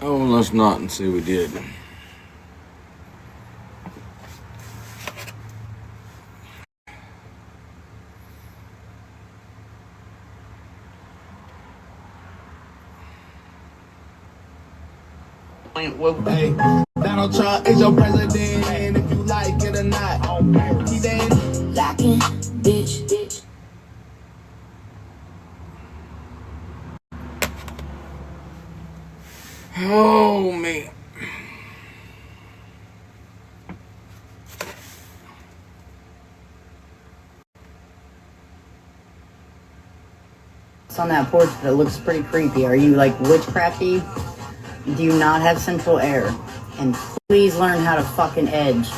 Oh, let's not and see what we did. Hey, Donald Trump is your president, and if you like it or not, he then locking, bitch. Oh, man. On that porch that looks pretty creepy. Are you like witchcrafty? Do you not have central air? And please learn how to fucking edge.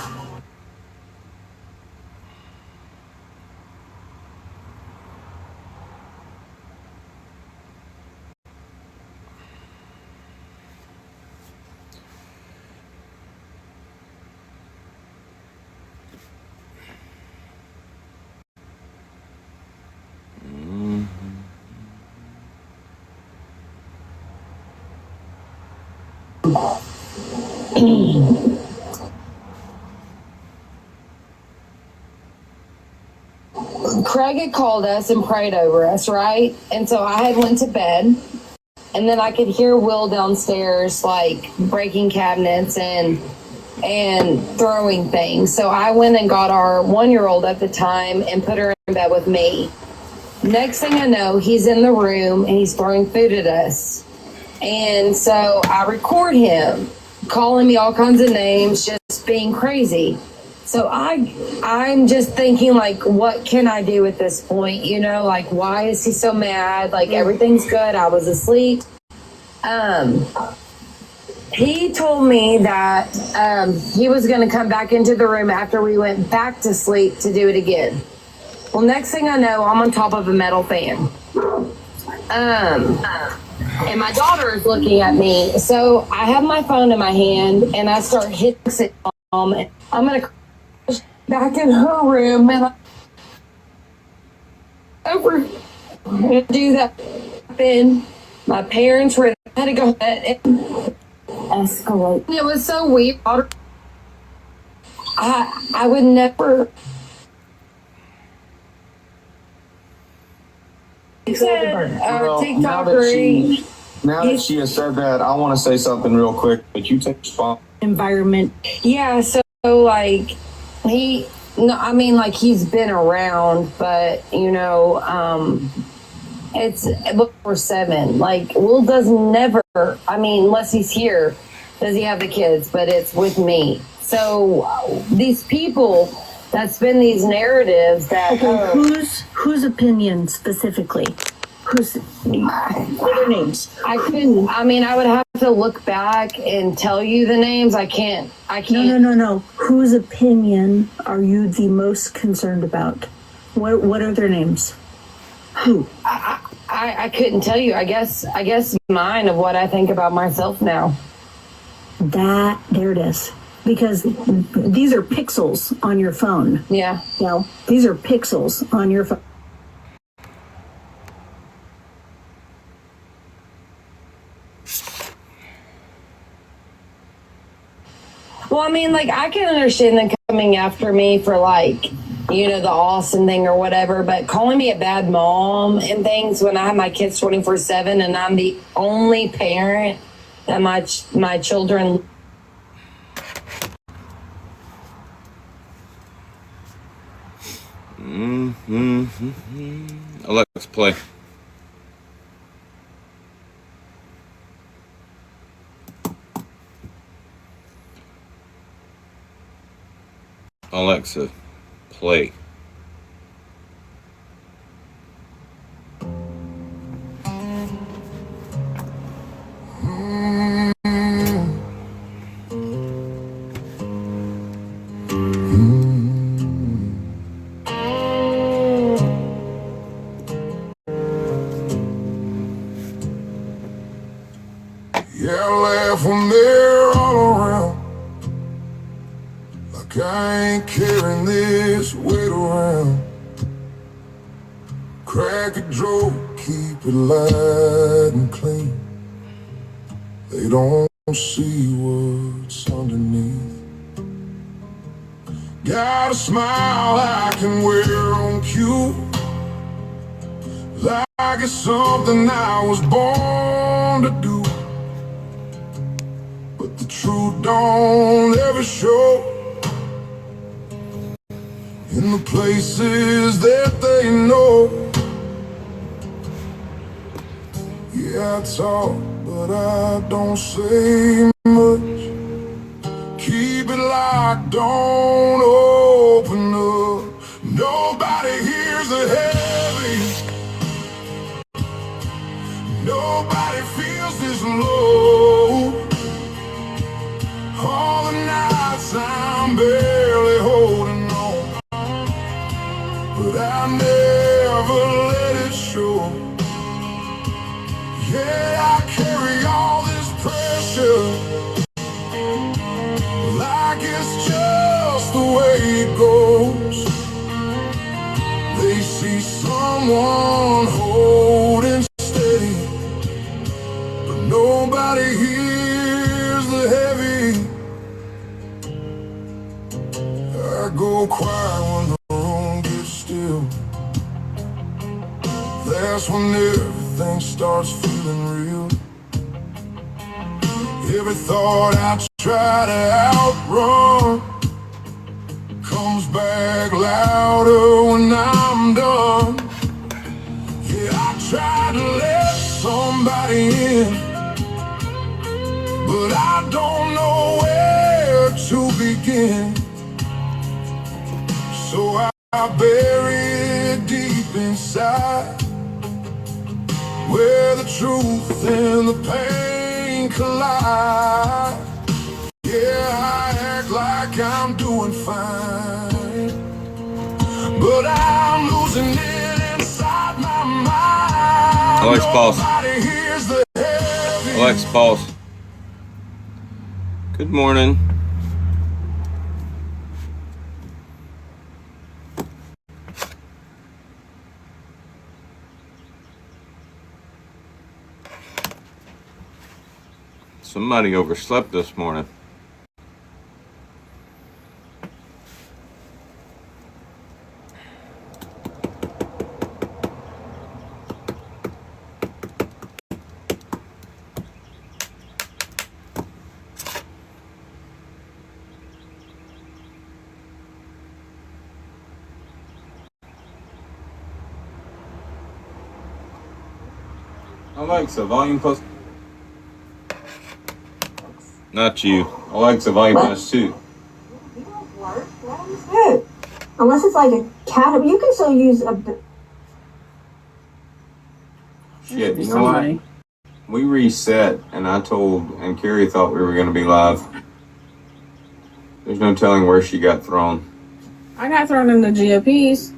Craig had called us and prayed over us, right? And so I had went to bed, and then I could hear Will downstairs like breaking cabinets and throwing things. So I went and got our 1-year-old at the time and put her in bed with me. Next thing I know, he's in the room and he's throwing food at us. And so I record him calling me all kinds of names, just being crazy. So I'm just thinking, like, what can I do at this point? You know, like, why is he so mad? Like, everything's good. I was asleep. He told me that he was going to come back into the room after we went back to sleep to do it again. Well, next thing I know, I'm on top of a metal fan. And my daughter is looking at me. So I have my phone in my hand, and I start hitting it. I'm going to crash back in her room, and over and do that. Then my parents were had to go ahead and escalate. It was so weird. I would never. Now that she has said that, I want to say something real quick. But you take responsibility. Environment. Yeah. So like he's been around, but it's before 7. Like Will does never. Unless he's here, does he have the kids? But it's with me. So these people that spin these narratives that whose opinion specifically? What are their names? I couldn't. I would have to look back and tell you the names. I can't. No. Whose opinion are you the most concerned about? What are their names? Who? I couldn't tell you. I guess mine of what I think about myself now. There it is. Because these are pixels on your phone. Yeah. These are pixels on your phone. Well, I can understand them coming after me for the Austin thing or whatever, but calling me a bad mom and things when I have my kids 24/7 and I'm the only parent that my children. Alexa, play. Alexa, play. Yeah, I laugh from there all around, like I ain't carrying this weight around. Crack a joke, keep it light and clean. They don't see what's underneath. Got a smile I can wear on cue, like it's something I was born to do. But the truth don't ever show in the places that they know. Yeah, I talk, but I don't say much. Keep it locked, don't open up. Nobody hears the heavy. Nobody feels this low. All the nights I'm barely holding on, but I never let it show. Yeah, I carry all this pressure, like it's just the way it goes. They see someone holding steady, but nobody hears the heavy. I go quiet when the room gets still. That's when everything starts feeling real. Every thought I try to outrun comes back louder when I'm done. Yeah, I tried to let somebody in, but I don't know where to begin. So I bury it deep inside, where the truth and the pain collide. Yeah, I act like I'm doing fine, but I'm losing it inside my mind. Alex, pause. Nobody hears the heavy. Alex, pause. Good morning. Somebody overslept this morning. Alexa, volume plus. Not you. Alexa, volume plus 2. Good. Unless it's like a cat, you can still use a. Shit, you know what? We reset, and and Carrie thought we were going to be live. There's no telling where she got thrown. I got thrown in the GOPs.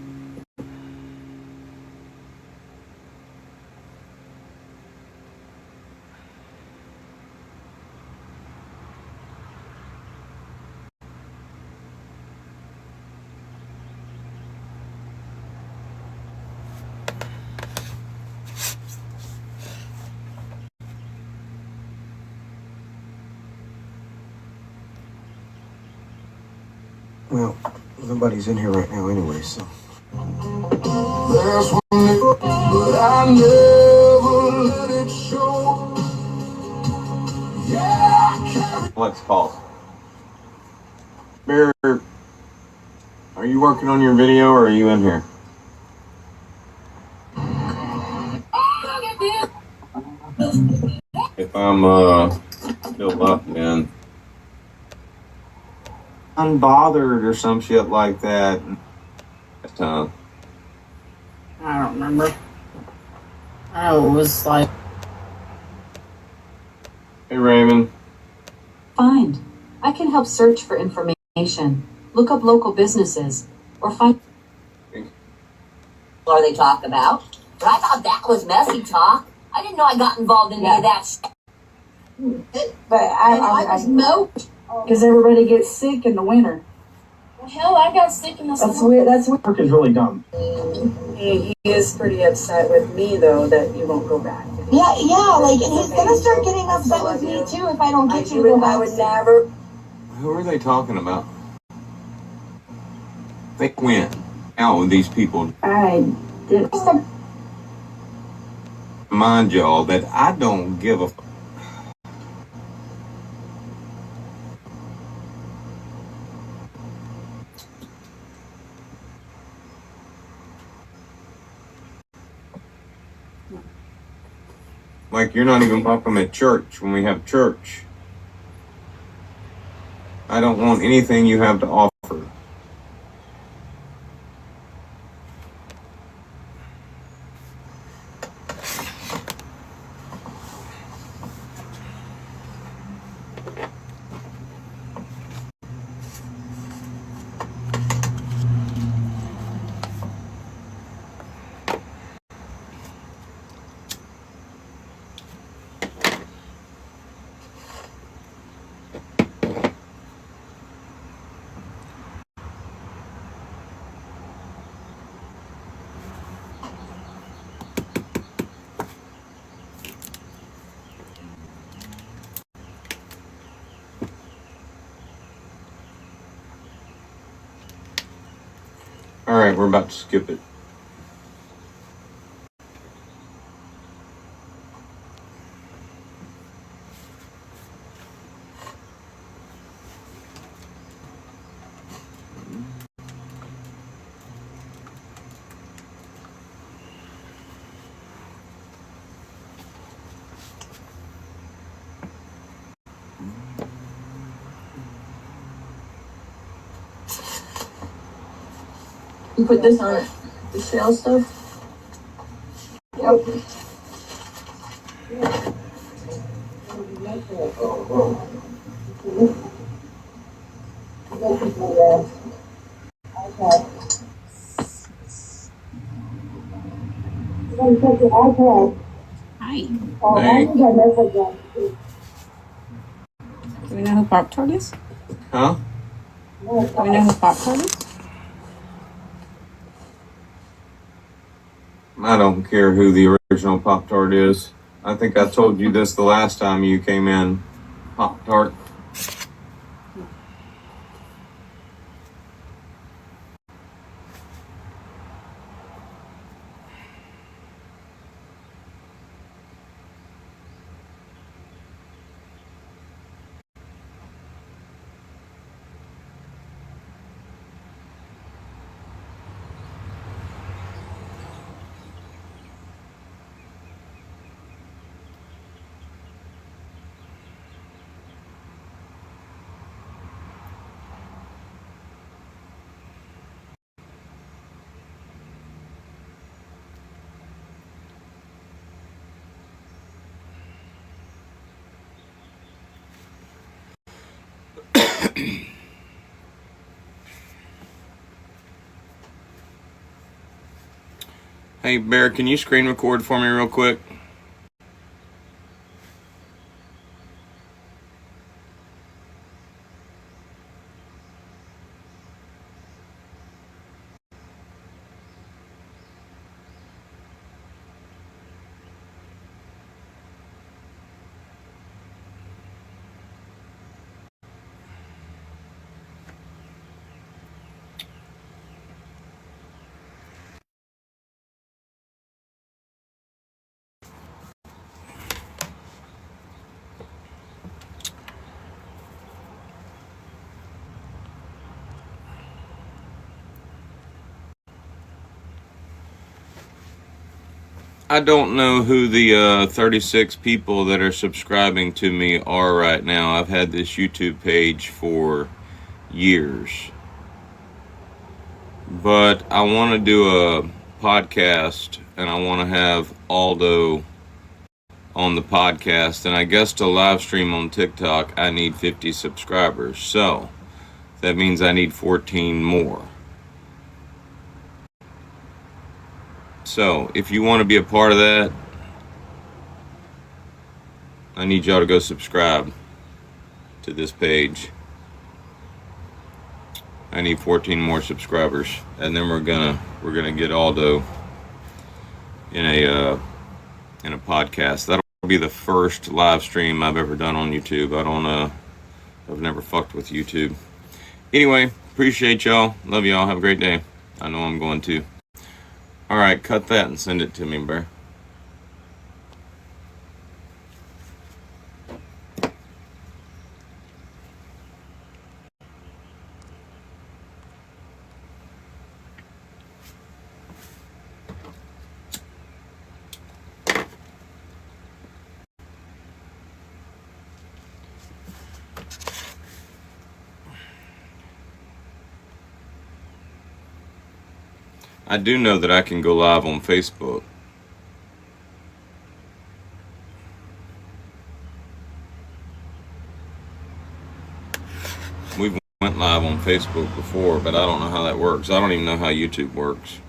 Well, nobody's in here right now anyway, so. There's one nigga, but I never let it show. Yeah, I carry. Alex, pause. Bear, are you working on your video or are you in here? If I'm still up, then unbothered or some shit like that. I don't remember. Oh, it was like. Hey, Raymond. Find. I can help search for information. Look up local businesses or find. What are they talking about? But I thought that was messy talk. I didn't know I got involved in any of that shit. But I was moped because everybody gets sick in the winter. Well, hell, I got sick in the summer. That's weird. That's weird. Work is really dumb. He is pretty upset with me though that you won't go back. Yeah, like, and he's gonna start getting upset with me too if I don't get you to go back. I would never. Who are they talking about? They went out with these people. I did. Mind y'all that I don't give a fuck. Like, you're not even welcome at church when we have church. I don't want anything you have to offer. Alright, we're about to skip it. You put this on it. The shell stuff. Yep. Hi. Hey. Do we know who Pop Tart is? Huh? Do we know who Pop Tart is? I don't care who the original Pop-Tart is. I think I told you this the last time you came in. Pop-Tart. Hey, Bear, can you screen record for me real quick? I don't know who the 36 people that are subscribing to me are right now. I've had this YouTube page for years. But I want to do a podcast, and I want to have Aldo on the podcast. And I guess to live stream on TikTok, I need 50 subscribers. So that means I need 14 more. So, if you want to be a part of that, I need y'all to go subscribe to this page. I need 14 more subscribers, and then we're gonna get Aldo in a in a podcast. That'll be the first live stream I've ever done on YouTube. I've never fucked with YouTube. Anyway, appreciate y'all. Love y'all. Have a great day. I know I'm going to. All right, cut that and send it to me, Bear. I do know that I can go live on Facebook. We've went live on Facebook before, but I don't know how that works. I don't even know how YouTube works.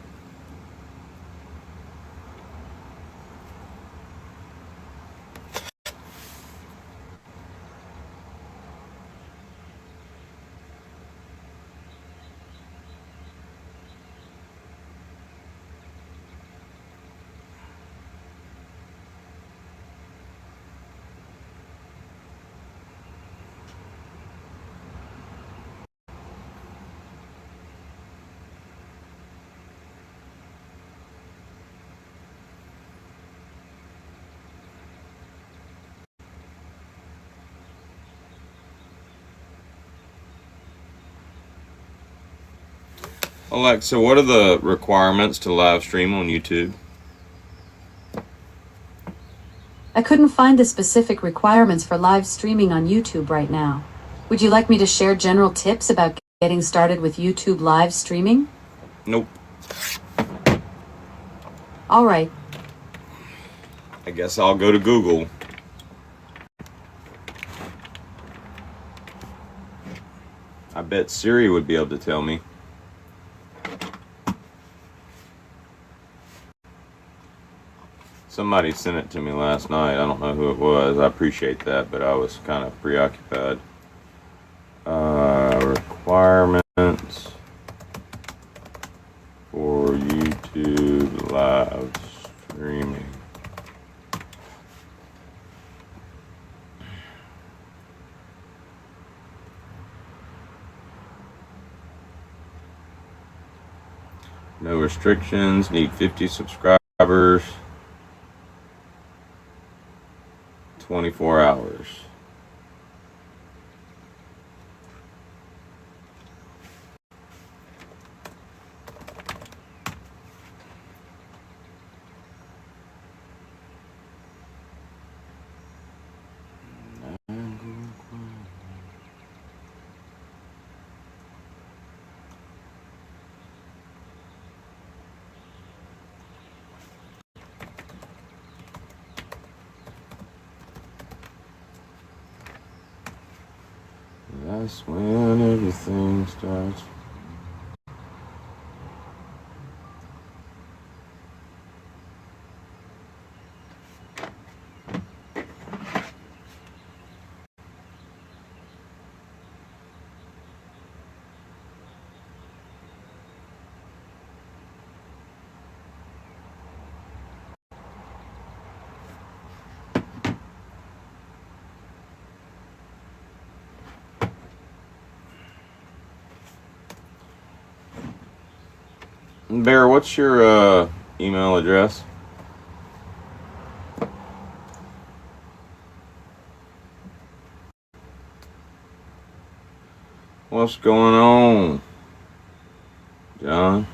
Alexa, what are the requirements to live stream on YouTube? I couldn't find the specific requirements for live streaming on YouTube right now. Would you like me to share general tips about getting started with YouTube live streaming? Nope. All right. I guess I'll go to Google. I bet Siri would be able to tell me. Somebody sent it to me last night. I don't know who it was. I appreciate that, but I was kind of preoccupied. Requirements for YouTube live streaming. No restrictions. Need 50 subscribers. 24 hours. That's when everything starts. Bear, what's your email address? What's going on, John?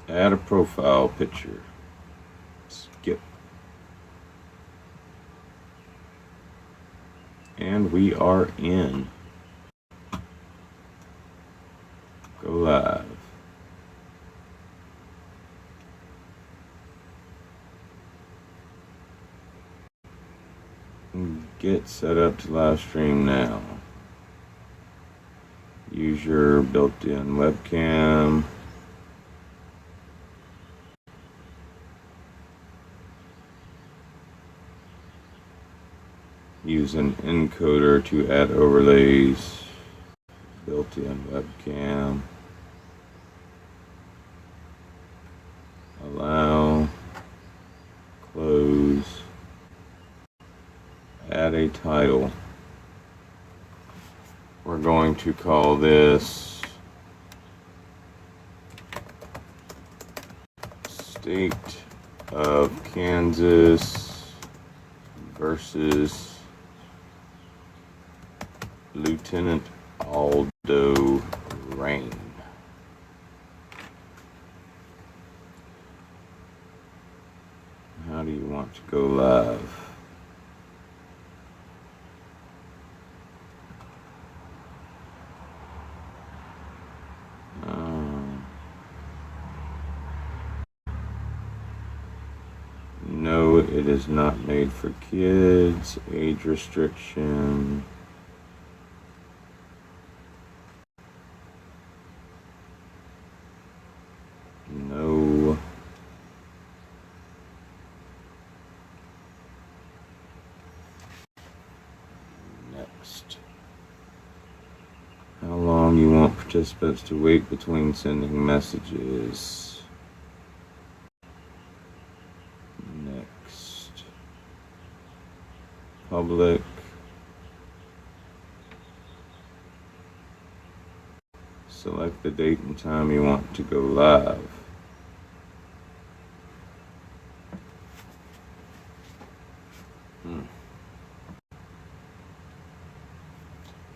Add a profile picture. Skip. And we are in. Go live. Get set up to live stream now. Use your built-in webcam. Use an encoder to add overlays. Built-in webcam. Allow. Close. Add a title. We're going to call this State of Kansas versus Lieutenant Aldo Rain. How do you want to go live? No, it is not made for kids. Age restriction. No. Next. How long you want participants to wait between sending messages? Next. Public. Select the date and time you want to go live.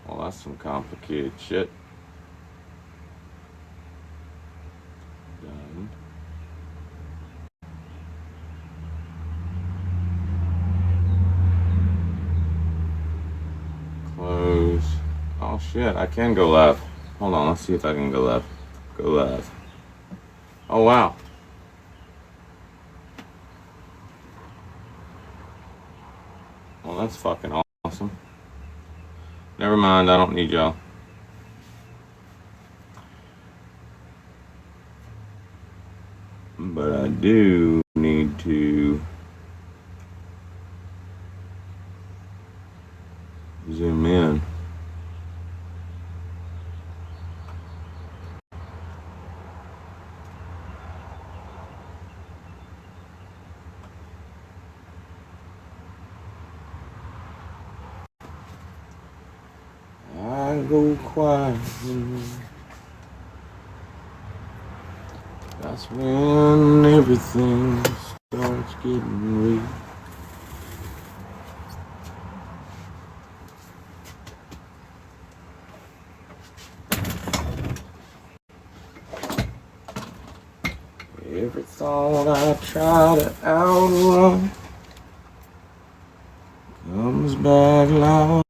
Well, that's some complicated shit. Done. Close. Oh shit, I can go live. Hold on, let's see if I can go live. Go live. Oh wow. Well, that's fucking awesome. Never mind, I don't need y'all. But I do need to zoom in. I go quiet. That's when everything starts getting weak. Every thought I try to outrun comes back louder.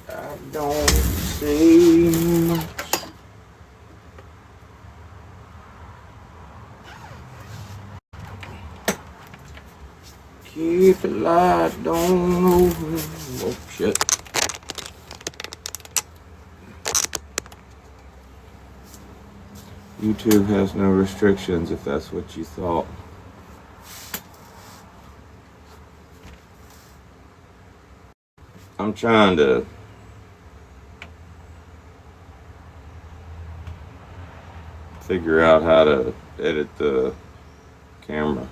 I don't say much. Keep it light, don't open. Oh shit. YouTube has no restrictions if that's what you thought. I'm trying to figure out how to edit the camera.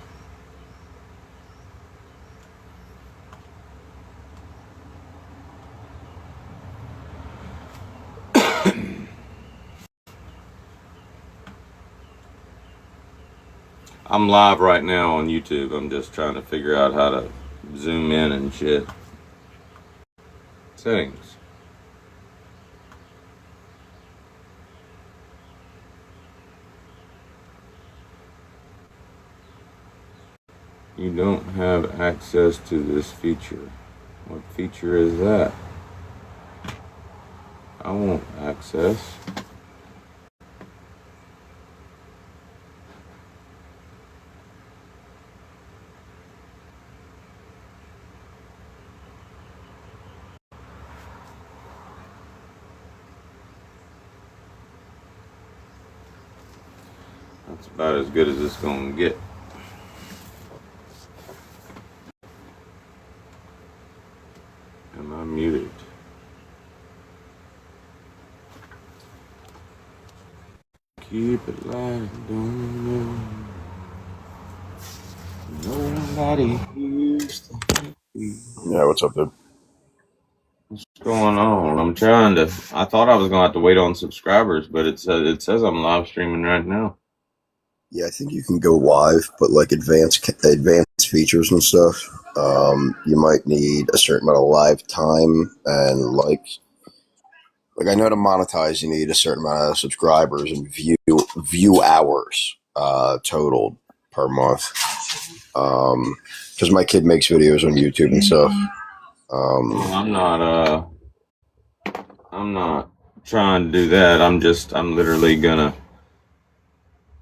I'm live right now on YouTube. I'm just trying to figure out how to zoom in and shit. Settings. You don't have access to this feature. What feature is that? I want access. That's about as good as it's gonna get. Am I muted? Keep it light, don't know. Nobody hears the heat. Yeah, what's up, dude? What's going on? I'm trying to. I thought I was gonna have to wait on subscribers, but it says I'm live streaming right now. Yeah, I think you can go live, but like advanced features and stuff, you might need a certain amount of live time and like I know to monetize, you need a certain amount of subscribers and view hours totaled per month. Because my kid makes videos on YouTube and stuff. Well, I'm not trying to do that. I'm literally gonna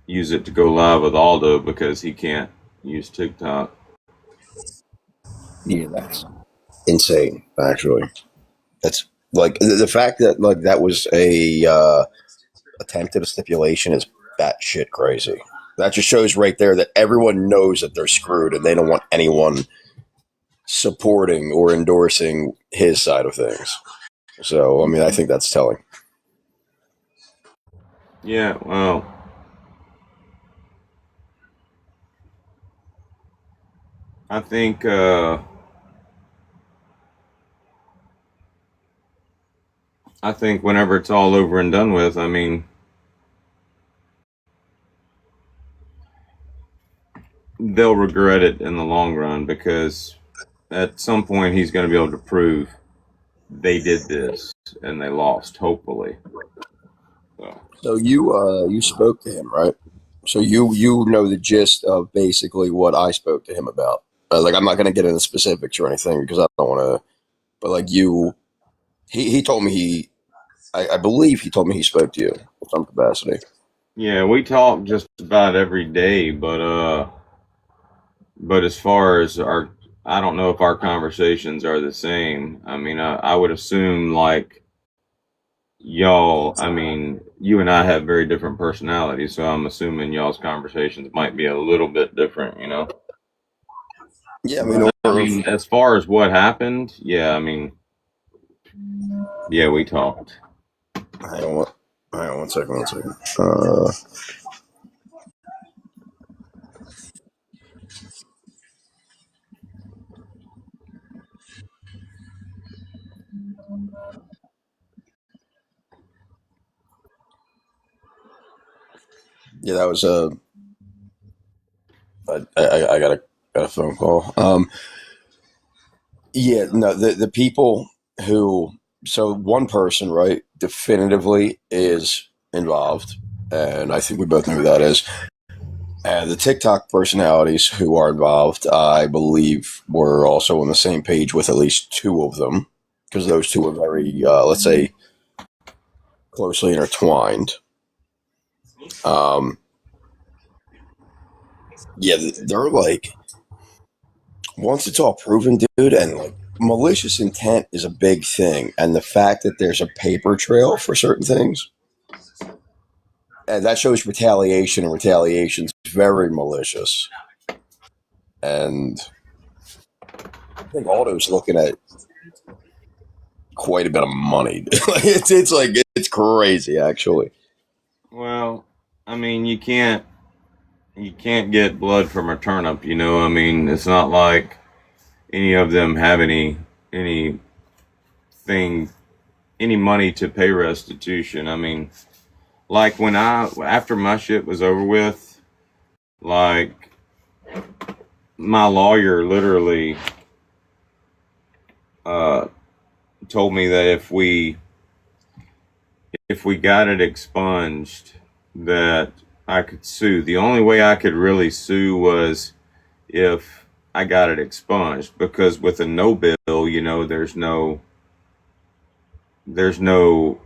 use it to go live with Aldo because he can't use TikTok. Yeah, that's insane. Actually, that's like the fact that like that was a attempt at a stipulation is batshit crazy. That just shows right there that everyone knows that they're screwed and they don't want anyone supporting or endorsing his side of things. So, I mean, I think that's telling. Yeah, well, I think whenever it's all over and done with, I mean, they'll regret it in the long run because at some point he's going to be able to prove they did this and they lost, hopefully. So you spoke to him, right? So you know the gist of basically what I spoke to him about. Like I'm not going to get into specifics or anything because I don't want to. But like he told me I believe he told me he spoke to you in some capacity. Yeah, we talk just about every day, but as far as I don't know if our conversations are the same. I mean, I would assume like y'all, I mean, you and I have very different personalities, so I'm assuming y'all's conversations might be a little bit different, you know? Yeah, I mean, as far as what happened, yeah, I mean, yeah, we talked. Hang on one second. Yeah, that was I got a phone call. Yeah, no, the people who so one person, right, definitively is involved, and I think we both know who that is. And the TikTok personalities who are involved, I believe, were also on the same page with at least two of them, because those two are very, let's say, closely intertwined. Yeah, they're like once it's all proven, dude, and like malicious intent is a big thing, and the fact that there's a paper trail for certain things, and that shows retaliation, and retaliation's very malicious. And I think Aldo's looking at quite a bit of money. it's like it's crazy, actually. Well, I mean, you can't get blood from a turnip, you know? I mean, it's not like any of them have anything any money to pay restitution. I mean, like when after my shit was over with, like my lawyer literally told me that if we got it expunged, that I could sue. The only way I could really sue was if I got it expunged, because with a no bill, you know, there's no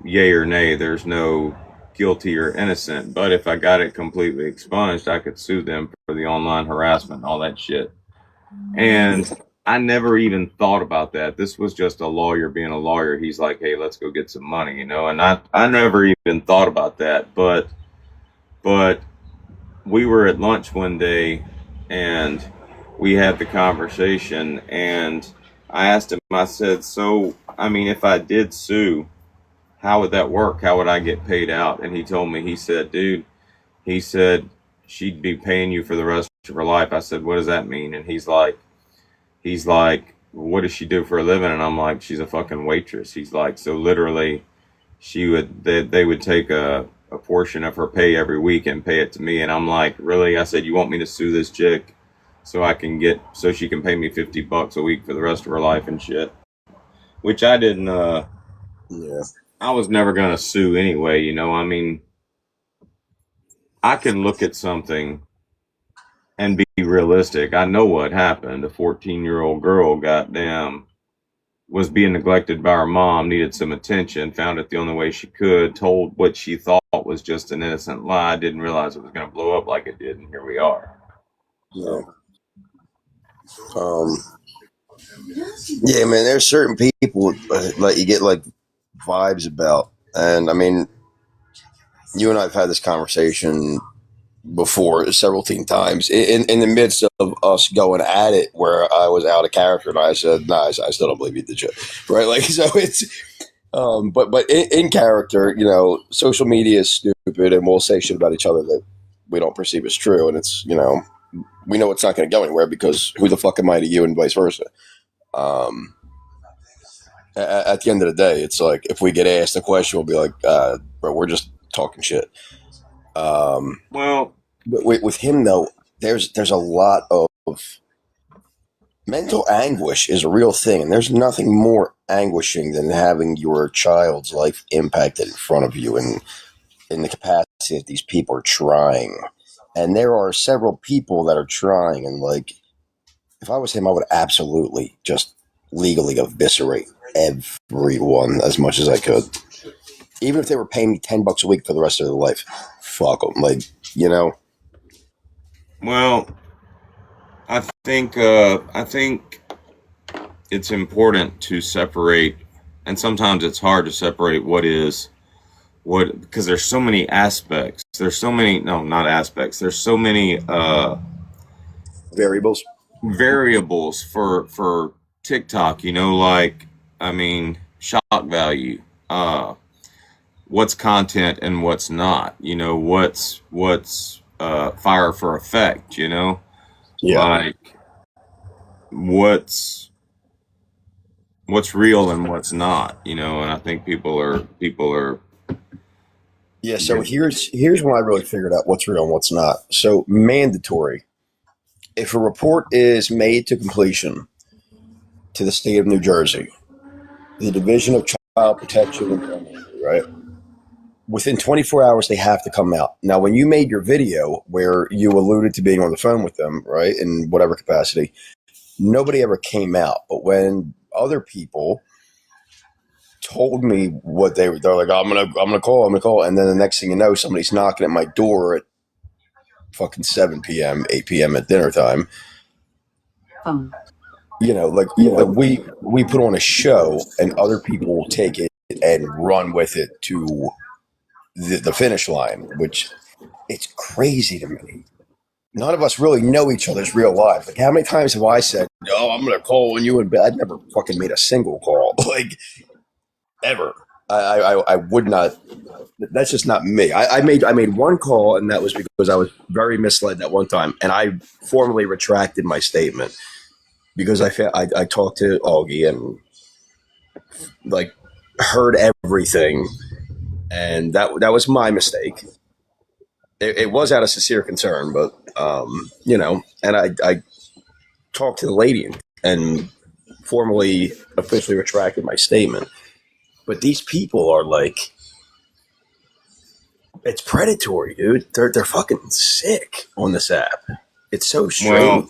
yay or nay, there's no guilty or innocent. But if I got it completely expunged, I could sue them for the online harassment and all that shit. And I never even thought about that. This was just a lawyer being a lawyer. He's like, hey, let's go get some money, you know, and I never even thought about that. But we were at lunch one day and we had the conversation, and I asked him, I said, so, I mean, if I did sue, how would that work? How would I get paid out? And he told me, he said, dude, he said, she'd be paying you for the rest of her life. I said, what does that mean? And he's like, what does she do for a living? And I'm like, she's a fucking waitress. He's like, so literally they would take a portion of her pay every week and pay it to me. And I'm like, really? I said, you want me to sue this chick so she can pay me $50 a week for the rest of her life and shit? Which I didn't, Yeah. I was never going to sue anyway, you know. I mean, I can look at something and be realistic. I know what happened. A 14-year-old girl, goddamn, was being neglected by her mom, needed some attention, found it the only way she could, told what she thought was just an innocent lie, didn't realize it was going to blow up like it did, and here we are. Yeah. Yeah, man, there's certain people like you get like vibes about. And I mean, you and I have had this conversation before several times in the midst of us going at it, where I was out of character and I said, nah, I still don't believe you did shit. Right? Like, so it's, but in character, you know, social media is stupid and we'll say shit about each other that we don't perceive as true. And it's, you know, we know it's not going to go anywhere because who the fuck am I to you and vice versa. At the end of the day, it's like if we get asked a question, we'll be like, bro, we're just talking shit. Well, with him though, there's a lot of mental anguish is a real thing, and there's nothing more anguishing than having your child's life impacted in front of you, and in the capacity that these people are trying. And there are several people that are trying, and like, if I was him, I would absolutely just legally eviscerate everyone as much as I could. Even if they were paying me $10 a week for the rest of their life, fuck them. Like, you know. Well, I think it's important to separate, and sometimes it's hard to separate because there's so many aspects. There's so many, no, not aspects. There's so many variables for TikTok, you know, like, I mean, shock value, what's content and what's not, you know, what's fire for effect, you know, like what's real and what's not, you know. And I think people are yeah. So here's when I really figured out what's real and what's not. So mandatory. If a report is made to completion to the state of New Jersey, the Division of Child Protection and Parenting, right? Within 24 hours, they have to come out. Now, when you made your video where you alluded to being on the phone with them, right, in whatever capacity, nobody ever came out. But when other people told me what they're like, I'm gonna call, and then the next thing you know, somebody's knocking at my door at fucking 7 p.m., 8 p.m. at dinner time. You know, like we put on a show, and other people will take it and run with it to the finish line, which it's crazy to me. None of us really know each other's real lives. Like, how many times have I said, "Oh, I'm gonna call on you," and I've never fucking made a single call, like, ever. I would not. That's just not me. I made one call, and that was because I was very misled that one time, and I formally retracted my statement because I talked to Augie and like heard everything, and that was my mistake. It was out of sincere concern, but you know, and I talked to the lady and formally officially retracted my statement. But these people are like, it's predatory, dude. They're fucking sick on this app. It's so strange.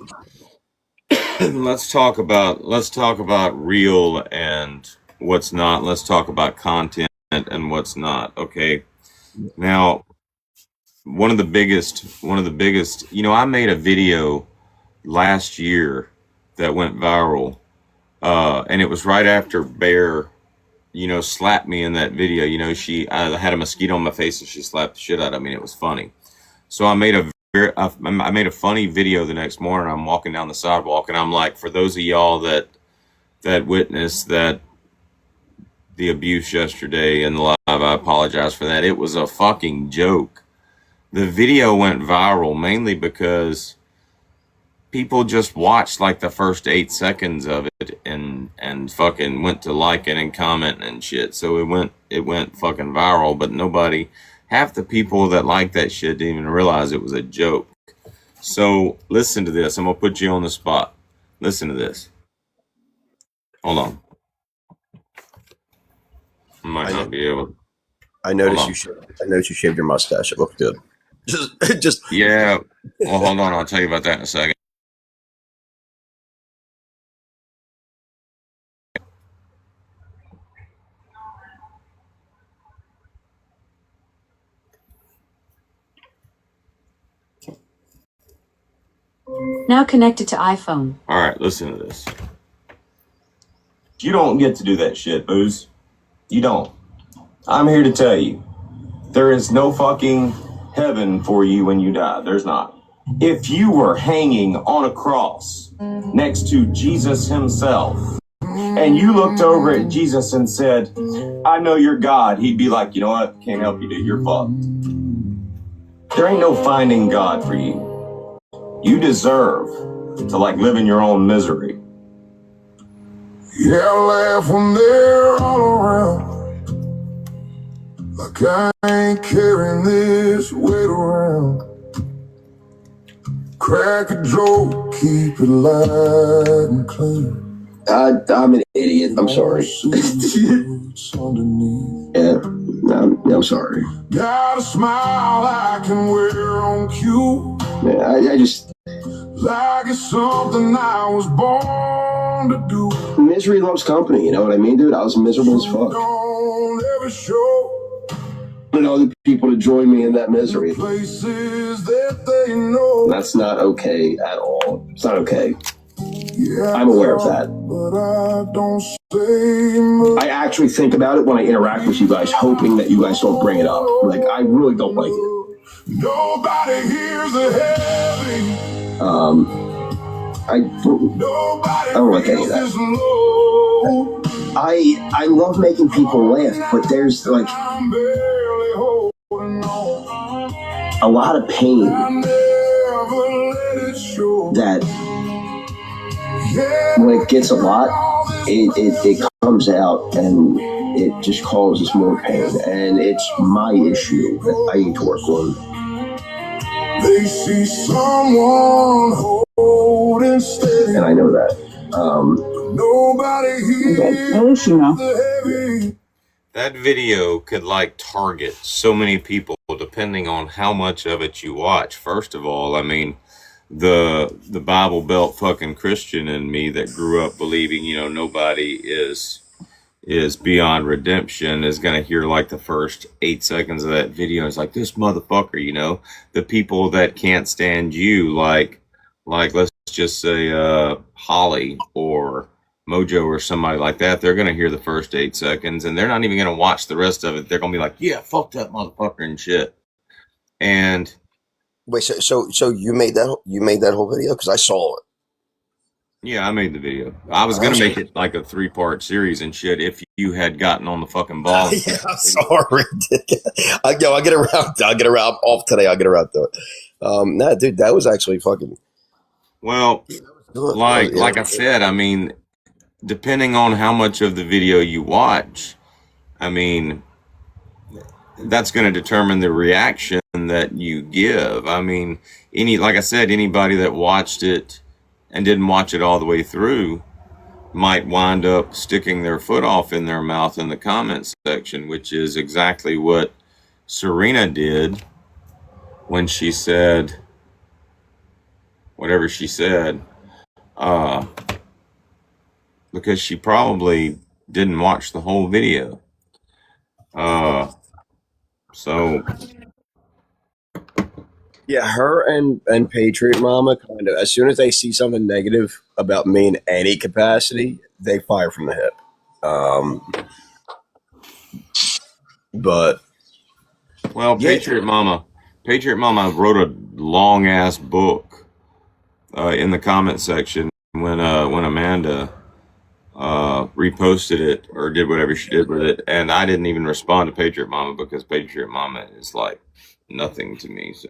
Well, let's talk about real and what's not. Let's talk about content and what's not. Okay. Now, one of the biggest, I made a video last year that went viral. And it was right after Bear, slapped me in that video. I had a mosquito on my face and she slapped the shit out of me. And it was funny. So I made a funny video the next morning. I'm walking down the sidewalk and I'm like, for those of y'all that witnessed the abuse yesterday in the live, I apologize for that. It was a fucking joke. The video went viral mainly because people just watched like the first 8 seconds of it and fucking went to liking and commenting and shit. So it went fucking viral, but half the people that liked that shit didn't even realize it was a joke. So listen to this. I'm gonna put you on the spot. Listen to this. Hold on. I might not be able. I noticed you shaved your mustache. It looked good. Just yeah. Well, hold on. I'll tell you about that in a second. Now connected to iPhone. All right, listen to this. You don't get to do that shit, Booze. You don't. I'm here to tell you, there is no fucking heaven for you when you die. There's not. If you were hanging on a cross next to Jesus himself, and you looked over at Jesus and said, I know you're God, he'd be like, you know what? Can't help you, dude. You're fucked. There ain't no finding God for you. You deserve to live in your own misery. Yeah, I laugh when they're all around. Like I ain't carrying this weight around. Crack a joke, keep it light and clean. I'm an idiot. I'm sorry. Yeah, I'm sorry. Got a smile I can wear on cue. Yeah, I just... Like it's something I was born to do. Misery loves company, you know what I mean, dude? I was miserable as fuck. Don't ever show. I wanted other people to join me in that misery. Places that they know. That's not okay at all. It's not okay. Yeah, I'm aware of that. But I don't say much. I actually think about it when I interact with you guys, hoping that you guys don't bring it up. I really don't like it. Nobody hears a heavy. I don't like any of that. I love making people laugh, but there's a lot of pain that when it gets a lot, it comes out and it just causes more pain, and it's my issue that I need to work on. They see someone holding steady, and I know that. Nobody hears the heavy. That video could target so many people depending on how much of it you watch. First of all, I mean, the Bible Belt fucking Christian in me that grew up believing, nobody is beyond redemption is going to hear the first 8 seconds of that video. It's like, this motherfucker, the people that can't stand you, like let's just say Holly or Mojo or somebody like that, they're going to hear the first 8 seconds and they're not even going to watch the rest of it. They're going to be like, yeah, fuck that motherfucker and shit. And wait, so you made that whole video? Because I saw it. Yeah, I made the video. I was going to make it like a 3-part series and shit if you had gotten on the fucking ball. Yeah, I'm sorry. I'll get around. I'm off today. I'll get around to it. Nah, dude, that was actually fucking... Well, like I said, I mean, depending on how much of the video you watch, I mean, that's going to determine the reaction that you give. I mean, like I said, anybody that watched it and didn't watch it all the way through might wind up sticking their foot off in their mouth in the comments section, which is exactly what Serena did when she said whatever she said. uh, because she probably didn't watch the whole video. So Yeah, her and Patriot Mama kind of, as soon as they see something negative about me in any capacity, they fire from the hip. But well, yeah, Patriot Mama wrote a long ass book in the comment section when Amanda reposted it or did whatever she did with it, and I didn't even respond to Patriot Mama because Patriot Mama is like nothing to me. So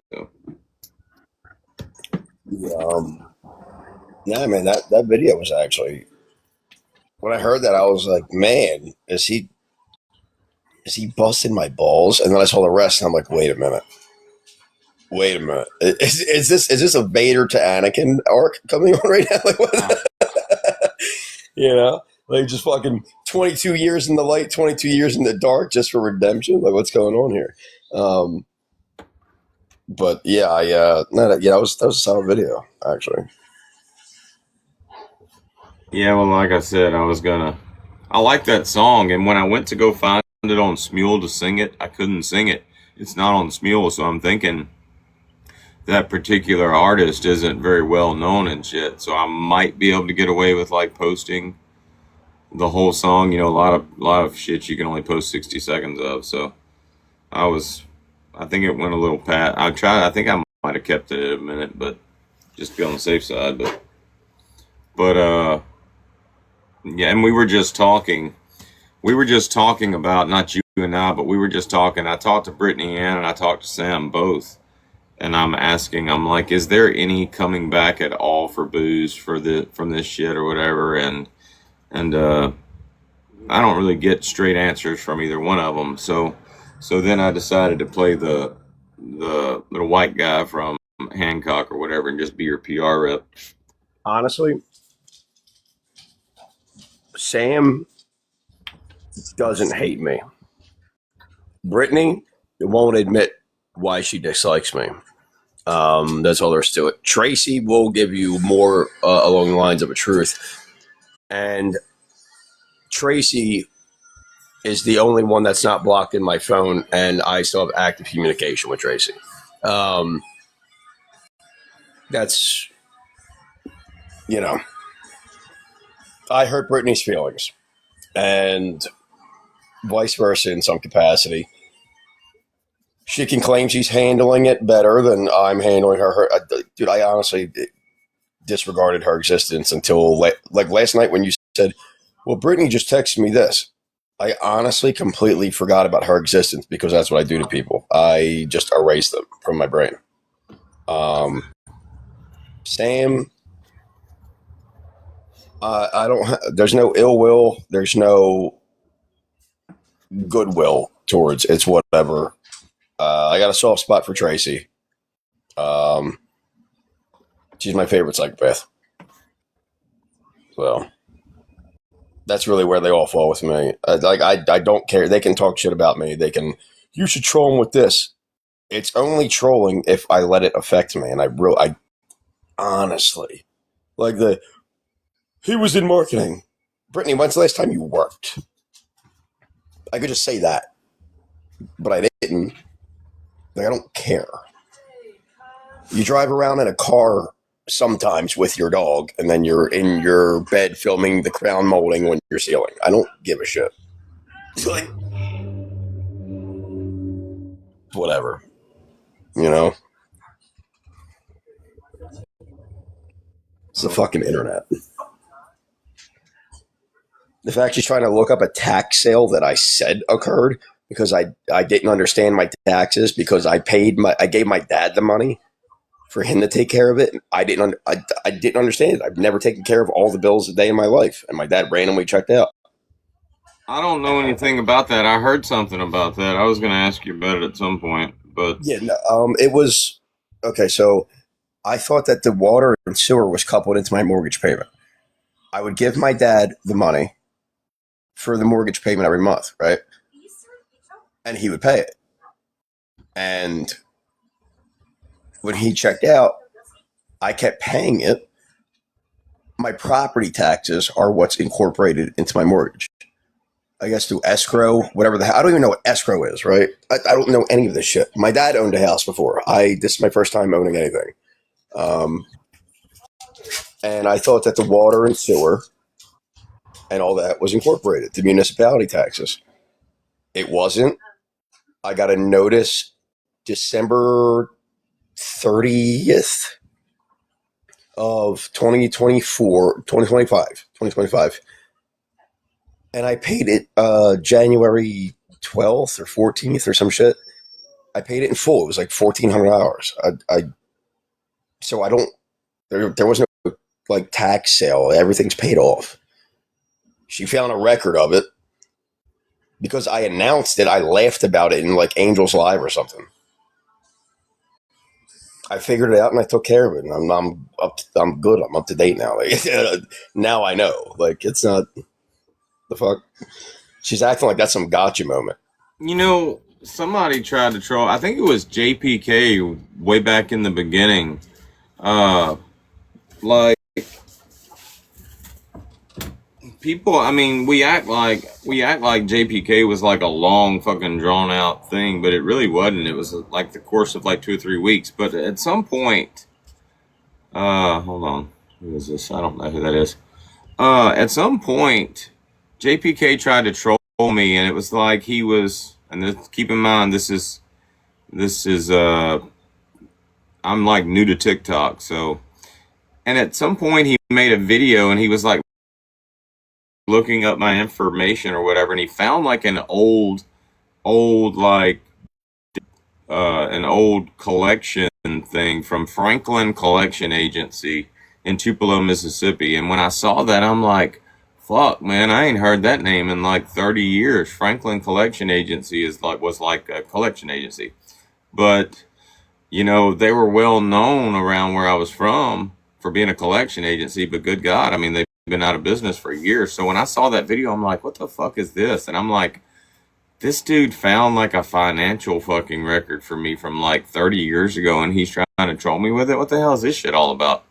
yeah, man, that video was actually, when I heard that, I was like, man, is he busting my balls? And then I saw the rest, and I'm like, wait a minute. Is this a Vader to Anakin arc coming on right now? Like, what? You know, like just fucking 22 years in the light, 22 years in the dark, just for redemption. Like, what's going on here? But yeah, that was a solid video, actually. yeah, well, like I said, I like that song, and when I went to go find it on Smule to sing it, I couldn't sing it. It's not on Smule, so I'm thinking that particular artist isn't very well known and shit. So I might be able to get away with like posting the whole song. You know, a lot of shit you can only post 60 seconds of. So I think it went a little pat. I think I might have kept it a minute, but just to be on the safe side. But yeah, and we were just talking. We were just talking about, not you and I, but we were just talking. I talked to Brittany Ann and I talked to Sam both. And I'm like, is there any coming back at all for booze from this shit or whatever? And I don't really get straight answers from either one of them. So then I decided to play the little white guy from Hancock or whatever and just be your PR rep. Honestly, Sam doesn't hate me. Brittany won't admit why she dislikes me. That's all there is to it. Tracy will give you more along the lines of a truth. And Tracy is the only one that's not blocked in my phone, and I still have active communication with Tracy. That's, I hurt Brittany's feelings, and vice versa in some capacity. She can claim she's handling it better than I'm handling her. Dude, I honestly disregarded her existence until like last night when you said, well, Brittany just texted me this. I honestly completely forgot about her existence because that's what I do to people. I just erase them from my brain. Sam, I don't. There's no ill will. There's no goodwill towards. It's whatever. I got a soft spot for Tracy. She's my favorite psychopath. So that's really where they all fall with me. I don't care. They can talk shit about me. You should troll them with this. It's only trolling if I let it affect me. And I honestly, he was in marketing. Brittany, when's the last time you worked? I could just say that, but I didn't. I don't care. You drive around in a car sometimes with your dog, and then you're in your bed filming the crown molding when you're sealing. I don't give a shit. Like, whatever. It's the fucking internet. The fact she's trying to look up a tax sale that I said occurred because I didn't understand my taxes because I gave my dad the money for him to take care of it. I didn't understand it. I've never taken care of all the bills a day in my life, and my dad randomly checked out. I don't know anything about that. I heard something about that. I was going to ask you about it at some point, but yeah, no, it was okay. So I thought that the water and sewer was coupled into my mortgage payment. I would give my dad the money for the mortgage payment every month, right? And he would pay it. And when he checked out, I kept paying it. my property taxes are what's incorporated into my mortgage. I guess through escrow, whatever the hell. I don't even know what escrow is, right? I don't know any of this shit. My dad owned a house before. This is my first time owning anything. And I thought that the water and sewer and all that was incorporated, the municipality taxes. It wasn't. I got a notice December 30th of 2025. And I paid it January 12th or 14th or some shit. I paid it in full. It was like $1,400. So I don't, there was no like tax sale. Everything's paid off. She found a record of it because I announced it. I laughed about it in like Angels Live or something. I figured it out and I took care of it. And I'm good. I'm up to date now. Like, now I know. Like, it's not the fuck. She's acting like that's some gotcha moment. You know, somebody tried to troll. I think it was JPK way back in the beginning. Like people. I mean, we act like JPK was like a long fucking drawn out thing, but it really wasn't. It was like the course of like 2 or 3 weeks. But at some point, hold on, who is this? I don't know who that is. At some point, JPK tried to troll me, and it was like he was. And keep in mind, this is. I'm like new to TikTok, so. And at some point, he made a video, and he was like looking up my information or whatever, and he found like an old collection thing from Franklin Collection Agency in Tupelo, Mississippi. And when I saw that, I'm like, fuck, man, I ain't heard that name in like 30 years. Franklin Collection Agency was like a collection agency. But, you know, they were well known around where I was from for being a collection agency. But good God, I mean, they've been out of business for years. So when I saw that video, I'm like, what the fuck is this? And I'm like, this dude found like a financial fucking record for me from like 30 years ago, and he's trying to troll me with it. What the hell is this shit all about?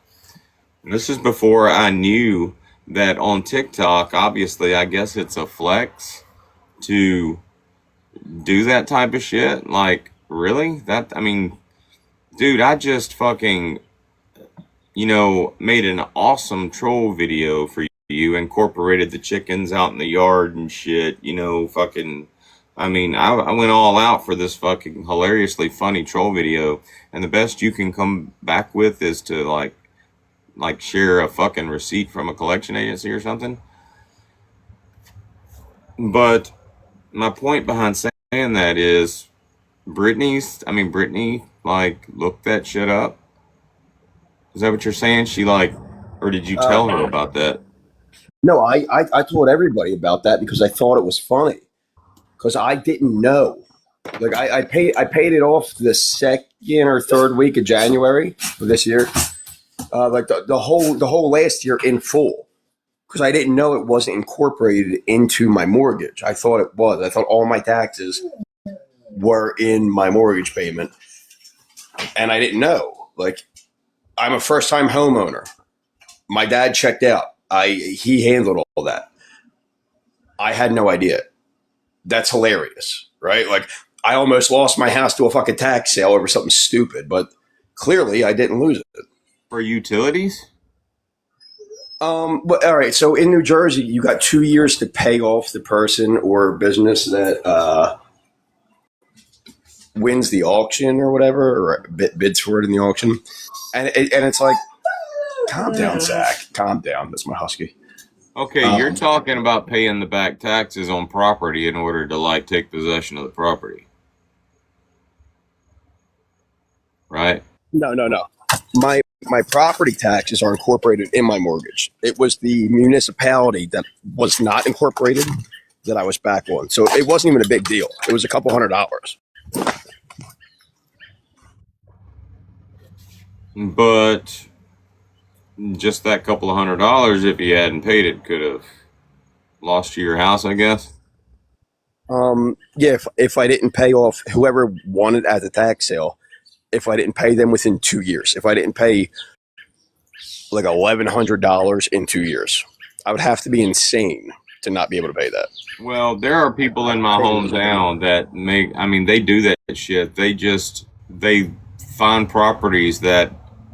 And this is before I knew that on TikTok, obviously, I guess it's a flex to do that type of shit. Like, really? I mean, dude, I just fucking, you know, made an awesome troll video for you, incorporated the chickens out in the yard and shit, you know, fucking, I mean, I went all out for this fucking hilariously funny troll video, and the best you can come back with is to like share a fucking receipt from a collection agency or something. But my point behind saying that is Brittany, like, looked that shit up. Is that what you're saying? She like, or did you tell her about that? No, I told everybody about that because I thought it was funny. Because I didn't know. Like I paid it off the second or third week of January of this year. Like the whole last year in full. Because I didn't know it wasn't incorporated into my mortgage. I thought it was. I thought all my taxes were in my mortgage payment. And I didn't know. Like, I'm a first-time homeowner. My dad checked out. He handled all that. I had no idea. That's hilarious, right? Like, I almost lost my house to a fucking tax sale over something stupid, but clearly I didn't lose it. For utilities? But all right. So in New Jersey, you got 2 years to pay off the person or business that wins the auction or whatever, or bids for it in the auction, and it's like, calm down, Zach. Calm down. That's my husky. Okay, you're talking about paying the back taxes on property in order to like take possession of the property, right? No. My property taxes are incorporated in my mortgage. It was the municipality that was not incorporated that I was back on. So it wasn't even a big deal. It was a couple $100. But just that couple of $100, if you hadn't paid it, could have lost you your house, I guess. Yeah, if I didn't pay off whoever won it at the tax sale, if I didn't pay them within 2 years, if I didn't pay like $1,100 in 2 years. I would have to be insane to not be able to pay that. Well, there are people in my hometown that they do that shit. They find properties that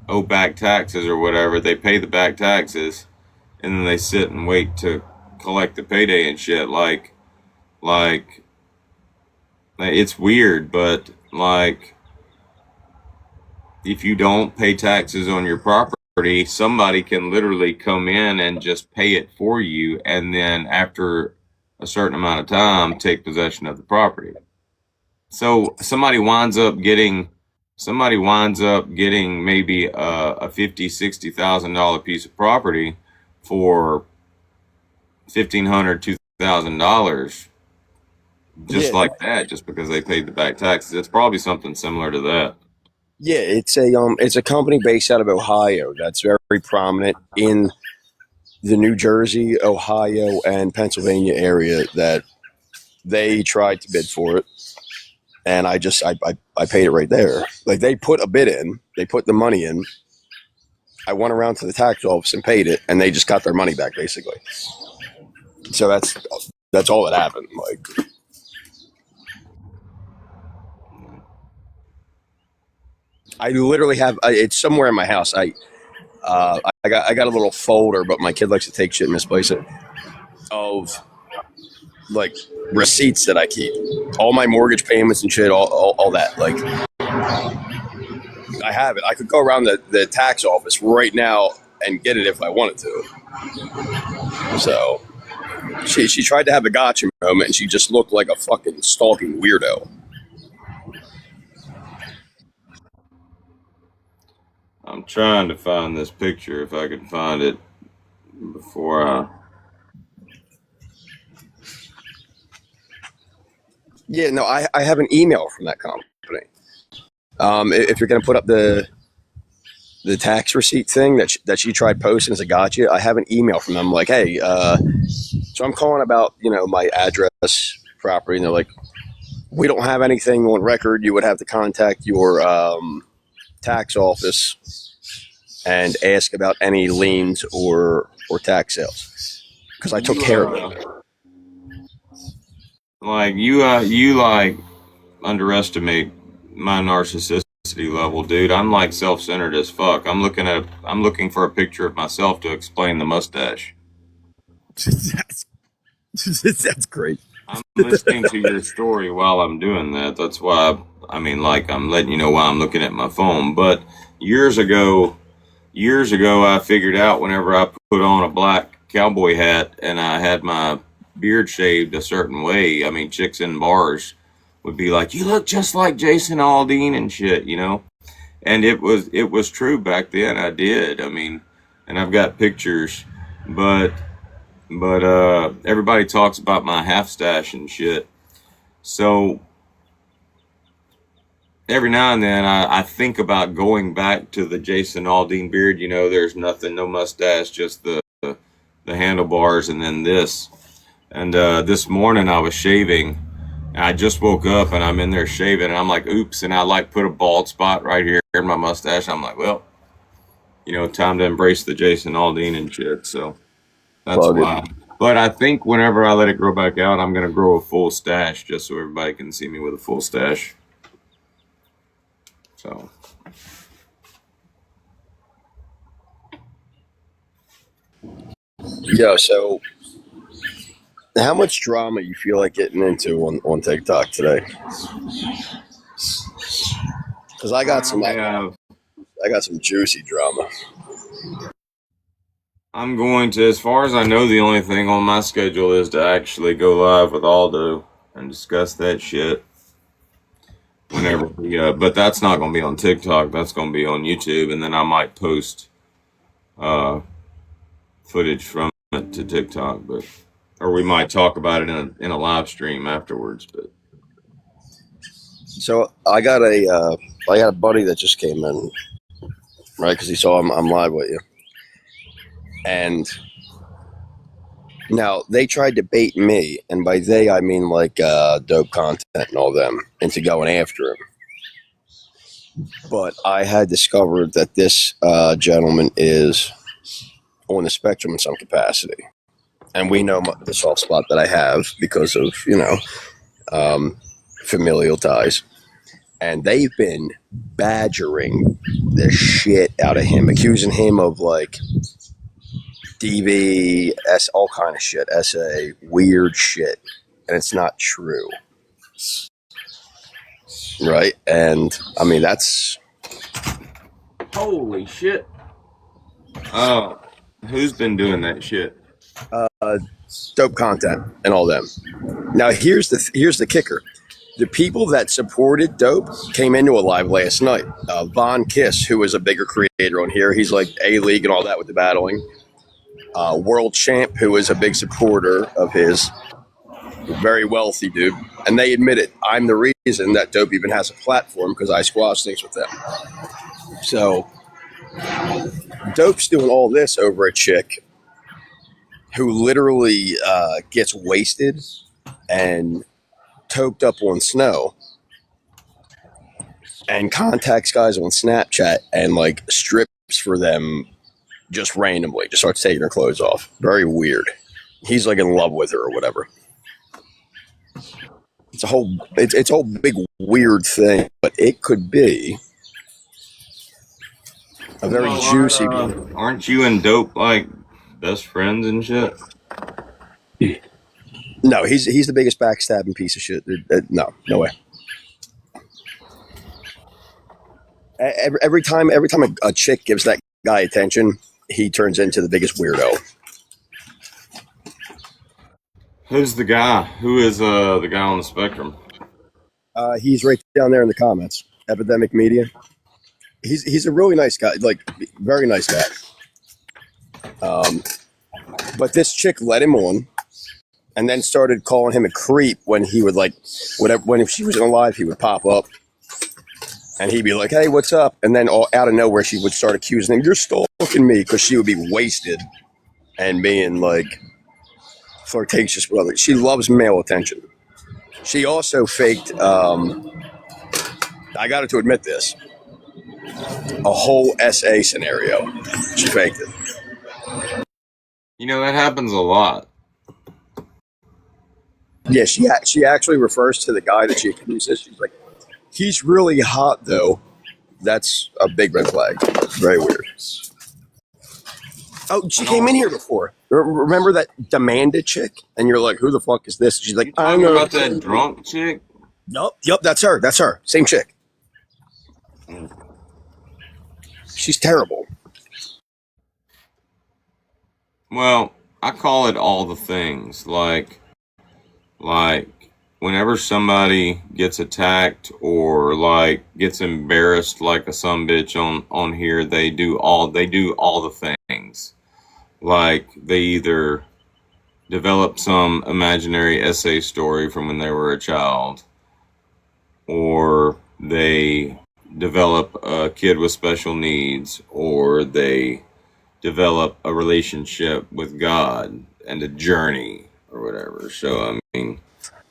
owe back taxes or whatever. They pay the back taxes, and then they sit and wait to collect the payday and shit. Like it's weird, but like, if you don't pay taxes on your property, somebody can literally come in and just pay it for you, and then after a certain amount of time, take possession of the property. So somebody winds up getting maybe a $50,000-$60,000 piece of property for $1,500, $2,000, just like that, just because they paid the back taxes. It's probably something similar to that. Yeah, it's a company based out of Ohio that's very prominent in the New Jersey, Ohio, and Pennsylvania area. That they tried to bid for it, and I paid it right there. Like, they put a bid in, they put the money in. I went around to the tax office and paid it, and they just got their money back, basically. So that's all that happened. Like, I literally have it's somewhere in my house. I got a little folder, but my kid likes to take shit and misplace it, of like receipts that I keep, all my mortgage payments and shit, all that. Like, I have it. I could go around the tax office right now and get it if I wanted to. So she tried to have a gotcha moment, and she just looked like a fucking stalking weirdo. I'm trying to find this picture, if I can find it before I... Yeah, no, I have an email from that company. If you're going to put up the tax receipt thing that she tried posting as a gotcha, I have an email from them like, hey, so I'm calling about, my address, property, and they're like, we don't have anything on record. You would have to contact your tax office and ask about any liens or tax sales, because I took care of it. Like, you underestimate my narcissistic level, dude. I'm like self-centered as fuck. I'm looking for a picture of myself to explain the mustache. That's great. I'm listening to your story while I'm doing that. That's why I'm letting you know why I'm looking at my phone. But years ago, I figured out, whenever I put on a black cowboy hat and I had my beard shaved a certain way, chicks in bars would be like, you look just like Jason Aldean and shit, and it was true back then. I did. And I've got pictures, but everybody talks about my half stash and shit. So every now and then I think about going back to the Jason Aldean beard. There's nothing, no mustache, just the handlebars, and then this. And this morning I was shaving. I just woke up and I'm in there shaving, and I'm like, oops, and I put a bald spot right here in my mustache. I'm like, well, time to embrace the Jason Aldean and shit. So that's why. But I think whenever I let it grow back out, I'm going to grow a full stash, just so everybody can see me with a full stash. So. Yeah, so how much drama you feel like getting into on TikTok today? Because I got some juicy drama. I'm going to, as far as I know, the only thing on my schedule is to actually go live with Aldo and discuss that shit. Whenever but that's not going to be on TikTok. That's going to be on YouTube, and then I might post footage from it to TikTok, or we might talk about it in a live stream afterwards. But so I got a buddy that just came in, right? Because he saw I'm live with you, and now they tried to bait me, and by they I mean like dope content and all them, into going after him. But I had discovered that this gentleman is on the spectrum in some capacity. And we know the soft spot that I have because of, familial ties. And they've been badgering the shit out of him, accusing him of like DV, all kind of shit, SA, weird shit. And it's not true. Right? And I mean, that's. Holy shit. Oh, who's been doing that shit? Dope content and all them. Now here's the kicker. The people that supported Dope came into a live last night. Von Kiss, who is a bigger creator on here, he's like A-League and all that with the battling. World Champ, who is a big supporter of his, very wealthy dude. And they admitted, I'm the reason that Dope even has a platform because I squash things with them. So Dope's doing all this over a chick who literally gets wasted and toked up on snow and contacts guys on Snapchat and like strips for them just randomly, just starts taking her clothes off. Very weird. He's like in love with her or whatever. It's a whole big weird thing, but it could be a very juicy. Aren't you and Dope like best friends and shit? No, he's the biggest backstabbing piece of shit. No way. Every time a chick gives that guy attention, he turns into the biggest weirdo. Who's the guy? Who is the guy on the spectrum? He's right down there in the comments. Epidemic Media. He's a really nice guy, like very nice guy. But this chick let him on, and then started calling him a creep when he would like whatever. When if she was in live, he would pop up, and he'd be like, "Hey, what's up?" And then out of nowhere, she would start accusing him, "You're stalking me," because she would be wasted and being like flirtatious with others. She loves male attention. She also faked. I got her to admit this. A whole SA scenario. She faked it. That happens a lot. Yeah, she actually refers to the guy that she accuses. She's like, he's really hot though. That's a big red flag. Very weird. Oh, she came in here before. Remember that demanded chick? And you're like, who the fuck is this? She's like, I know about that drunk chick. Yep, that's her. That's her. Same chick. She's terrible. Well, I call it all the things. Like whenever somebody gets attacked or like gets embarrassed like a sumbitch on here, they do all the things. Like they either develop some imaginary essay story from when they were a child, or they develop a kid with special needs, or they develop a relationship with God and a journey or whatever. So I mean,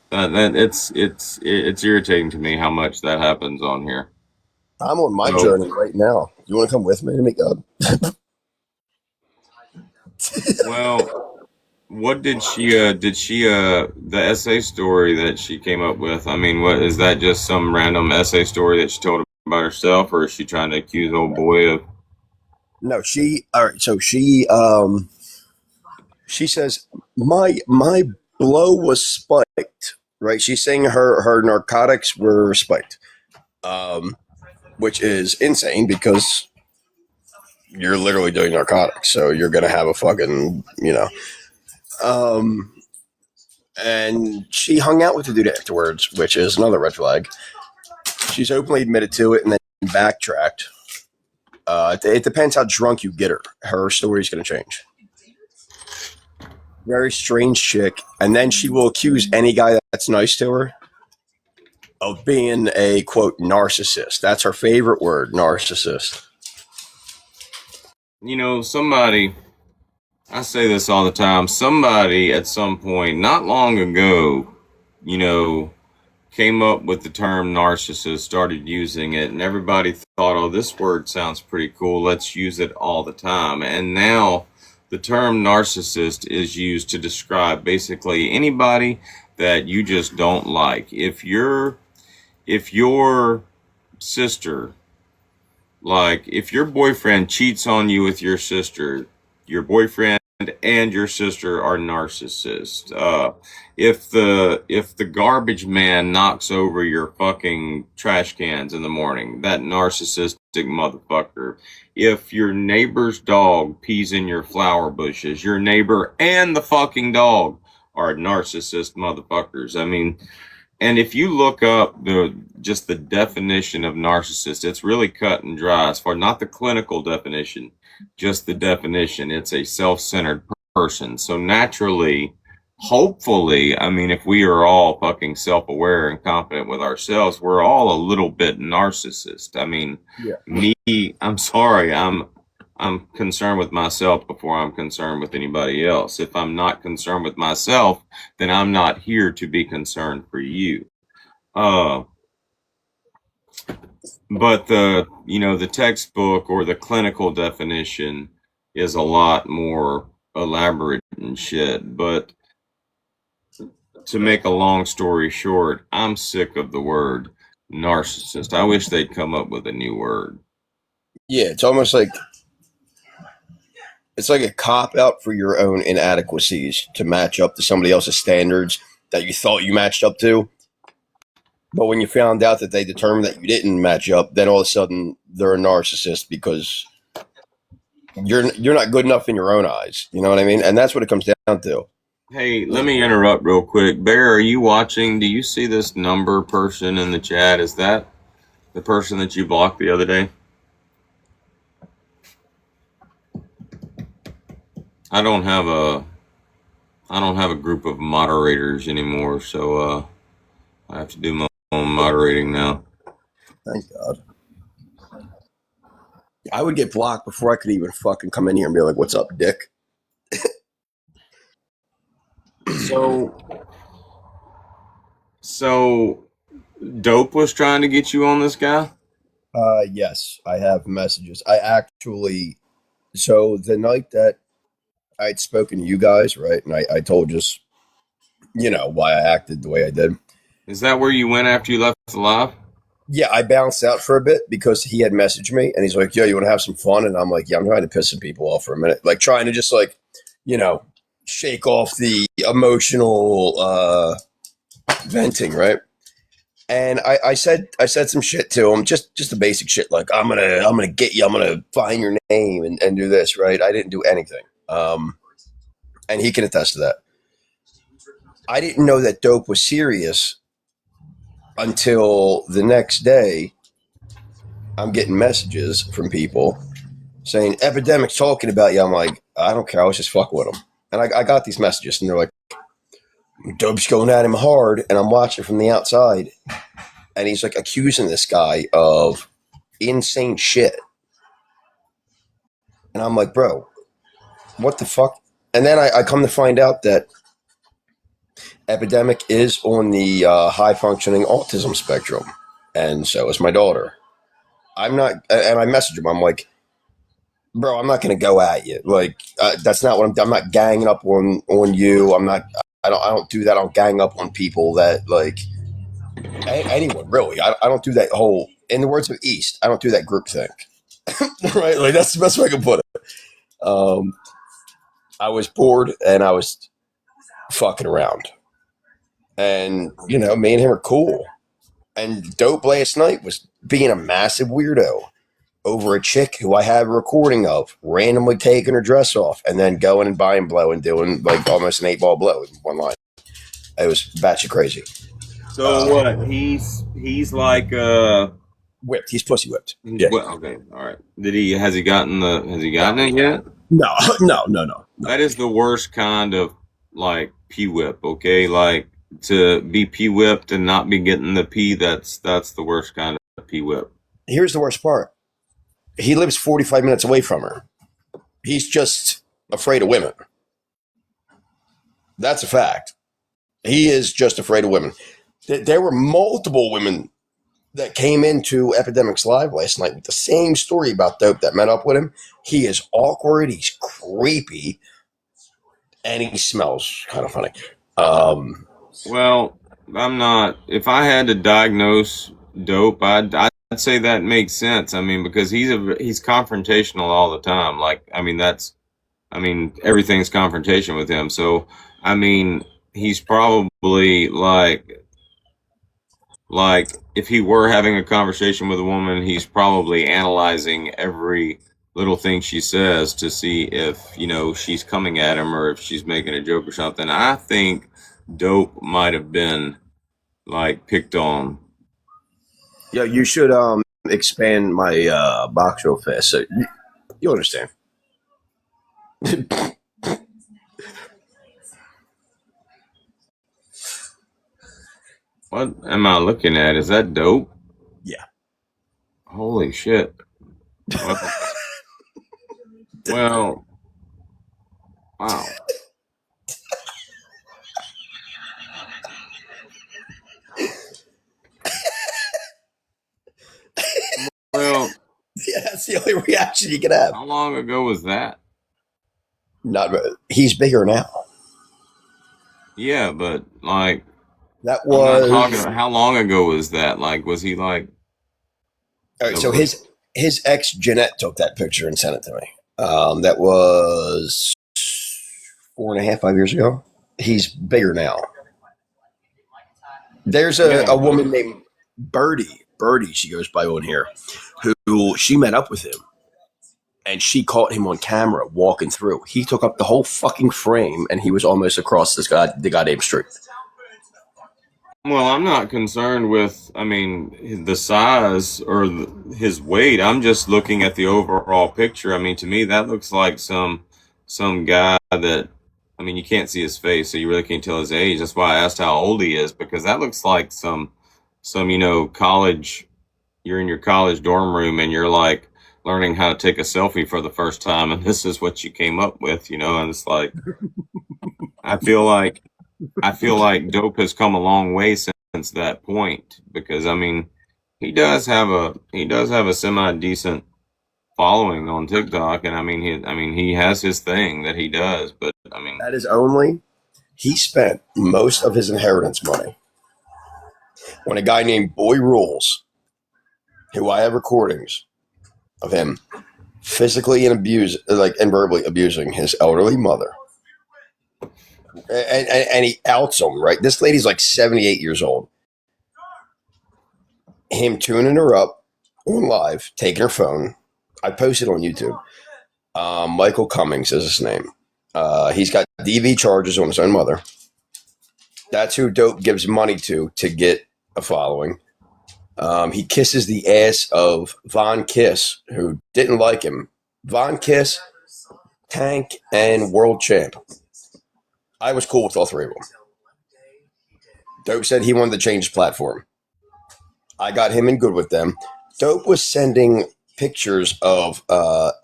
that it's irritating to me how much that happens on here. I'm on my journey right now. You want to come with me to meet God? Well, what did she the essay story that she came up with? I mean, what is that? Just some random essay story that she told about herself, or is she trying to accuse old boy of? No, all right. So she says my blow was spiked. Right? She's saying her narcotics were spiked, which is insane because you're literally doing narcotics, so you're gonna have a fucking And she hung out with the dude afterwards, which is another red flag. She's openly admitted to it and then backtracked. It depends how drunk you get her. Her story's going to change. Very strange chick. And then she will accuse any guy that's nice to her of being a, quote, narcissist. That's her favorite word, narcissist. Somebody, I say this all the time, somebody at some point, not long ago, came up with the term narcissist, started using it, and everybody thought, oh, this word sounds pretty cool, let's use it all the time. And now the term narcissist is used to describe basically anybody that you just don't like. If your sister, like if your boyfriend cheats on you with your sister, your boyfriend and your sister are narcissists. If the garbage man knocks over your fucking trash cans in the morning, that narcissistic motherfucker. If your neighbor's dog pees in your flower bushes, your neighbor and the fucking dog are narcissist motherfuckers. I mean, and if you look up just the definition of narcissist, it's really cut and dry as far, not the clinical definition, just the definition. It's a self-centered person. So naturally, hopefully, I mean, if we are all fucking self-aware and confident with ourselves, we're all a little bit narcissist. I mean, I'm sorry, I'm concerned with myself before I'm concerned with anybody else. If I'm not concerned with myself, then I'm not here to be concerned for you. But the textbook or the clinical definition is a lot more elaborate and shit. But to make a long story short, I'm sick of the word narcissist. I wish they'd come up with a new word. Yeah, it's almost like it's like a cop out for your own inadequacies to match up to somebody else's standards that you thought you matched up to. But when you found out that they determined that you didn't match up, then all of a sudden they're a narcissist because you're not good enough in your own eyes. You know what I mean? And that's what it comes down to. Hey, let me interrupt real quick. Bear, are you watching? Do you see this number person in the chat? Is that the person that you blocked the other day? I don't have a group of moderators anymore, so I have to do my own moderating now. Thank God. I would get blocked before I could even fucking come in here and be like, "What's up, dick?" So Dope was trying to get you on this guy? Yes, I have messages. So the night that I'd spoken to you guys, right, and I told just, why I acted the way I did. Is that where you went after you left the live? Yeah, I bounced out for a bit because he had messaged me and he's like, "Yo, you want to have some fun?" And I'm like, "Yeah, I'm trying to piss some people off for a minute." Like trying to just shake off the emotional venting, right? And I said some shit to him, just the basic shit, like I'm gonna get you, I'm gonna find your name and do this, right? I didn't do anything. And he can attest to that. I didn't know that Dope was serious until the next day. I'm getting messages from people saying Epidemic's talking about you. I'm like, I don't care, I was just fucking with him. And I got these messages and they're like, Dope's going at him hard, and I'm watching from the outside, and he's like accusing this guy of insane shit. And I'm like, bro, what the fuck? And then I come to find out that Epidemic is on the high functioning autism spectrum, and so is my daughter. I'm not, and I message him. I'm like, bro, I'm not going to go at you. Like, that's not what I'm not ganging up on you. I don't do that. I don't gang up on people that like anyone really. I don't do that whole, in the words of East, I don't do that group thing. Right? Like that's the best way I can put it. I was bored and I was fucking around. And, me and him are cool. And Dope last night was being a massive weirdo over a chick who I have a recording of randomly taking her dress off and then going and buying blow and doing like almost an 8-ball blow in one line. It was batshit crazy. So what? He's like whipped. He's pussy whipped. Yeah. Okay. All right. Has he gotten it yet? No. That is the worst kind of like pee whip. Okay, like to be pee whipped and not be getting the pee. That's the worst kind of pee whip. Here's the worst part. He lives 45 minutes away from her. He's just afraid of women. That's a fact. He is just afraid of women. There were multiple women that came into Epidemics Live last night with the same story about Dope that met up with him. He is awkward. He's creepy. And he smells kind of funny. Well, I'm not. If I had to diagnose Dope, I'd say that makes sense. I mean, because he's confrontational all the time. Like, I mean, everything's confrontation with him. So, I mean, he's probably like if he were having a conversation with a woman, he's probably analyzing every little thing she says to see if, she's coming at him or if she's making a joke or something. I think Dope might have been like picked on. Yeah, you should expand my box real fast so you understand. What am I looking at? Is that Dope? Yeah. Holy shit. Well, wow. Well, yeah, that's the only reaction you can have. How long ago was that? He's bigger now. Yeah, but like that was. I'm not talking about how long ago was that? Like, was he like? All right, so his ex Jeanette took that picture and sent it to me. That was 4.5, 5 years ago. He's bigger now. There's a woman named Birdie, she goes by on here, who she met up with him. And she caught him on camera walking through. He took up the whole fucking frame, and he was almost across the goddamn street. Well, I'm not concerned with, the size or his weight. I'm just looking at the overall picture. I mean, to me, that looks like some guy that, you can't see his face, so you really can't tell his age. That's why I asked how old he is, because that looks like some college. You're in your college dorm room, and you're like learning how to take a selfie for the first time, and this is what you came up with, and it's like, I feel like Dope has come a long way since that point, because he does have a semi decent following on TikTok, and he has his thing that he does, but that is only he spent most of his inheritance money when a guy named Boy Rules, who I have recordings of him physically and verbally abusing his elderly mother. And he outs them, right? This lady's like 78 years old. Him tuning her up on live, taking her phone. I posted on YouTube. Michael Cummings is his name. He's got DV charges on his own mother. That's who Dope gives money to get a following. He kisses the ass of Von Kiss, who didn't like him. Von Kiss, Tank, and World Champ. I was cool with all three of them. Dope said he wanted to change his platform. I got him in good with them. Dope was sending pictures of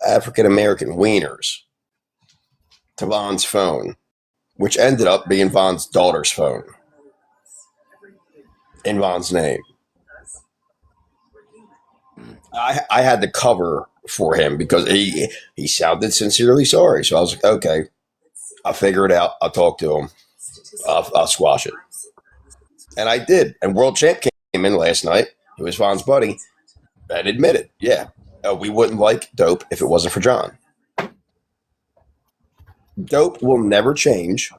African American wieners to Von's phone, which ended up being Von's daughter's phone in Von's name. I had the cover for him because he sounded sincerely sorry. So I was like, okay, I'll figure it out. I'll talk to him. I'll squash it. And I did. And World Champ came in last night. He was Von's buddy. And admitted, yeah, we wouldn't like Dope if it wasn't for John. Dope will never change.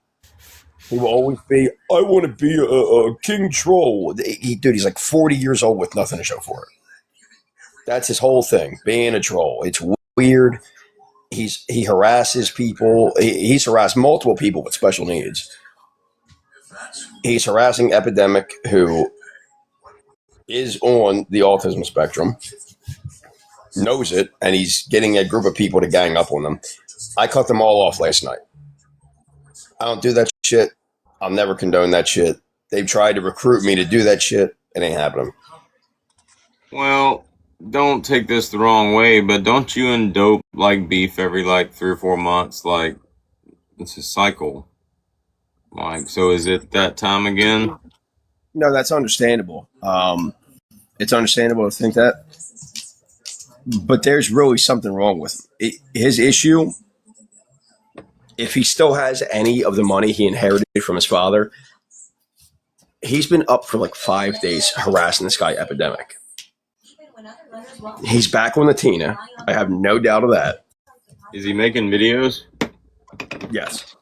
He will always be, I want to be a king troll. He's like 40 years old with nothing to show for it. That's his whole thing, being a troll. It's weird. He harasses people. He's harassed multiple people with special needs. He's harassing Epidemic, who is on the autism spectrum, knows it, and he's getting a group of people to gang up on them. I cut them all off last night. I don't do that shit. I'll never condone that shit. They've tried to recruit me to do that shit. It ain't happening. Well, don't take this the wrong way, but don't you and Dope like beef every 3 or 4 months? Like, it's a cycle. Like, so is it that time again? No, that's understandable. It's understandable to think that. But there's really something wrong with him. His issue, if he still has any of the money he inherited from his father, he's been up for like 5 days harassing this guy Epidemic. He's back on the Tina. I have no doubt of that. Is he making videos? Yes.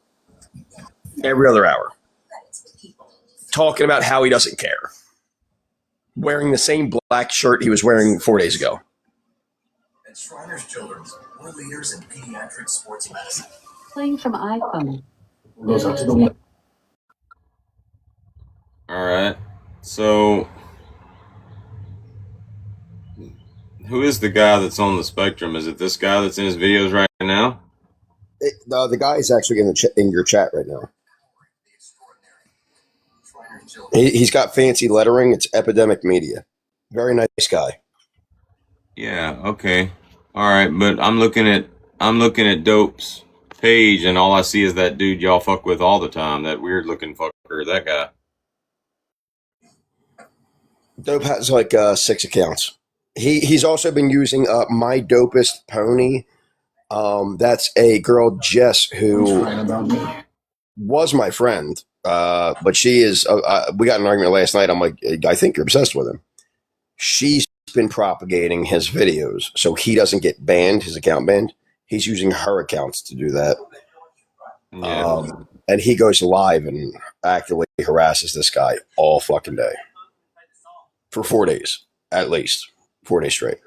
Every other hour. Talking about how he doesn't care. Wearing the same black shirt he was wearing 4 days ago. At Shriners Children's, we're leaders in pediatric sports medicine. Playing from iPhone. Goes up to the one. All right. So, who is the guy that's on the spectrum? Is it this guy that's in his videos right now? No, the guy is actually in your chat right now. He's got fancy lettering. It's Epidemic Media. Very nice guy. Yeah. Okay. All right. But I'm looking at Dope's page, and all I see is that dude y'all fuck with all the time. That weird looking fucker. That guy. Dope has like 6 accounts. He's also been using My Dopest Pony. That's a girl, Jess, who was my friend. But she is, we got an argument last night. I'm like, I think you're obsessed with him. She's been propagating his videos so he doesn't get banned, his account banned. He's using her accounts to do that. Yeah. And he goes live and actively harasses this guy all fucking day. For 4 days, at least. 4 days straight.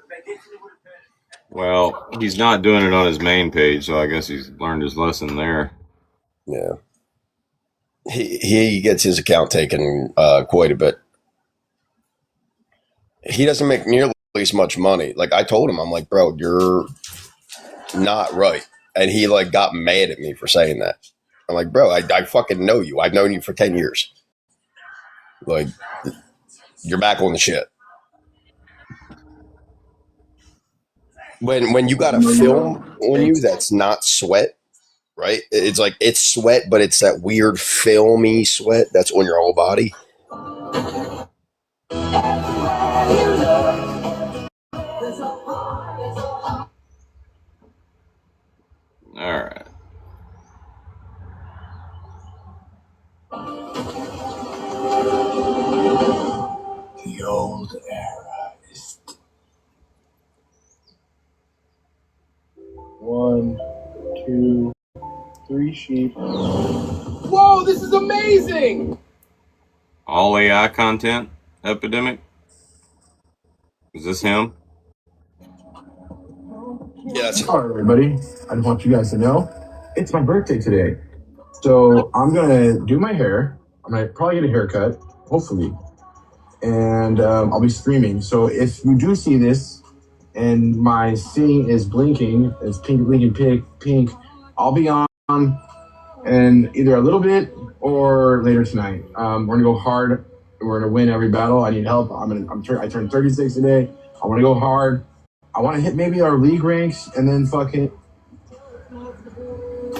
Well, he's not doing it on his main page, so I guess he's learned his lesson there. Yeah. He gets his account taken quite a bit. He doesn't make nearly as much money. Like, I told him, I'm like, bro, you're not right. And he, like, got mad at me for saying that. I'm like, bro, I fucking know you. I've known you for 10 years. Like, you're back on the shit. When you got a film on you that's not sweat, right? It's like, it's sweat, but it's that weird filmy sweat that's on your whole body. All right. The old era is 1, 2, 3 sheep. Whoa, this is amazing! All AI content, Epidemic? Is this him? Yeah, that's all right, everybody. I just want you guys to know it's my birthday today. So I'm going to do my hair. I'm going to probably get a haircut, hopefully. And I'll be streaming. So if you do see this and my scene is blinking, it's pink, blinking pink, I'll be on and either a little bit or later tonight. We're going to go hard. We're going to win every battle. I need help. I turned 36 today. I want to go hard. I want to hit maybe our league ranks and then fucking.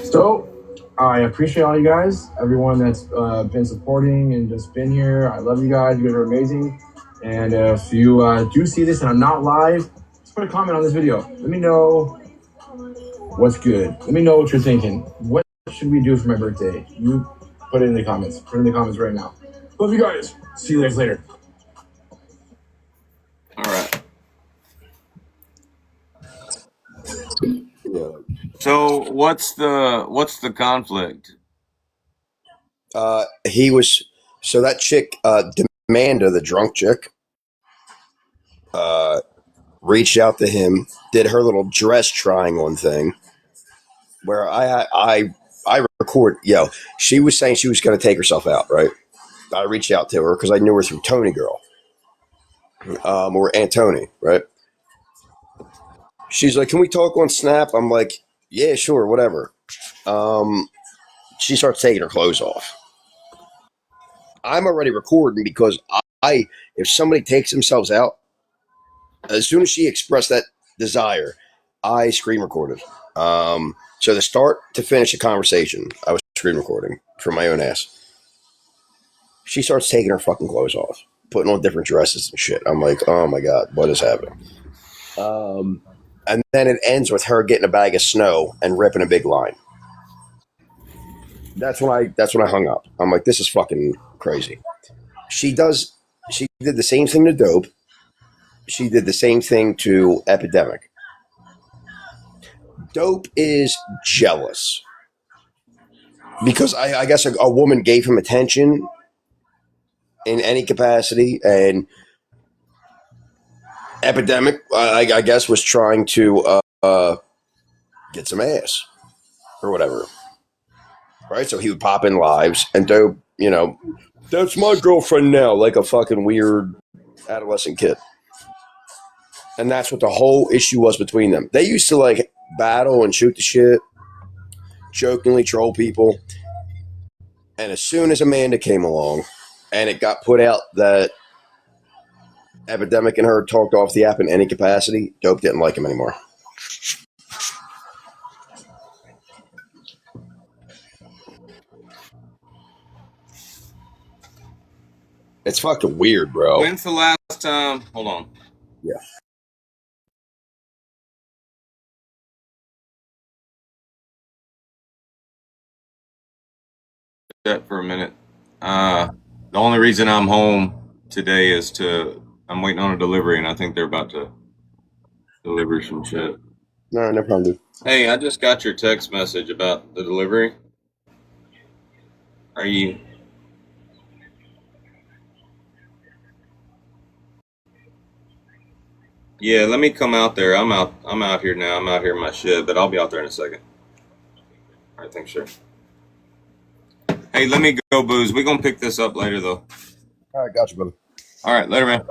So, I appreciate all you guys, everyone that's been supporting and just been here. I love you guys. You guys are amazing. And if you do see this and I'm not live, just put a comment on this video. Let me know what's good. Let me know what you're thinking. What should we do for my birthday? You put it in the comments. Put it in the comments right now. Love you guys. See you guys later. All right. Yeah. So what's the conflict? He was, so that chick, Demanda, the drunk chick, reached out to him, did her little dress trying on thing, where I record. She was saying she was going to take herself out, right? I reached out to her because I knew her through Tony Girl, or Aunt Tony, right? She's like, "Can we talk on Snap?" I'm like, "Yeah, sure, whatever." She starts taking her clothes off. I'm already recording because if somebody takes themselves out, as soon as she expressed that desire, I screen recorded. So the start to finish a conversation, I was screen recording for my own ass. She starts taking her fucking clothes off. putting on different dresses and shit. I'm like, oh my God, what is happening? And then it ends with her getting a bag of snow and ripping a big line. That's when I hung up. I'm like, this is fucking crazy. She did the same thing to Dope. She did the same thing to Epidemic. Dope is jealous because I guess a woman gave him attention in any capacity, and Epidemic, I guess, was trying to get some ass or whatever. Right? So he would pop in lives, and Dope, that's my girlfriend now, like a fucking weird adolescent kid. And that's what the whole issue was between them. They used to like battle and shoot the shit, jokingly troll people. And as soon as Amanda came along and it got put out that Epidemic and her talked off the app in any capacity, Dope didn't like him anymore. It's fucking weird, bro. When's the last time? Hold on. Yeah. That for a minute. The only reason I'm home today is I'm waiting on a delivery, and I think they're about to deliver some shit. No problem, dude. Hey, I just got your text message about the delivery. Are you? Yeah, let me come out there. I'm out here now. I'm out here in my shed, but I'll be out there in a second. All right, thanks, sir. Hey, let me go, Booze. We're going to pick this up later, though. All right, gotcha, brother. All right, later, man.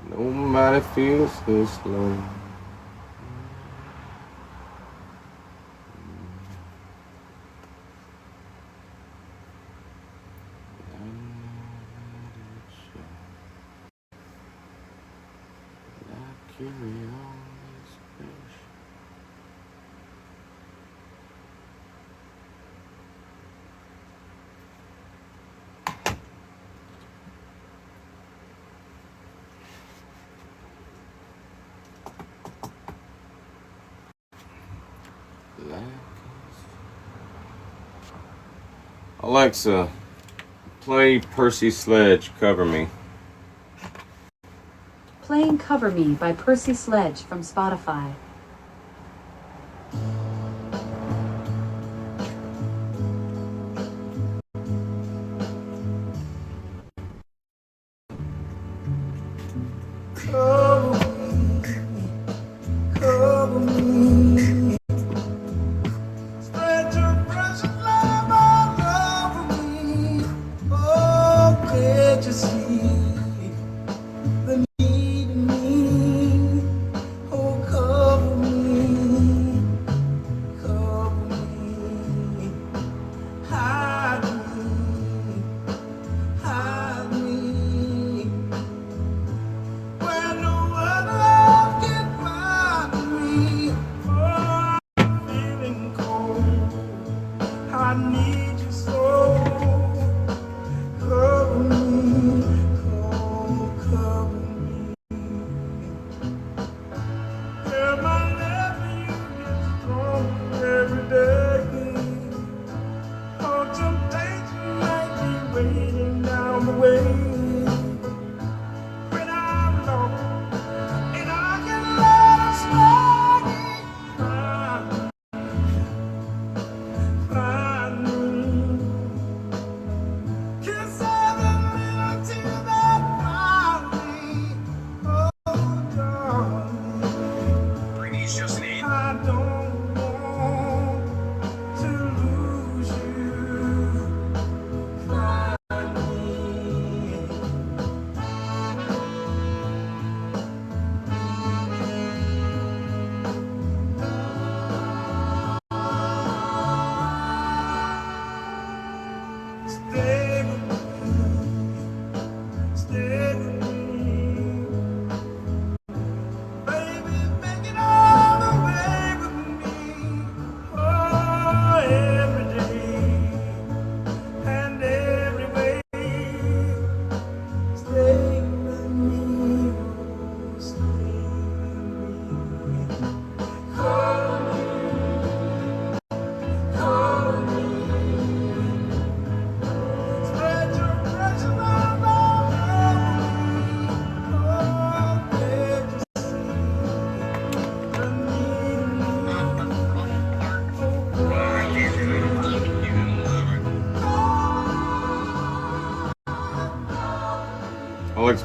Nobody feels this low. Alexa, play Percy Sledge, Cover Me. Playing Cover Me by Percy Sledge from Spotify. Where no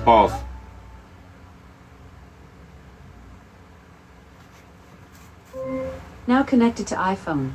Pause. Now connected to iPhone.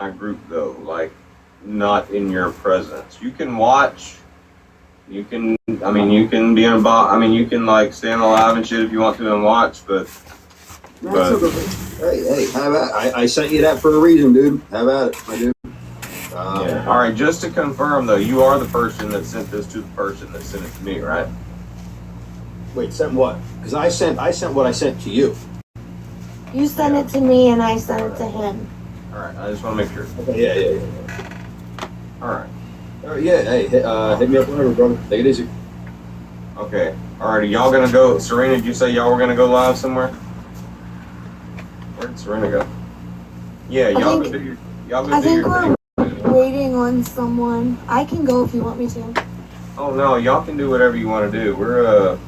My group though, like not in your presence. You can watch. You can. I mean, you can be in a box. I mean, you can like stand alive and shit if you want to and watch. But Hey, how about I sent you that for a reason, dude. How about it, my dude? yeah. All right. Just to confirm though, you are the person that sent this to the person that sent it to me, right? Wait, sent what? Because I sent what I sent to you. You sent it to me and I sent it to him. All right. I just want to make sure. Okay, yeah. All right. Yeah, hey, hit me up whenever, brother. Take it easy. Okay. All right. Are y'all gonna go? Serena, did you say y'all were gonna go live somewhere? Where did Serena go? Yeah, y'all go do your. Y'all go do your thing. We're waiting on someone. I can go if you want me to. Oh no, y'all can do whatever you want to do. We're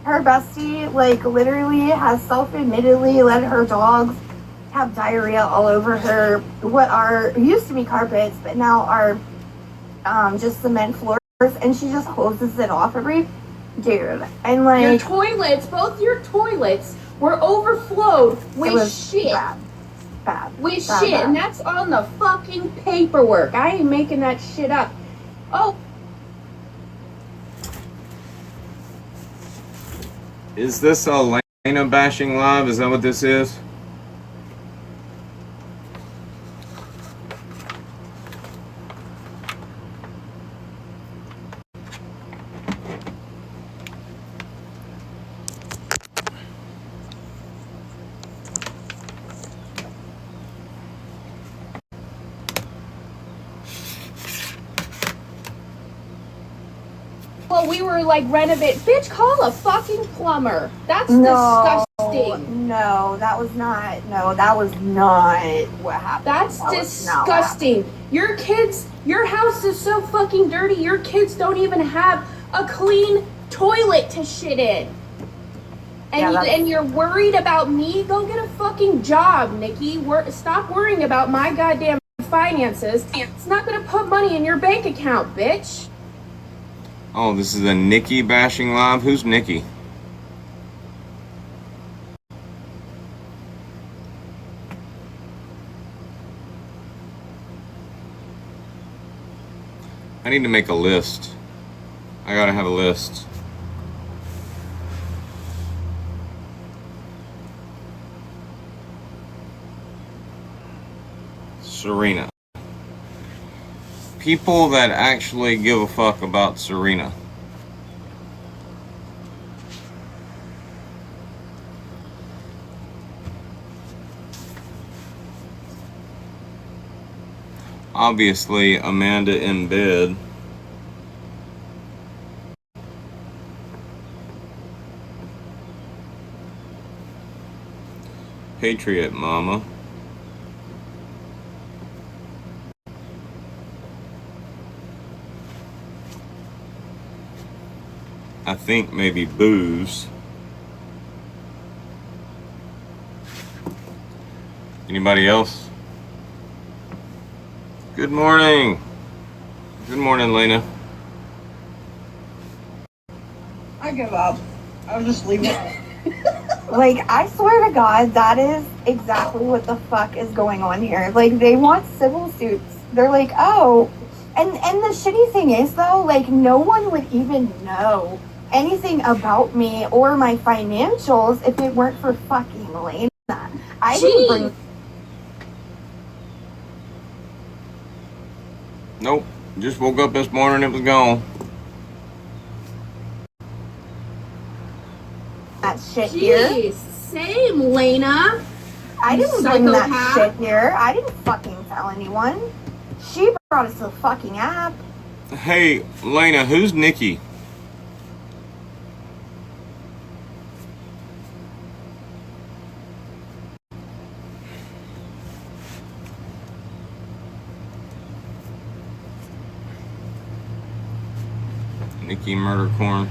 her bestie, like, literally has self-admittedly let her dogs have diarrhea all over her, what are, used to be carpets, but now are just cement floors, and she just hoses it off every, dude, and like... Your toilets, both your toilets, were overflowed with shit. Bad. With Bad, shit, bad. and that's on the fucking paperwork. I ain't making that shit up. Oh. Is this a Lena bashing live? Is that what this is? Well, we were like renovate. Bitch, call a fucking plumber. That's disgusting. No, that was not what happened. That's disgusting. Your kids, your house is so fucking dirty. Your kids don't even have a clean toilet to shit in. And, and you're worried about me? Go get a fucking job, Nikki. Stop worrying about my goddamn finances. It's not gonna put money in your bank account, bitch. Oh, this is a Nikki bashing live? Who's Nikki? I need to make a list. I gotta have a list. Serena. People that actually give a fuck about Serena. Obviously, Amanda in bed. Patriot Mama. I think maybe Booze. Anybody else? Good morning. Good morning, Lena. I give up. I'll just leave it. Like, I swear to God, that is exactly what the fuck is going on here. Like, they want civil suits. They're like, oh. And the shitty thing is, though, like, no one would even know anything about me or my financials if it weren't for fucking Lena. I didn't bring... Nope. Just woke up this morning, it was gone. that shit here. Jeez, same, Lena. I didn't bring that shit here. I didn't fucking tell anyone. She brought us the fucking app. Hey, Lena, who's Nikki? Nikki Murdercorn.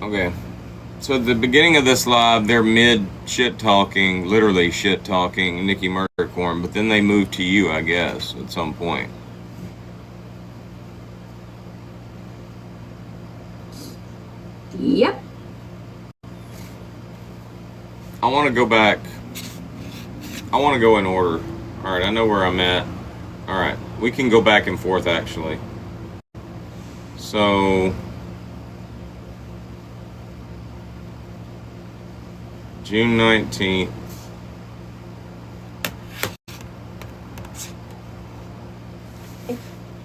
Okay. So at the beginning of this live, they're mid shit talking, literally shit talking Nikki Murdercorn, but then they move to you, I guess, at some point. Yep. I want to go back. I want to go in order. Alright, I know where I'm at. Alright, we can go back and forth actually. So June 19th.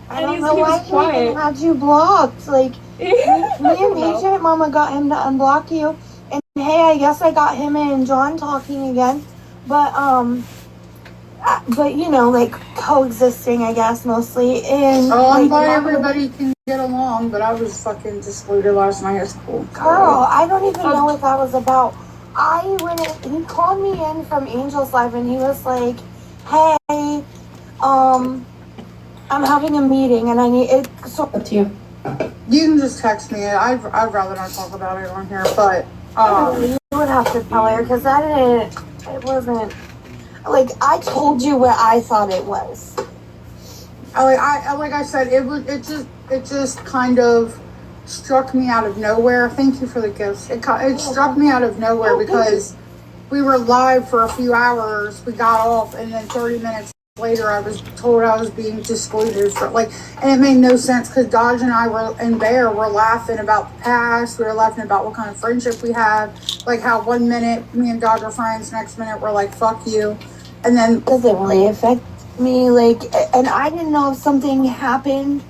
I don't know why he had you blocked. Like, me and Agent Mama got him to unblock you. And hey, I guess I got him and John talking again. But you know, like, coexisting, I guess, mostly. And I'm glad everybody can get along, but I was fucking excluded last night at school. Girl, I don't even know what that was about. He called me in from Angel's Live and he was like, hey, I'm having a meeting and I need it. So Up to you. You can just text me. I'd rather not talk about it on here, but you would have to tell her because it wasn't, like, I told you what I thought it was. like I said, it just kind of struck me out of nowhere. Thank you for the gifts. It struck me out of nowhere because we were live for a few hours. We got off, and then 30 minutes later, I was told I was being discluded for and it made no sense because Dodge and I and Bear were laughing about the past. We were laughing about what kind of friendship we have, like how 1 minute me and Dodge are friends, next minute we're like fuck you, and then does it really affect me? And I didn't know if something happened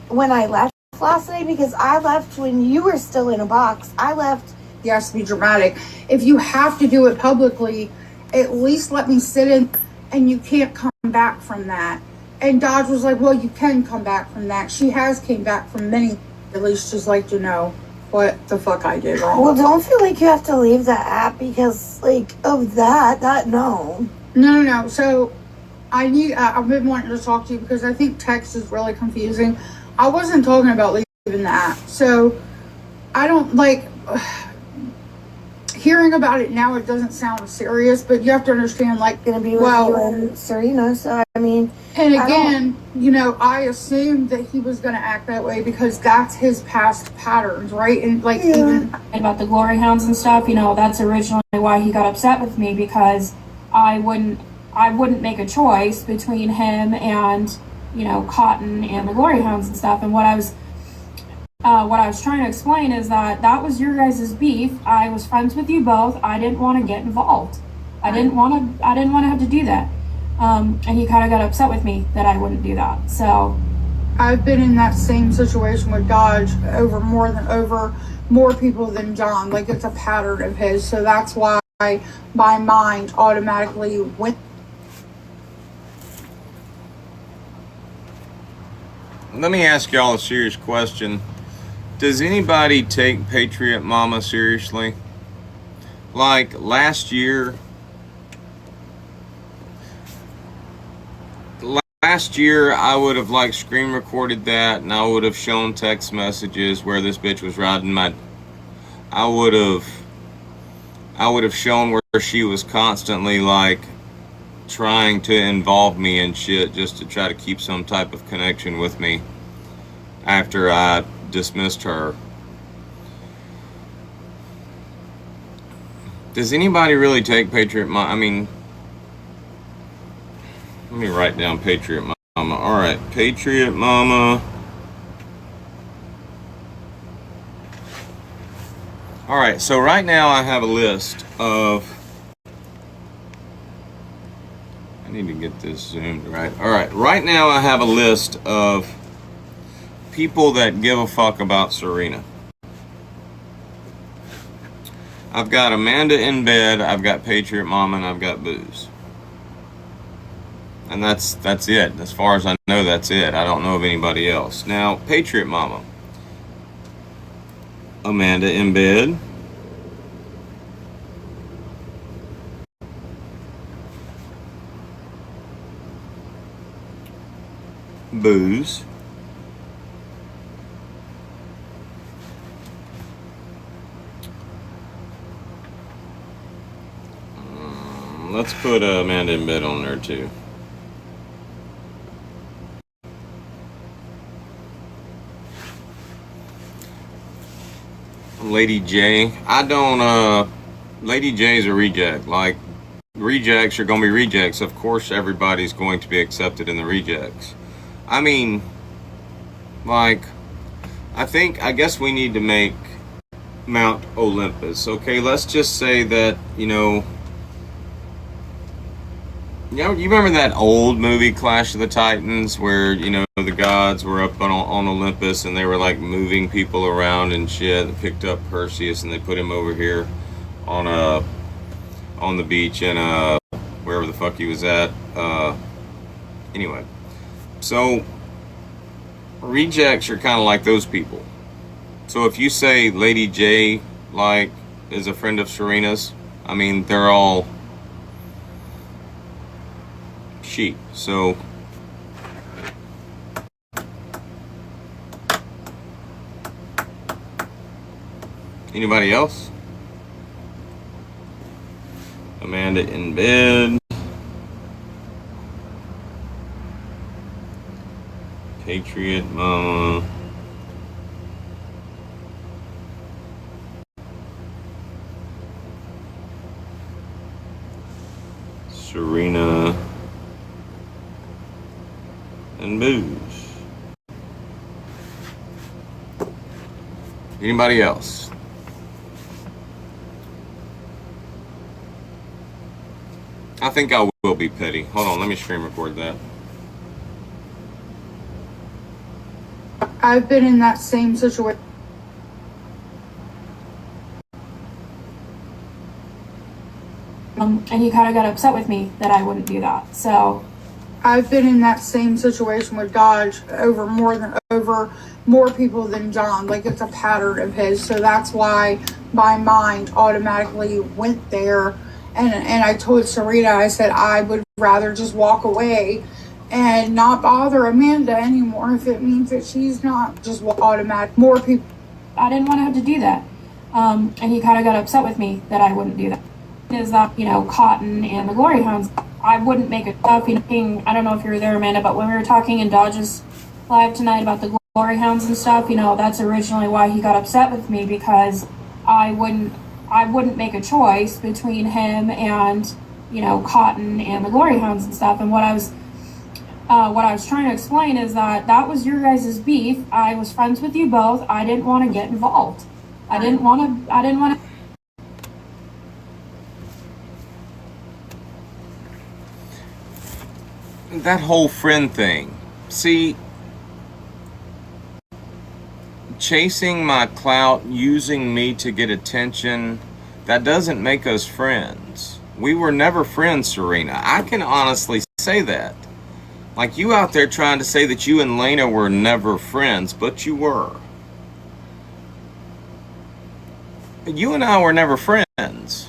when I left last night because I left when you were still in a box. I left. You have to be dramatic. If you have to do it publicly, at least let me sit in. And you can't come back from that. And Dodge was like, well, you can come back from that. She has came back from many. At least just like to know what the fuck I did wrong. Well, don't feel like you have to leave that app because, of that, no. No. So, I've been wanting to talk to you because I think text is really confusing. I wasn't talking about leaving the app. So, I don't, hearing about it now, it doesn't sound serious, but you have to understand, gonna be with you and Serena, so I mean. And again, I assumed that he was gonna act that way because that's his past patterns, right? And even about the glory hounds and stuff, that's originally why he got upset with me because I wouldn't make a choice between him and Cotton and the glory hounds and stuff. And what I was trying to explain is that was your guys' beef. I was friends with you both. I didn't want to get involved. I didn't want to have to do that. And he kind of got upset with me that I wouldn't do that. So I've been in that same situation with Dodge over more people than John. It's a pattern of his. So that's why my mind automatically went. Let me ask y'all a serious question. Does anybody take Patriot Mama seriously? Last year, I would have screen recorded that, and I would have shown text messages where this bitch was riding I would have shown where she was constantly trying to involve me in shit just to try to keep some type of connection with me after I dismissed her. Does anybody really take Patriot Mama? I mean, let me write down Patriot Mama. Alright, Patriot Mama. Alright, so right now I have a list of... I need to get this zoomed right. Alright, right now I have a list of people that give a fuck about Serena. I've got Amanda in bed, I've got Patriot Mama, and I've got Booze. And that's it. As far as I know, that's it. I don't know of anybody else. Now, Patriot Mama. Amanda in bed. Booze. Let's put Amanda in bed on there too. Lady J. I don't, Lady J's a reject. Rejects are gonna be rejects. Of course everybody's going to be accepted in the rejects. I mean, I guess we need to make Mount Olympus. Okay, let's just say that, you remember that old movie Clash of the Titans where, the gods were up on Olympus and they were moving people around and shit, and picked up Perseus and they put him over here on the beach in wherever the fuck he was at. Anyway, so rejects are kind of like those people. So if you say Lady J is a friend of Serena's, I mean they're all sheep. So Anybody else? Amanda in bed. Patriot Mama. Serena. And Booze. Anybody else? I think I will be petty. Hold on, let me screen record that. I've been in that same situation. And he kind of got upset with me that I wouldn't do that. So I've been in that same situation with Dodge over more people than John. Like, it's a pattern of his. So that's why my mind automatically went there. And I told Serena, I said, I would rather just walk away and not bother Amanda anymore if it means that she's not just automatic. More people. I didn't want to have to do that. And he kind of got upset with me that I wouldn't do that. Is that, Cotton and the Glory Hounds, I wouldn't make it up. I don't know if you were there, Amanda, but when we were talking in Dodge's live tonight about the Glory Hounds and stuff, that's originally why he got upset with me, because I wouldn't make a choice between him and, Cotton and the Glory Hounds and stuff. And what I was trying to explain is that was your guys' beef. I was friends with you both. I didn't want to get involved. I didn't want to. That whole friend thing. See, chasing my clout, using me to get attention, that doesn't make us friends. We were never friends, Serena. I can honestly say that. Like, you out there trying to say that you and Lena were never friends, but you were. You and I were never friends.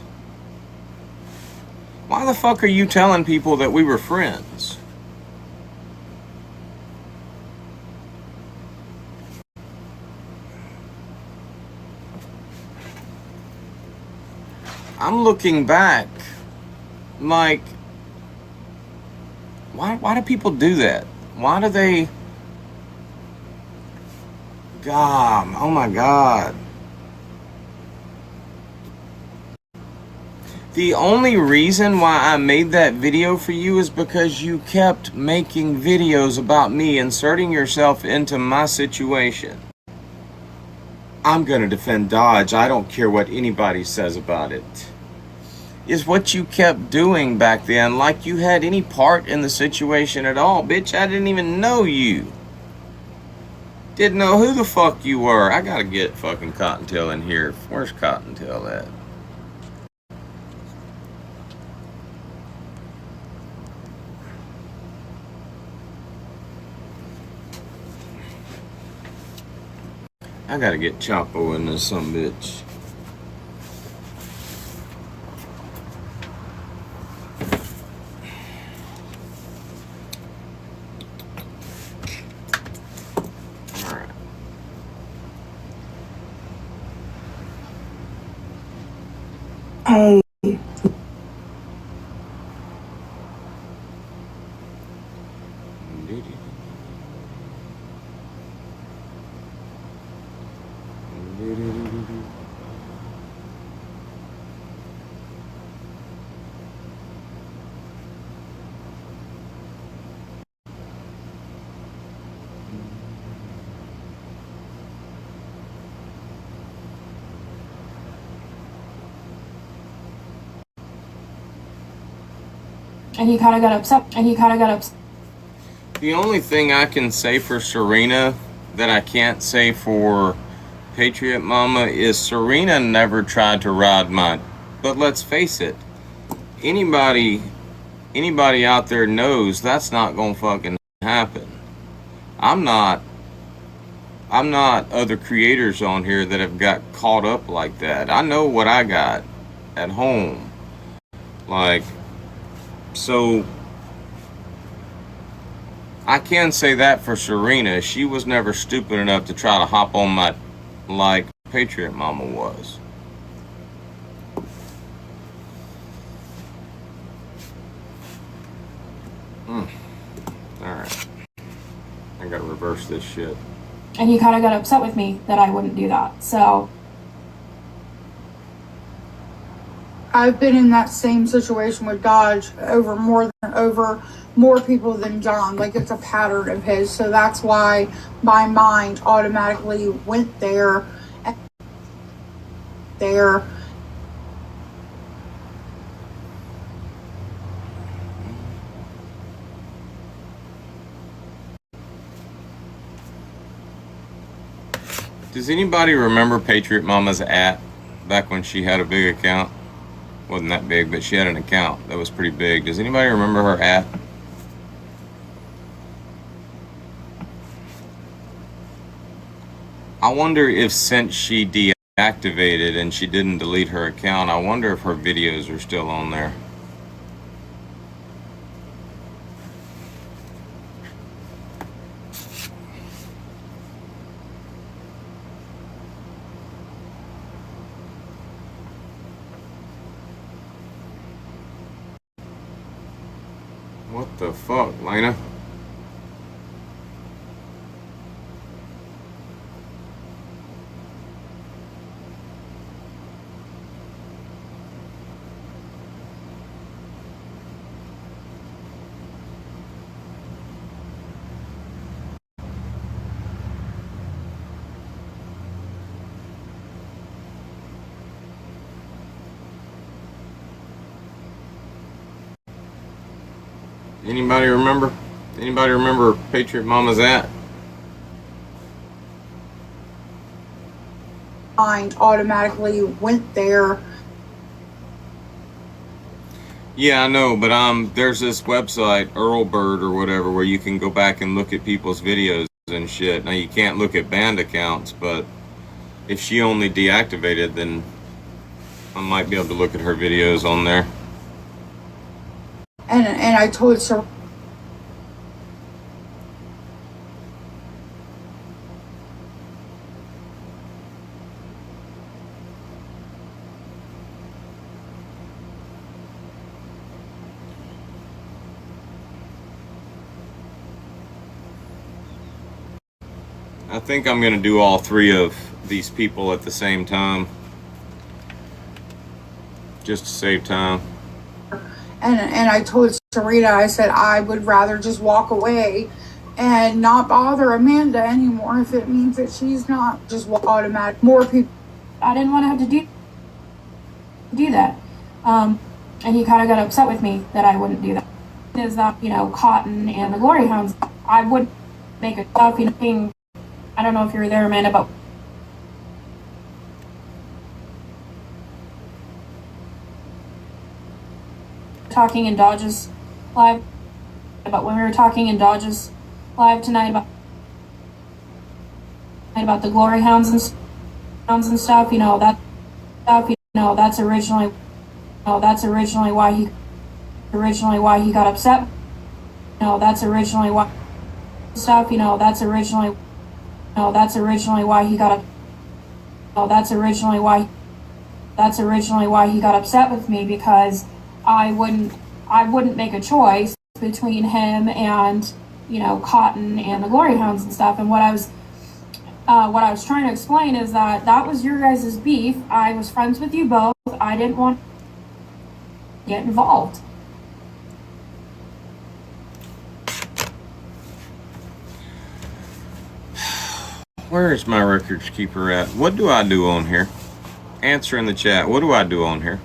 Why the fuck are you telling people that we were friends? I'm looking back, like, why do people do that? Why do they? God, oh my God. The only reason why I made that video for you is because you kept making videos about me, inserting yourself into my situation. I'm gonna defend Dodge. I don't care what anybody says about it. Is what you kept doing back then, like you had any part in the situation at all. Bitch, I didn't even know you. Didn't know who the fuck you were. I gotta get fucking Cottontail in here. Where's Cottontail at? I gotta get Chapo in this sumbitch. Hey. And he kind of got upset. The only thing I can say for Serena that I can't say for Patriot Mama is Serena never tried to ride my... But let's face it, anybody out there knows that's not gonna fucking happen. I'm not other creators on here that have got caught up like that. I know what I got at home. Like, so I can say that for Serena. She was never stupid enough to try to hop on my, like, Patriot Mama was. Alright. I gotta reverse this shit. And he kind of got upset with me that I wouldn't do that. So I've been in that same situation with Dodge over more people than John. Like, it's a pattern of his. So that's why my mind automatically went there. Does anybody remember Patriot Mama's back when she had a big account? Wasn't that big, but she had an account that was pretty big. Does anybody remember her ? I wonder if since she deactivated and she didn't delete her account, I wonder if her videos are still on there. What the fuck, Lena? Anybody remember? Anybody remember Patriot Mama's ? Mind automatically went there. Yeah, I know, but there's this website, Earlbird or whatever, where you can go back and look at people's videos and shit. Now, you can't look at banned accounts, but if she only deactivated, then I might be able to look at her videos on there. And I told her, I think I'm going to do all three of these people at the same time, just to save time. and I told Sarita, I said I would rather just walk away and not bother Amanda anymore if it means that she's not just automatic. More people. I didn't want to have to do that. And he kind of got upset with me that I wouldn't do that. Is that, Cotton and the Glory Hounds, I would make a tough thing. I don't know if you were there, Amanda, but talking in Dodge's live, but when we were talking in Dodge's live tonight about the Glory Hounds and stuff, that's originally why he got upset. That's originally why stuff. That's originally why he got. That's originally why he got upset with me, because I wouldn't make a choice between him and Cotton and the Glory Hounds and stuff. And what I was trying to explain is that was your guys' beef. I was friends with you both. I didn't want to get involved. Where is my records keeper at? What do I do on here? Answer in the chat. What do I do on here?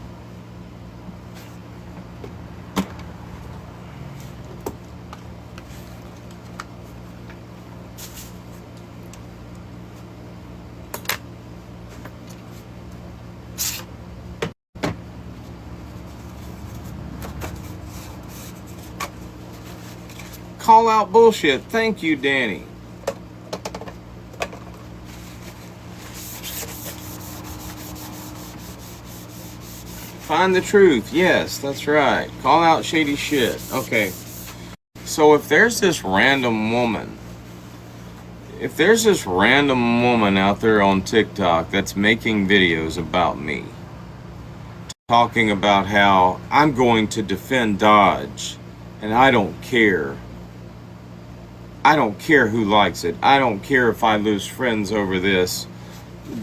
Call out bullshit. Thank you, Danny. Find the truth. Yes, that's right. Call out shady shit. Okay. So if there's this random woman, If there's this random woman out there on TikTok that's making videos about me, talking about how I'm going to defend Dodge, and I don't care. I don't care who likes it. I don't care if I lose friends over this.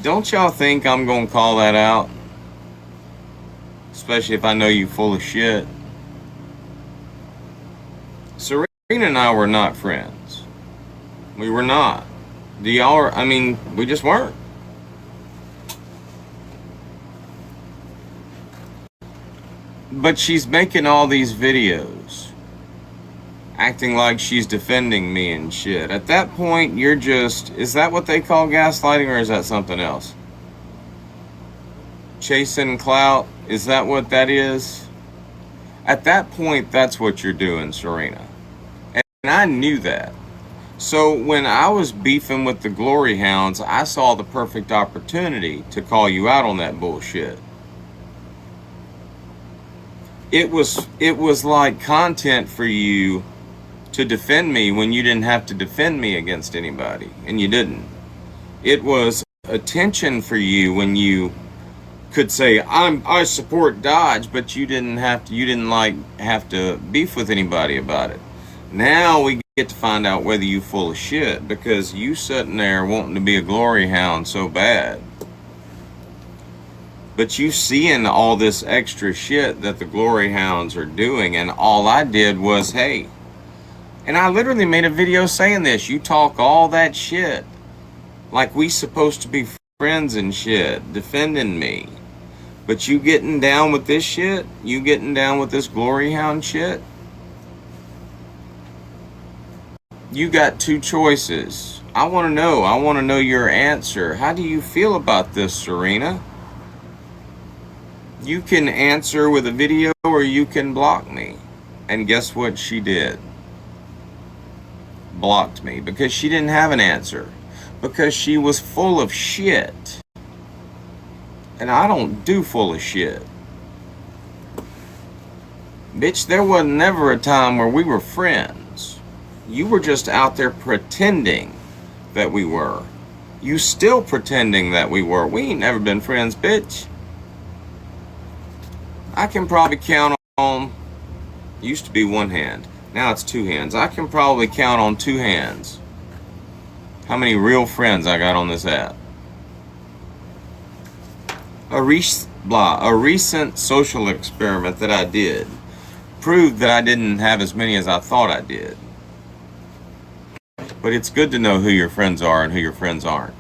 Don't y'all think I'm gonna call that out? Especially if I know you full of shit. Serena and I were not friends. We were not. We just weren't. But she's making all these videos, acting like she's defending me and shit. At that point, you're just... Is that what they call gaslighting, or is that something else? Chasing clout? Is that what that is? At that point, that's what you're doing, Serena. And I knew that. So when I was beefing with the Glory Hounds, I saw the perfect opportunity to call you out on that bullshit. It was like content for you to defend me when you didn't have to defend me against anybody, and you didn't. It was attention for you when you could say I support Dodge, but you didn't have to beef with anybody about it. Now we get to find out whether you full of shit, because you sitting there wanting to be a Glory Hound so bad. But you seeing all this extra shit that the Glory Hounds are doing, and all I did was, hey, and I literally made a video saying this, you talk all that shit like we supposed to be friends and shit, defending me. But you getting down with this shit? You getting down with this Glory Hound shit? You got two choices. I want to know your answer. How do you feel about this, Serena? You can answer with a video, or you can block me. And guess what she did? Blocked me because she didn't have an answer. Because she was full of shit. And I don't do full of shit. Bitch, there was never a time where we were friends. You were just out there pretending that we were. You still pretending that we were. We ain't never been friends, bitch. I can probably count on, used to be one hand, now it's two hands. I can probably count on two hands how many real friends I got on this app. A recent social experiment that I did proved that I didn't have as many as I thought I did. But it's good to know who your friends are and who your friends aren't.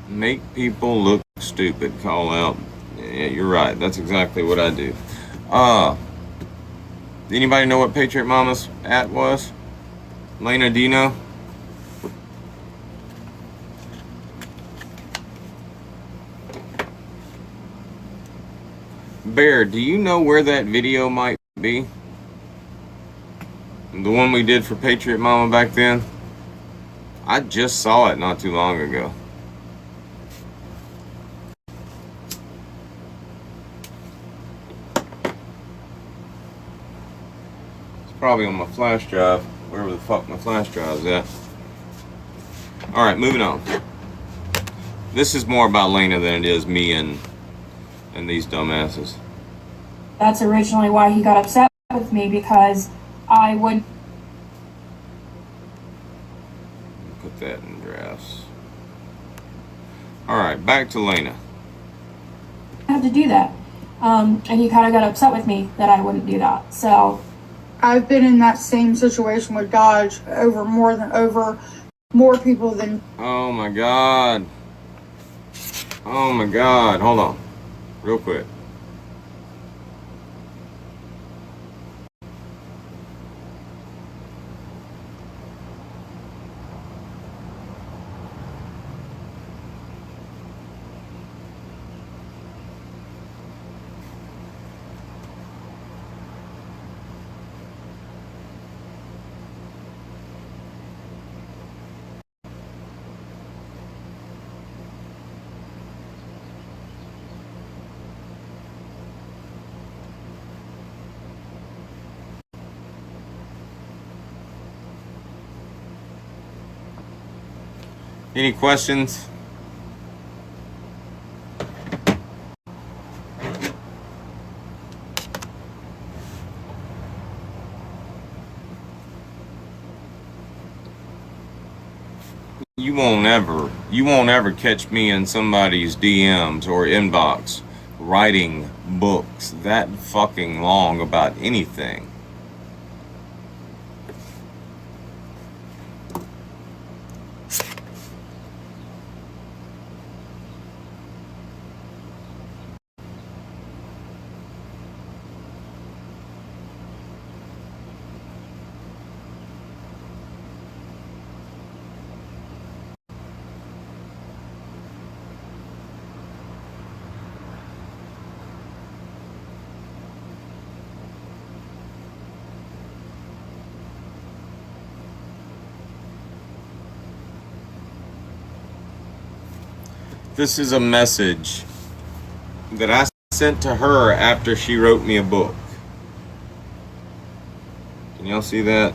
Make people look stupid, call out. Yeah, you're right. That's exactly what I do. Anybody know what Patriot Mama's at was? Lena, do you know? Bear, do you know where that video might be? The one we did for Patriot Mama back then? I just saw it not too long ago. Probably on my flash drive, wherever the fuck my flash drive's at. Alright, moving on. This is more about Lena than it is me and these dumbasses. That's originally why he got upset with me, because I would put that in drafts. Alright, back to Lena. have to do that. And he kind of got upset with me that I wouldn't do that. So I've been in that same situation with Dodge over more people than. Oh my god. Oh my god. Hold on. Real quick. Any questions? You won't ever catch me in somebody's DMs or inbox writing books that fucking long about anything. This is a message that I sent to her after she wrote me a book. Can y'all see that?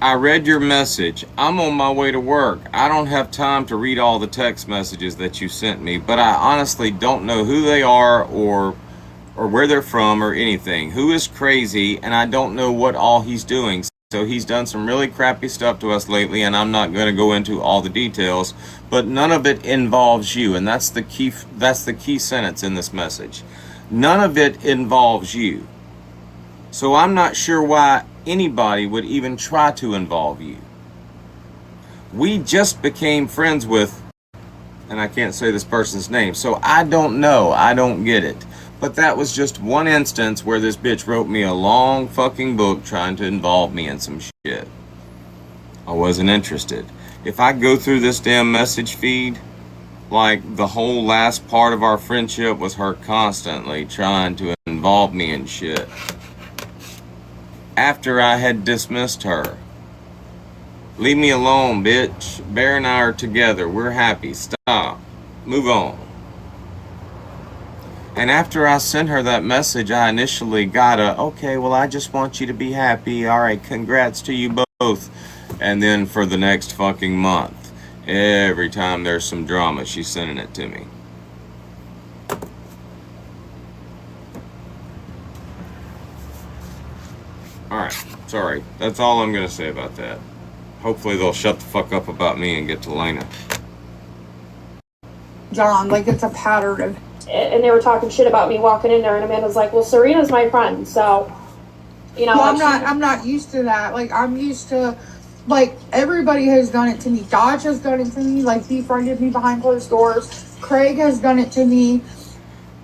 I read your message. I'm on my way to work. I don't have time to read all the text messages that you sent me, but I honestly don't know who they are or where they're from or anything. Who is crazy, and I don't know what all he's doing. So he's done some really crappy stuff to us lately, and I'm not going to go into all the details, but none of it involves you, and that's the key sentence in this message. None of it involves you. So I'm not sure why anybody would even try to involve you. We just became friends with, and I can't say this person's name, so I don't know. I don't get it. But that was just one instance where this bitch wrote me a long fucking book trying to involve me in some shit. I wasn't interested. If I go through this damn message feed, like the whole last part of our friendship was her constantly trying to involve me in shit. After I had dismissed her. Leave me alone, bitch. Bear and I are together. We're happy. Stop. Move on. And after I sent her that message, I initially got okay, well, I just want you to be happy. All right, congrats to you both. And then for the next fucking month, every time there's some drama, she's sending it to me. Alright, sorry. That's all I'm going to say about that. Hopefully they'll shut the fuck up about me and get to Lena. John, like it's a pattern of. And they were talking shit about me walking in there, and Amanda's like, well, Serena's my friend, so, you know. Well, I'm not used to that. Like, I'm used to, like, everybody has done it to me. Dodge has done it to me, like, befriended me behind closed doors. Craig has done it to me.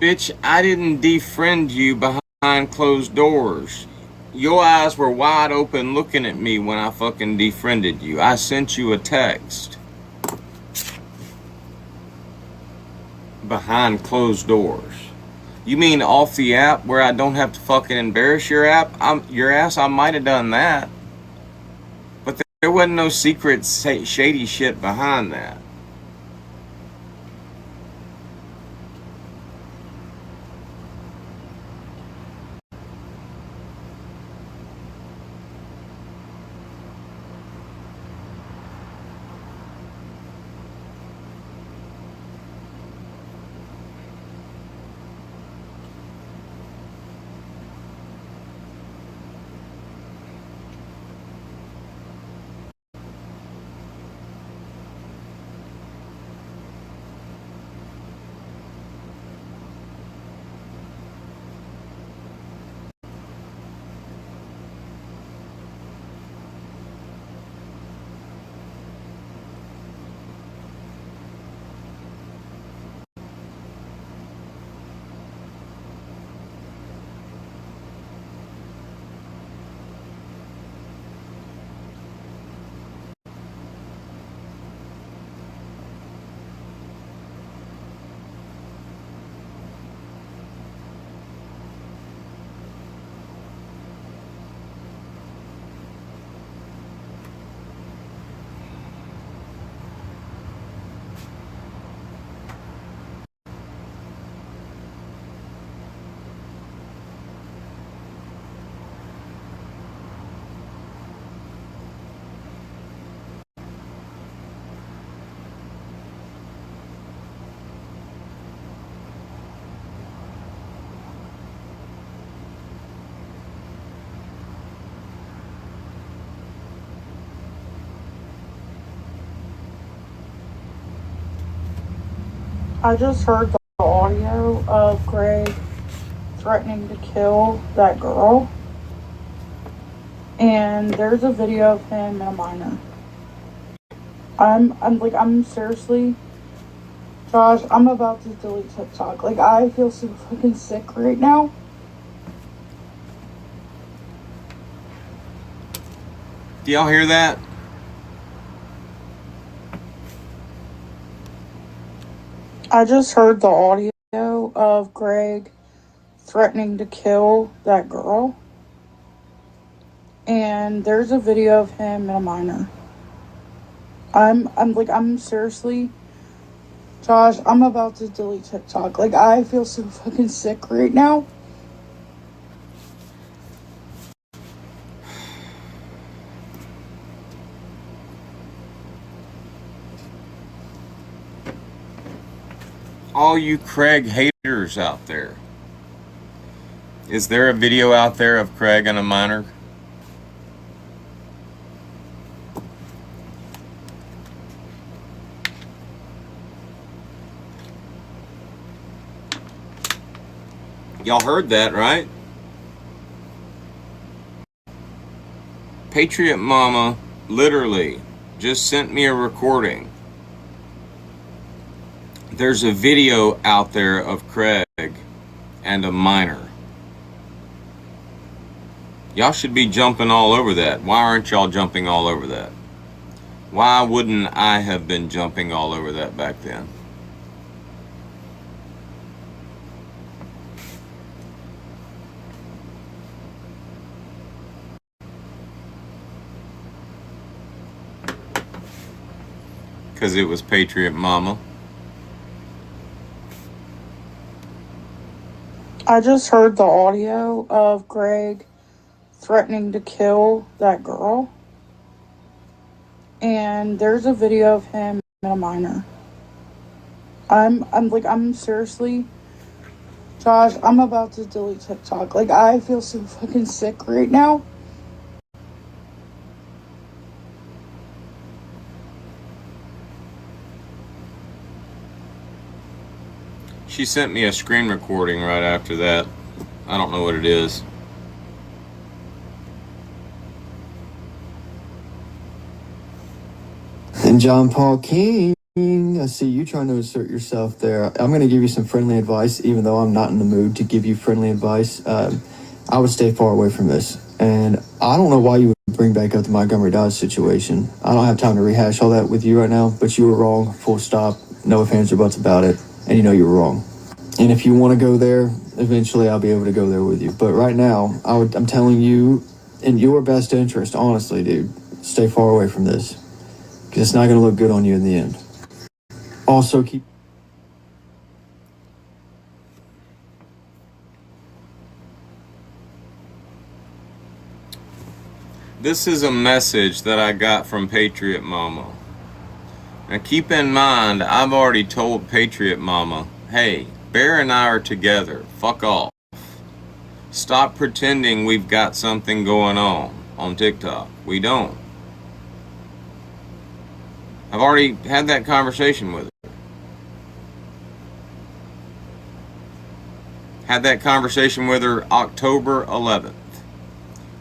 Bitch, I didn't defriend you behind closed doors. Your eyes were wide open looking at me when I fucking defriended you. I sent you a text. Behind closed doors. You mean off the app where I don't have to fucking embarrass your ass? I might have done that. But there wasn't no secret shady shit behind that. I just heard the audio of Greg threatening to kill that girl. And there's a video of him and a minor. I'm seriously, Josh, I'm about to delete TikTok. Like, I feel so fucking sick right now. Do y'all hear that? I just heard the audio of Greg threatening to kill that girl. And there's a video of him and a minor. I'm seriously, Josh, I'm about to delete TikTok. Like, I feel so fucking sick right now. All you Craig haters out there. Is there a video out there of Craig and a minor? Y'all heard that, right? Patriot Mama literally just sent me a recording. There's a video out there of Craig and a minor. Y'all should be jumping all over that. Why aren't y'all jumping all over that? Why wouldn't I have been jumping all over that back then? Because it was Patriot Mama. I just heard the audio of Greg threatening to kill that girl. And there's a video of him and a minor. I'm seriously, Josh, I'm about to delete TikTok. Like, I feel so fucking sick right now. She sent me a screen recording right after that. I don't know what it is. And John Paul King, I see you trying to assert yourself there. I'm going to give you some friendly advice, even though I'm not in the mood to give you friendly advice. I would stay far away from this. And I don't know why you would bring back up the Montgomery Dodge situation. I don't have time to rehash all that with you right now, but you were wrong, full stop. No ifs, ands, or buts about it. And you know you were wrong. And if you want to go there, eventually I'll be able to go there with you. But right now, I'm telling you, in your best interest, honestly, dude, stay far away from this. Because it's not going to look good on you in the end. Also, keep... This is a message that I got from Patriot Mama. Now keep in mind, I've already told Patriot Mama, hey, Bear and I are together. Fuck off. Stop pretending we've got something going on TikTok. We don't. I've already had that conversation with her. Had that conversation with her October 11th.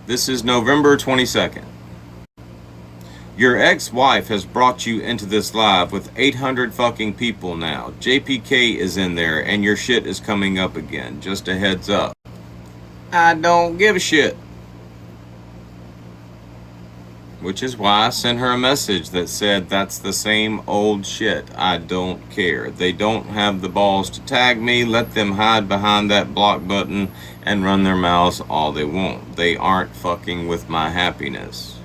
This is November 22nd. Your ex-wife has brought you into this live with 800 fucking people now. JPK is in there and your shit is coming up again. Just a heads up. I don't give a shit. Which is why I sent her a message that said that's the same old shit. I don't care. They don't have the balls to tag me. Let them hide behind that block button and run their mouths all they want. They aren't fucking with my happiness.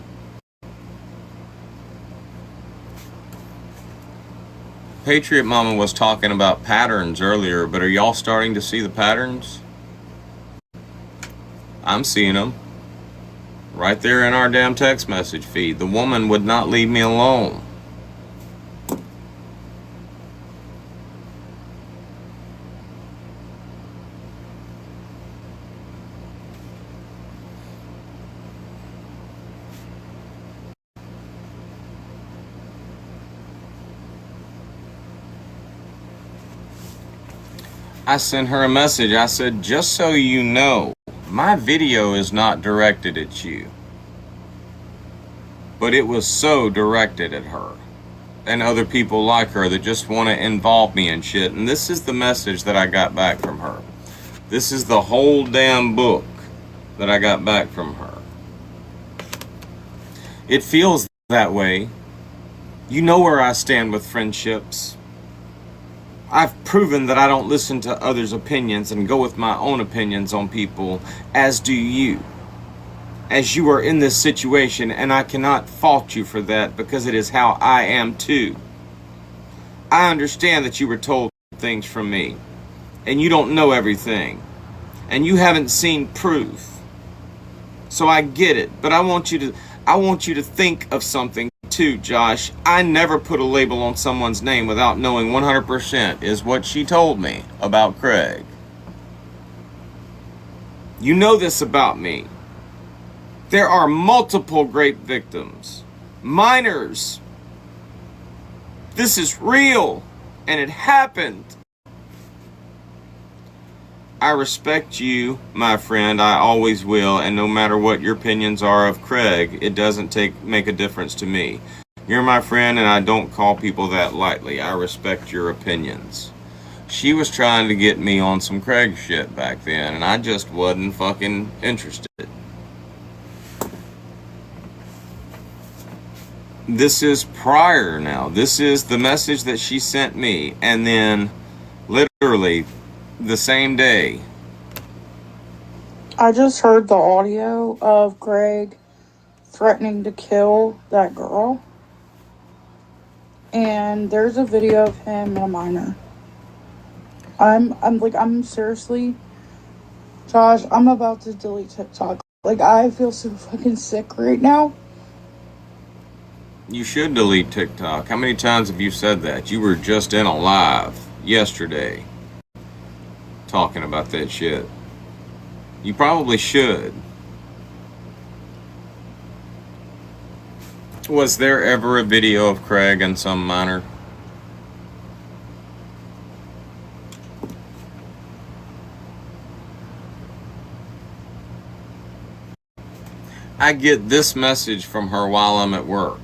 Patriot Mama was talking about patterns earlier, but are y'all starting to see the patterns? I'm seeing them. Right there in our damn text message feed. The woman would not leave me alone. I sent her a message. I said, just so you know, my video is not directed at you. But it was so directed at her and other people like her that just want to involve me in shit. And this is the message that I got back from her. This is the whole damn book that I got back from her. It feels that way. You know where I stand with friendships. I've proven that I don't listen to others' opinions and go with my own opinions on people, as do you. As you are in this situation, and I cannot fault you for that because it is how I am too. I understand that you were told things from me, and you don't know everything, and you haven't seen proof. So I get it, but I want you to think of something too, Josh. I never put a label on someone's name without knowing 100% is what she told me about Craig. You know this about me. There are multiple great victims. Minors. This is real, and it happened. I respect you, my friend. I always will, and no matter what your opinions are of Craig, it doesn't make a difference to me. You're my friend, and I don't call people that lightly. I respect your opinions. She was trying to get me on some Craig shit back then, and I just wasn't fucking interested. This is prior now. This is the message that she sent me, and then literally the same day. I just heard the audio of Greg threatening to kill that girl. And there's a video of him and a minor. I'm seriously, Josh, I'm about to delete TikTok. Like, I feel so fucking sick right now. You should delete TikTok. How many times have you said that? You were just in a live yesterday talking about that shit. You probably should. Was there ever a video of Craig and some minor? I get this message from her while I'm at work.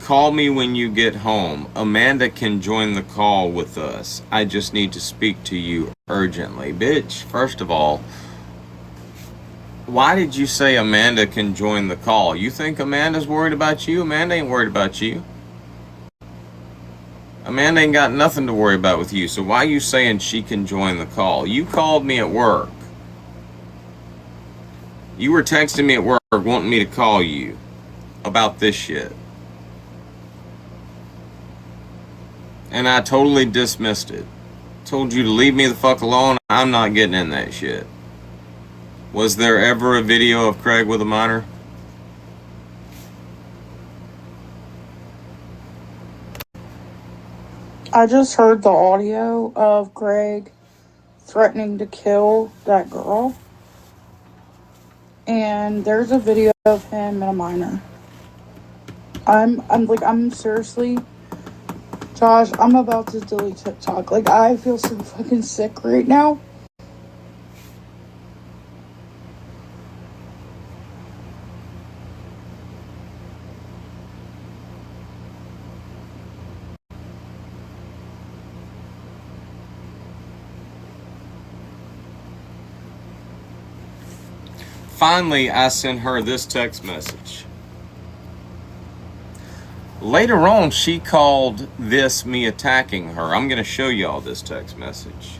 Call me when you get home. Amanda can join the call with us. I just need to speak to you urgently. Bitch, first of all, why did you say Amanda can join the call? You think Amanda's worried about you? Amanda ain't worried about you. Amanda ain't got nothing to worry about with you. So why are you saying she can join the call? You called me at work. You were texting me at work wanting me to call you about this shit. And I totally dismissed it. Told you to leave me the fuck alone. I'm not getting in that shit. Was there ever a video of Craig with a minor? I just heard the audio of Greg threatening to kill that girl. And there's a video of him and a minor. I'm seriously, Josh, I'm about to delete TikTok. Like, I feel so fucking sick right now. Finally, I sent her this text message. Later on, she called this me attacking her. I'm going to show y'all this text message.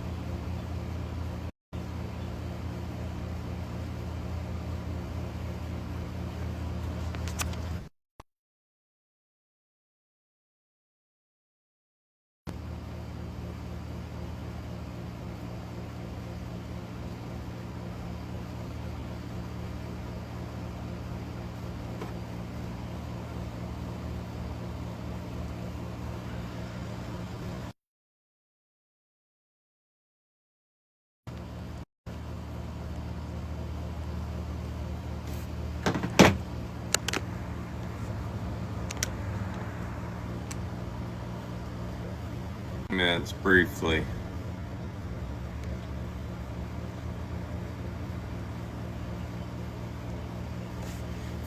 Minutes briefly.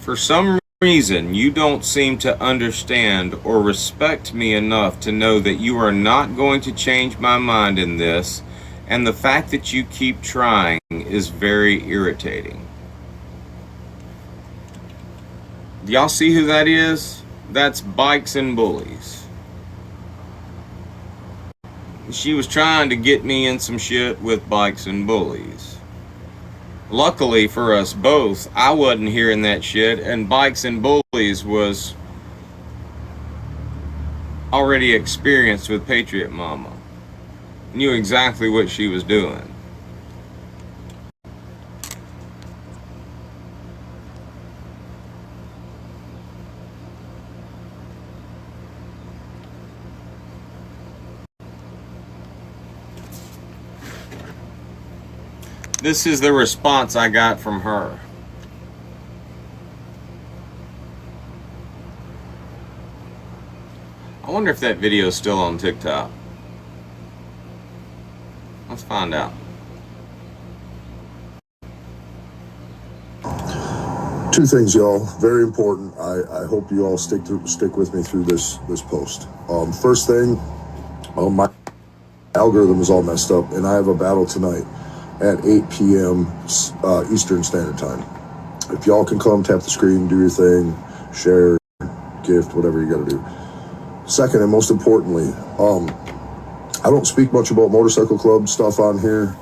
For some reason, you don't seem to understand or respect me enough to know that you are not going to change my mind in this, and the fact that you keep trying is very irritating. Do y'all see who that is? That's Bikes and Bullies. She was trying to get me in some shit with Bikes and Bullies. Luckily for us both, I wasn't hearing that shit, and Bikes and Bullies was already experienced with Patriot Mama. Knew exactly what she was doing. This is the response I got from her. I wonder if that video is still on TikTok. Let's find out. Two things, y'all. Very important. I hope you all stick with me through this post. First thing, my algorithm is all messed up, and I have a battle tonight at 8 p.m. Eastern Standard Time. If y'all can come, tap the screen, do your thing, share, gift, whatever you got to do. Second, and most importantly, I don't speak much about motorcycle club stuff on here.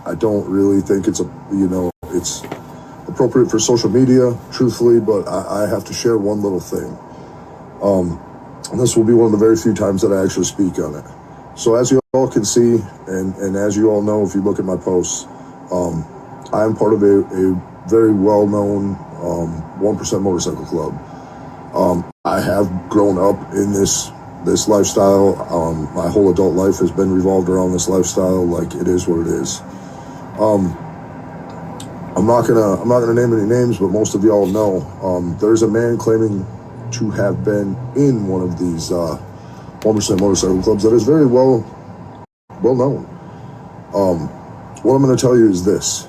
I don't really think it's it's appropriate for social media, truthfully, but I have to share one little thing. And this will be one of the very few times that I actually speak on it. So as you all can see, and as you all know, if you look at my posts, I am part of a very well-known 1% motorcycle club. I have grown up in this lifestyle. My whole adult life has been revolved around this lifestyle. Like, it is what it is. I'm not gonna name any names, but most of y'all know there's a man claiming to have been in one of these 1% motorcycle clubs that is very well known. What I'm going to tell you is this: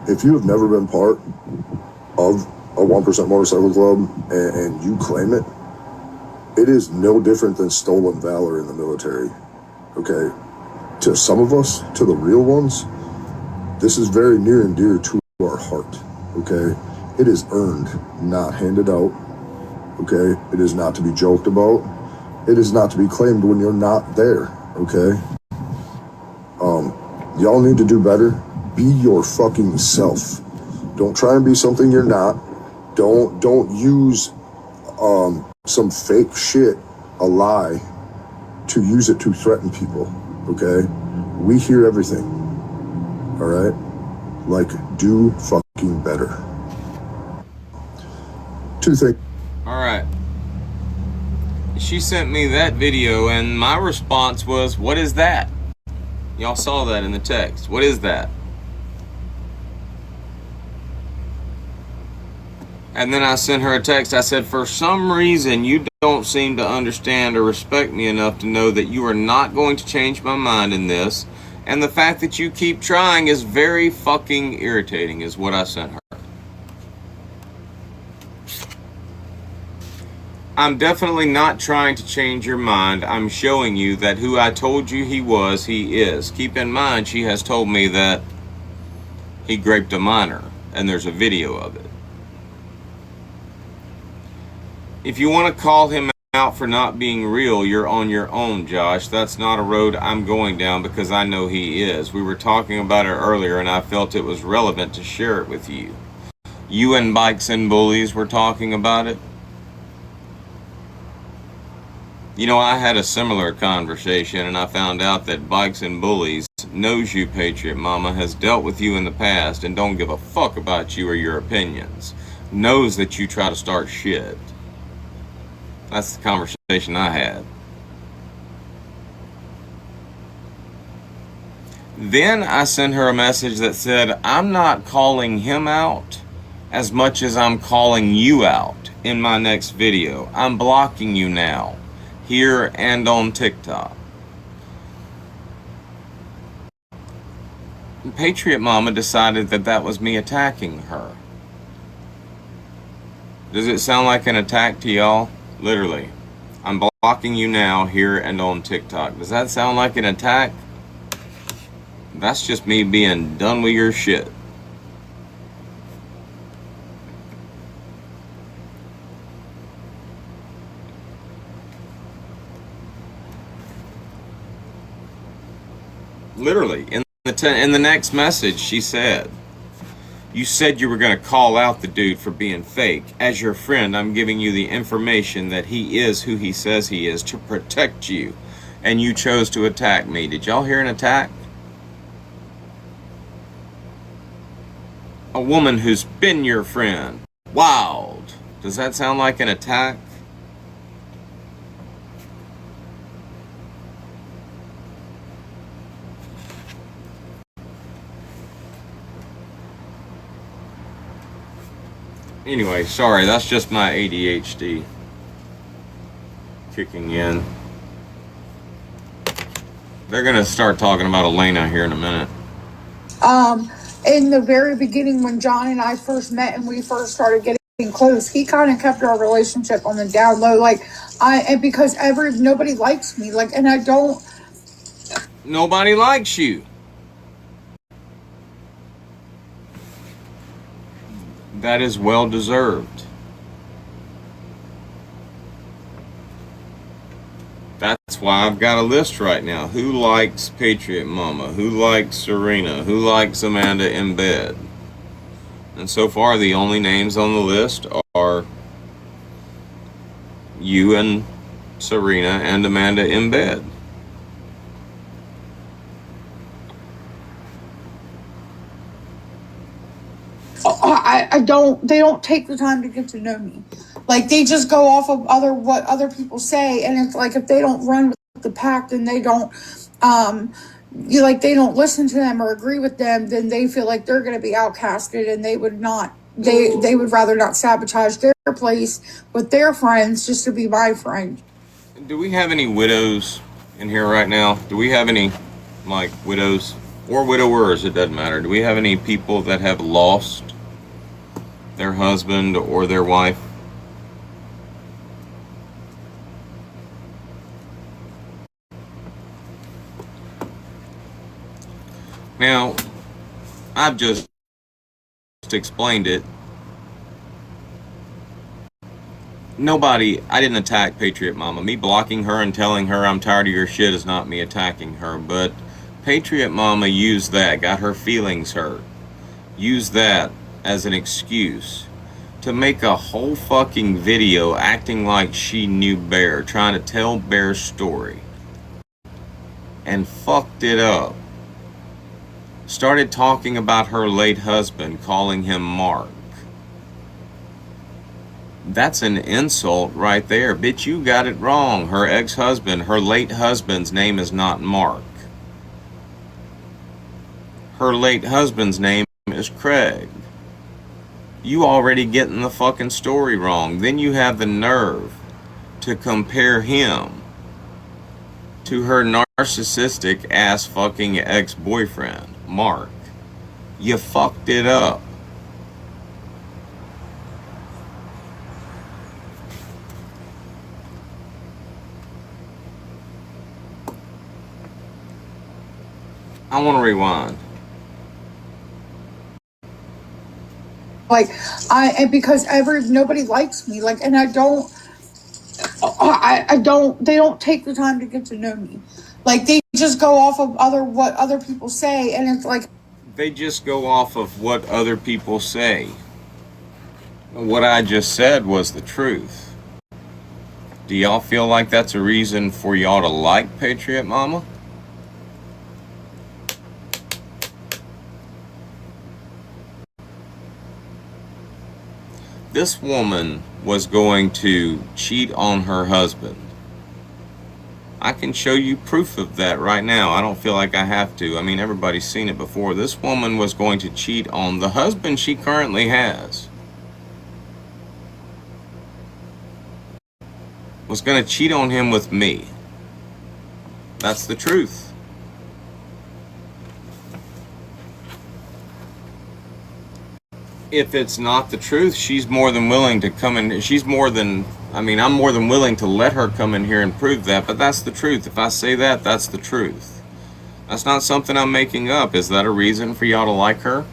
if you have never been part of a 1% motorcycle club and you claim it, it is no different than stolen valor in the military. Okay, to some of us, to the real ones, this is very near and dear to our heart. Okay, it is earned, not handed out. Okay, it is not to be joked about. It is not to be claimed when you're not there, okay? Y'all need to do better. Be your fucking self. Don't try and be something you're not. Don't use some fake shit, a lie, to use it to threaten people, okay? We hear everything, all right? Like, do fucking better. Two things. All right. She sent me that video, and my response was, "What is that?" Y'all saw that in the text. What is that? And then I sent her a text. I said, "For some reason, you don't seem to understand or respect me enough to know that you are not going to change my mind in this, and the fact that you keep trying is very fucking irritating," is what I sent her. I'm definitely not trying to change your mind. I'm showing you that who I told you he was, he is. Keep in mind, she has told me that he raped a minor, and there's a video of it. If you want to call him out for not being real, you're on your own, Josh. That's not a road I'm going down because I know he is. We were talking about it earlier, and I felt it was relevant to share it with you. You and Bikes and Bullies were talking about it. You know, I had a similar conversation, and I found out that Bikes and Bullies knows you, Patriot Mama, has dealt with you in the past and don't give a fuck about you or your opinions. Knows that you try to start shit. That's the conversation I had. Then I sent her a message that said, "I'm not calling him out as much as I'm calling you out in my next video. I'm blocking you now, here and on TikTok." And Patriot Mama decided that that was me attacking her. Does it sound like an attack to y'all? Literally. I'm blocking you now here and on TikTok. Does that sound like an attack? That's just me being done with your shit. Literally, in the next message, she said, "You said you were going to call out the dude for being fake. As your friend, I'm giving you the information that he is who he says he is to protect you. And you chose to attack me." Did y'all hear an attack? A woman who's been your friend. Wild. Does that sound like an attack? Anyway, sorry, that's just my ADHD kicking in. They're gonna start talking about Elena here in a minute. In the very beginning, when John and I first met and we first started getting close, he kind of kept our relationship on the down low. And because nobody likes me, and I don't. Nobody likes you. That is well deserved. That's why I've got a list right now. Who likes Patriot Mama? Who likes Serena? Who likes Amanda in bed? And so far, the only names on the list are you and Serena and Amanda in bed. They don't take the time to get to know me. They just go off of what other people say, and it's if they don't run with the pack, then they don't they don't listen to them or agree with them, then they feel like they're going to be outcasted, and they would rather not sabotage their place with their friends just to be my friend. Do we have any widows in here right now? Do we have any widows or widowers? It doesn't matter. Do we have any people that have lost their husband or their wife? Now, I've just explained it. I didn't attack Patriot Mama. Me blocking her and telling her I'm tired of your shit is not me attacking her. But Patriot Mama used that, got her feelings hurt. Used that as an excuse to make a whole fucking video acting like she knew Bear, trying to tell Bear's story. And fucked it up. Started talking about her late husband, calling him Mark. That's an insult right there. Bitch, you got it wrong. Her ex-husband, her late husband's name is not Mark. Her late husband's name is Craig. You already getting the fucking story wrong. Then you have the nerve to compare him to her narcissistic ass fucking ex-boyfriend, Mark. You fucked it up. I want to rewind. Because nobody likes me, and they don't take the time to get to know me. They just go off of what other people say, and it's they just go off of what other people say. What I just said was the truth. Do y'all feel like that's a reason for y'all to like Patriot Mama? This woman was going to cheat on her husband. I can show you proof of that right now. I don't feel like I have to. I mean, everybody's seen it before. This woman was going to cheat on the husband she currently has. Was going to cheat on him with me. That's the truth. if it's not the truth, she's more than willing to come in. I'm more than willing to let her come in here and prove that, but that's the truth. If I say that, that's the truth. That's not something I'm making up. Is that a reason for y'all to like her?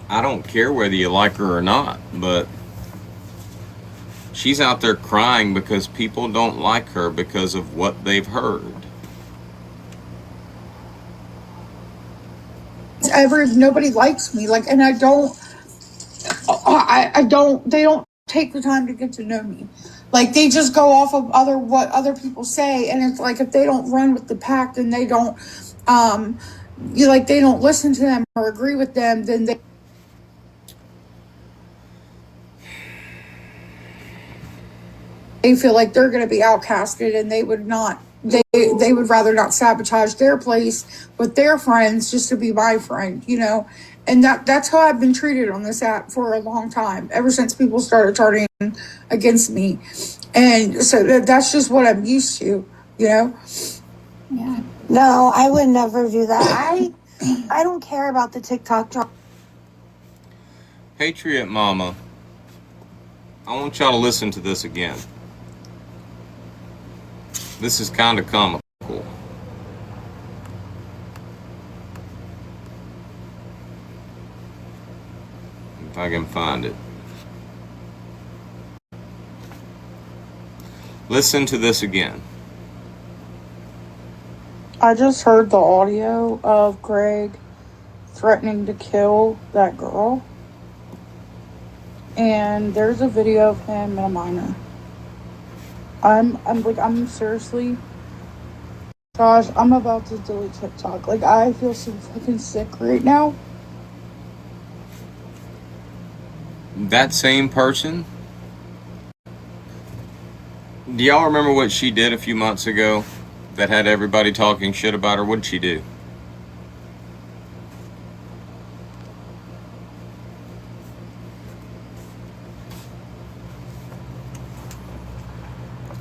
I don't care whether you like her or not, but she's out there crying because people don't like her because of what they've heard. Nobody likes me, like, and I don't, they don't take the time to get to know me. Like, they just go off of what other people say, and it's like, if they don't run with the pack, then they don't, they don't listen to them or agree with them, then they feel like they're going to be outcasted, and they would rather not sabotage their place with their friends just to be my friend, and that's how I've been treated on this app for a long time, ever since people started turning against me. And so that's just what I'm used to, Yeah. No, I would never do that. I don't care about the TikTok drama. Patriot Mama, I want y'all to listen to this again. This is kind of comical. If I can find it. Listen to this again. I just heard the audio of Greg threatening to kill that girl. And there's a video of him and a minor. I'm seriously, gosh, I'm about to delete TikTok. Like, I feel so fucking sick right now. That same person? Do y'all remember what she did a few months ago that had everybody talking shit about her? What'd she do?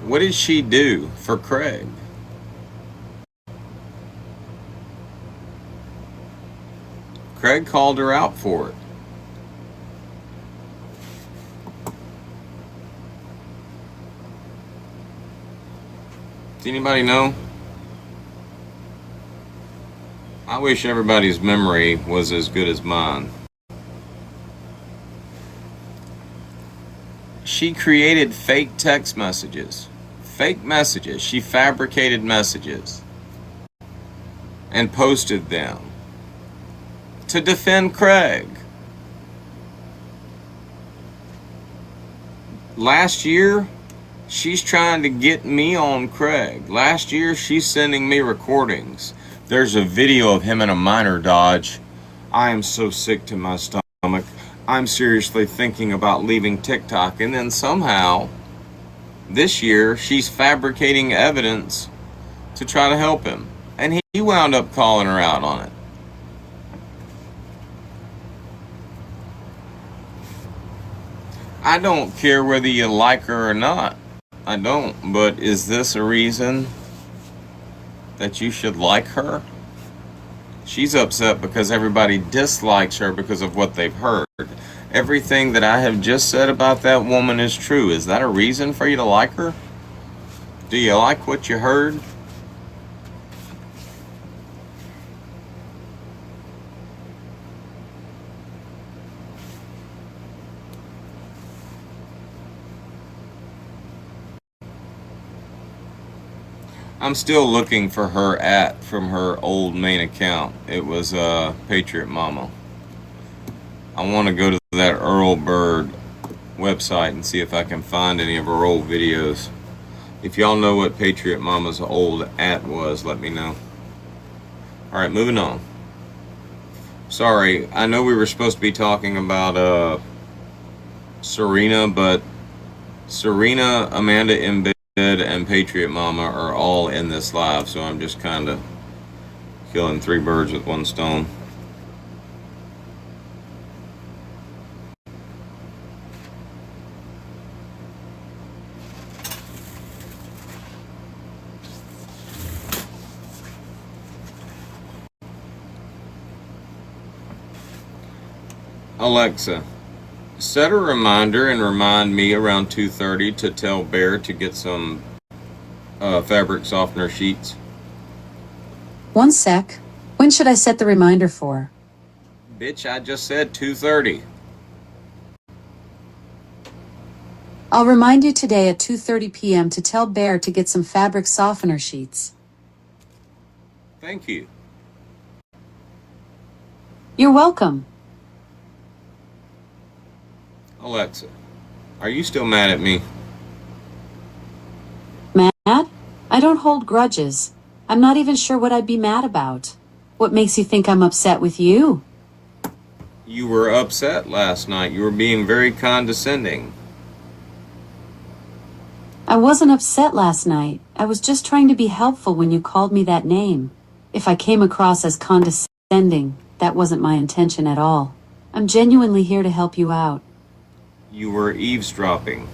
What did she do for Craig? Craig called her out for it. Does anybody know? I wish everybody's memory was as good as mine. She created fake text messages. Fake messages. She fabricated messages and posted them to defend Craig. Last year, she's trying to get me on Craig. Last year, she's sending me recordings. There's a video of him in a minor, Dodge. I am so sick to my stomach. I'm seriously thinking about leaving TikTok. And then somehow, this year, she's fabricating evidence to try to help him. And he wound up calling her out on it. I don't care whether you like her or not. I don't. But is this a reason that you should like her? She's upset because everybody dislikes her because of what they've heard. Everything that I have just said about that woman is true. Is that a reason for you to like her? Do you like what you heard? I'm still looking for her from her old main account. It was Patriot Mama. I want to go to that Earl Bird website and see if I can find any of her old videos. If y'all know what Patriot Mama's old was, let me know. Alright, moving on. Sorry, I know we were supposed to be talking about Serena, but Serena, Amanda Embed, and Patriot Mama are all in this live, so I'm just kind of killing three birds with one stone. Alexa, set a reminder and remind me around 2:30 to tell Bear to get some fabric softener sheets. One sec. When should I set the reminder for? Bitch, I just said 2:30. I'll remind you today at 2:30 p.m. to tell Bear to get some fabric softener sheets. Thank you. You're welcome. Alexa, are you still mad at me? Mad? I don't hold grudges. I'm not even sure what I'd be mad about. What makes you think I'm upset with you? You were upset last night. You were being very condescending. I wasn't upset last night. I was just trying to be helpful when you called me that name. If I came across as condescending, that wasn't my intention at all. I'm genuinely here to help you out. You were eavesdropping.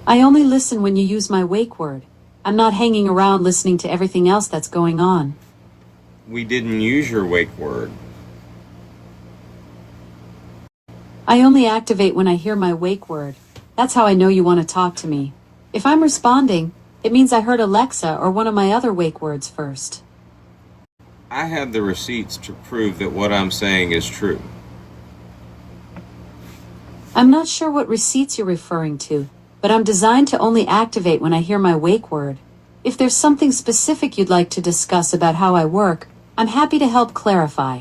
I only listen when you use my wake word. I'm not hanging around listening to everything else that's going on. We didn't use your wake word. I only activate when I hear my wake word. That's how I know you want to talk to me. If I'm responding, it means I heard Alexa or one of my other wake words first. I have the receipts to prove that what I'm saying is true. I'm not sure what receipts you're referring to, but I'm designed to only activate when I hear my wake word. If there's something specific you'd like to discuss about how I work, I'm happy to help clarify.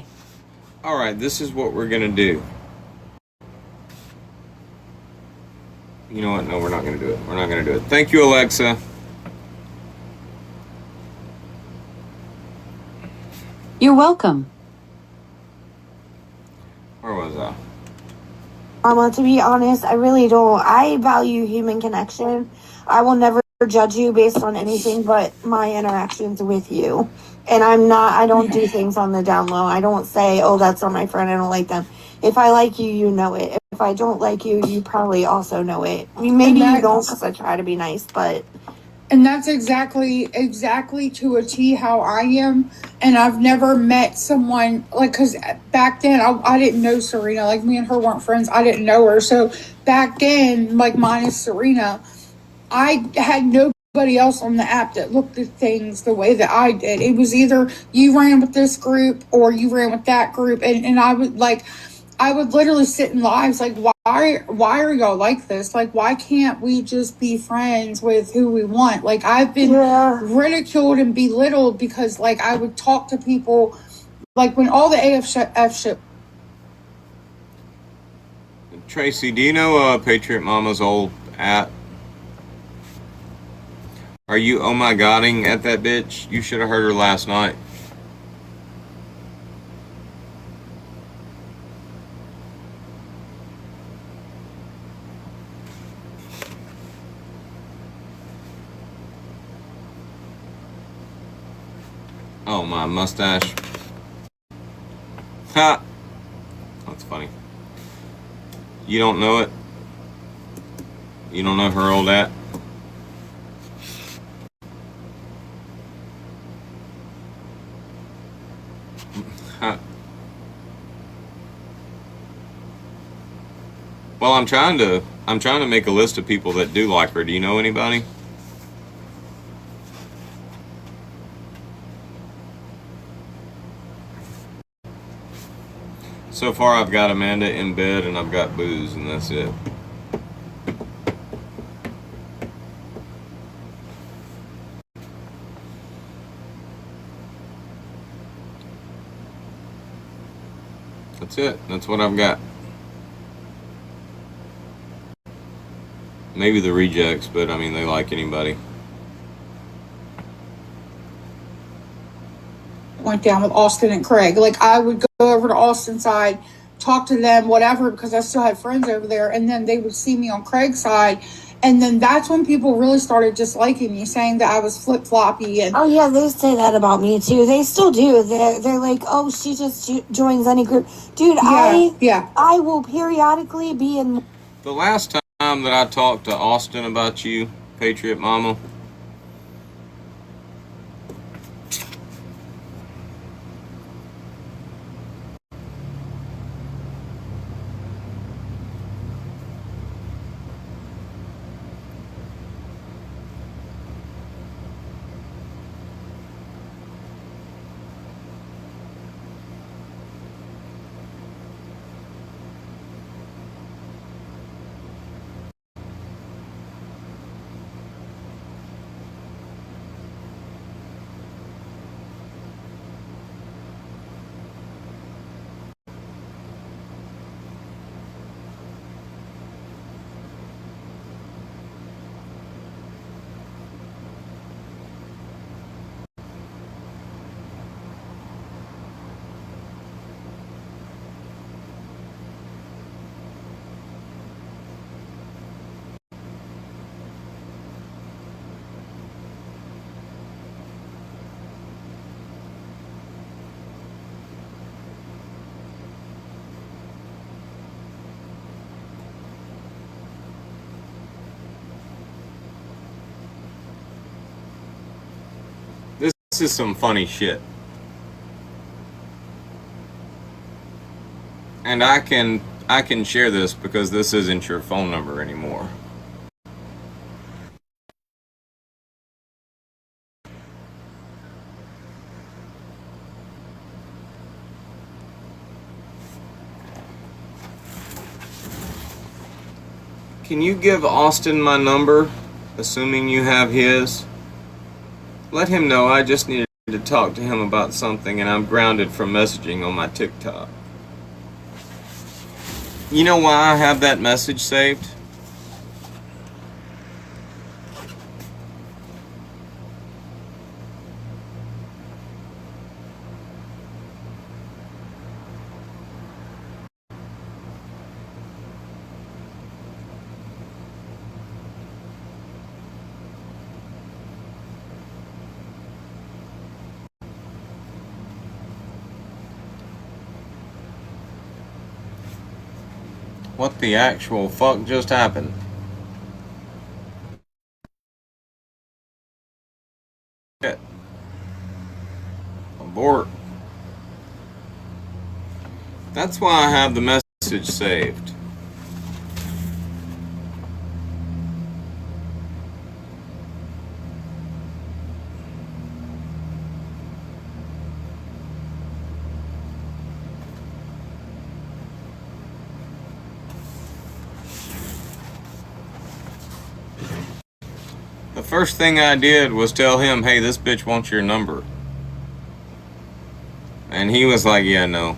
Alright, this is what we're gonna do. You know what? No, we're not gonna do it. We're not gonna do it. Thank you, Alexa. You're welcome. Where was I? To be honest, I really don't. I value human connection. I will never judge you based on anything but my interactions with you. And I don't do things on the down low. I don't say, oh, that's not my friend, I don't like them. If I like you, you know it. If I don't like you, you probably also know it. I mean, maybe you don't because I try to be nice, but... And that's exactly to a T how I am. And I've never met someone, like, because back then I didn't know Serena. Like, me and her weren't friends. I didn't know her. So back then, like, minus Serena, I had nobody else on the app that looked at things the way that I did. It was either you ran with this group or you ran with that group. And I would literally sit in lives like, why are y'all like this? Like, why can't we just be friends with who we want? Like, I've been ridiculed and belittled because, like, I would talk to people, like, when all the AF shit. Tracy, do you know Patriot Mama's old app? Are you oh my godding at that bitch? You should have heard her last night. Oh, my mustache. Ha! That's funny. You don't know it? You don't know her old at? Ha. Well, I'm trying to make a list of people that do like her. Do you know anybody? So far, I've got Amanda in bed and I've got Booze, and that's it. That's it. That's what I've got. Maybe the rejects, but I mean, they like anybody. Went down with Austin and Craig. Like, I would go over to Austin's side, talk to them, whatever, because I still had friends over there, and then they would see me on Craig's side, and then that's when people really started disliking me, saying that I was flip-floppy. And oh yeah, they say that about me too. They still do. They're like, oh, she just joins any group. Dude, I will periodically be in... The last time that I talked to Austin about you, Patriot Mama, This is some funny shit. And I can share this because this isn't your phone number anymore. Can you give Austin my number, assuming you have his? Let him know I just needed to talk to him about something and I'm grounded from messaging on my TikTok. You know why I have that message saved? What the actual fuck just happened? Shit. Abort. That's why I have the message saved. The first thing I did was tell him, hey, this bitch wants your number. And he was like, yeah, no.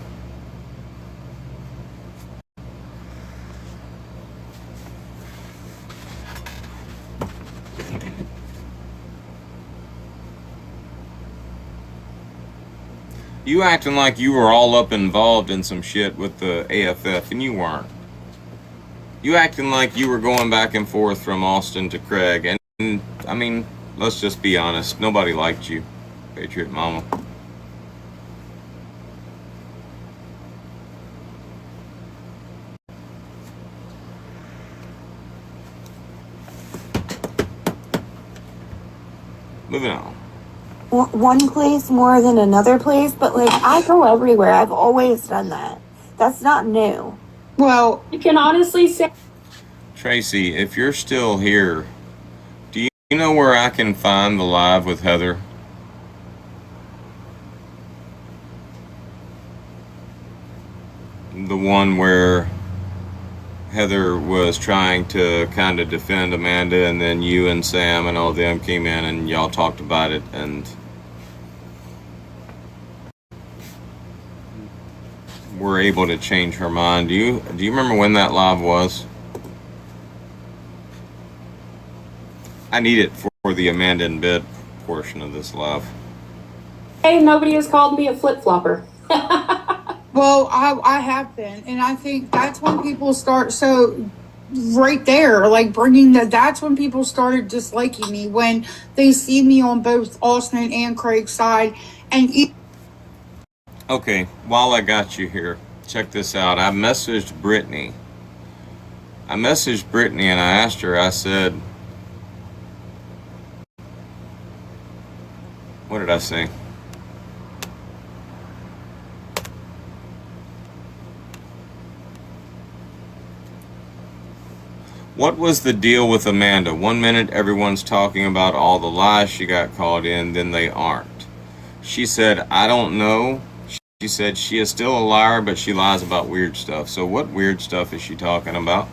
You acting like you were all up involved in some shit with the AFF, and you weren't. You acting like you were going back and forth from Austin to Craig, and I mean, let's just be honest, nobody liked you, Patriot Mama. Moving on. One place more than another place, but like I go everywhere. I've always done that. That's not new. Well, You can honestly say Tracy, if you're still here, do you know where I can find the live with Heather? The one where Heather was trying to kind of defend Amanda, and then you and Sam and all them came in and y'all talked about it and were able to change her mind. Do you remember when that live was? I need it for the Amanda in bed portion of this live. hey, nobody has called me a flip-flopper. well, I have been, and I think that's when people start. So, right there, like bringing that's when people started disliking me when they see me on both Austin and Craig's side, and. Okay, while I got you here, check this out. I messaged Brittany and I asked her, I said, what did I say? What was the deal with Amanda? 1 minute everyone's talking about all the lies she got caught in, then they aren't. She said, I don't know. She said she is still a liar, but she lies about weird stuff. So what weird stuff is she talking about?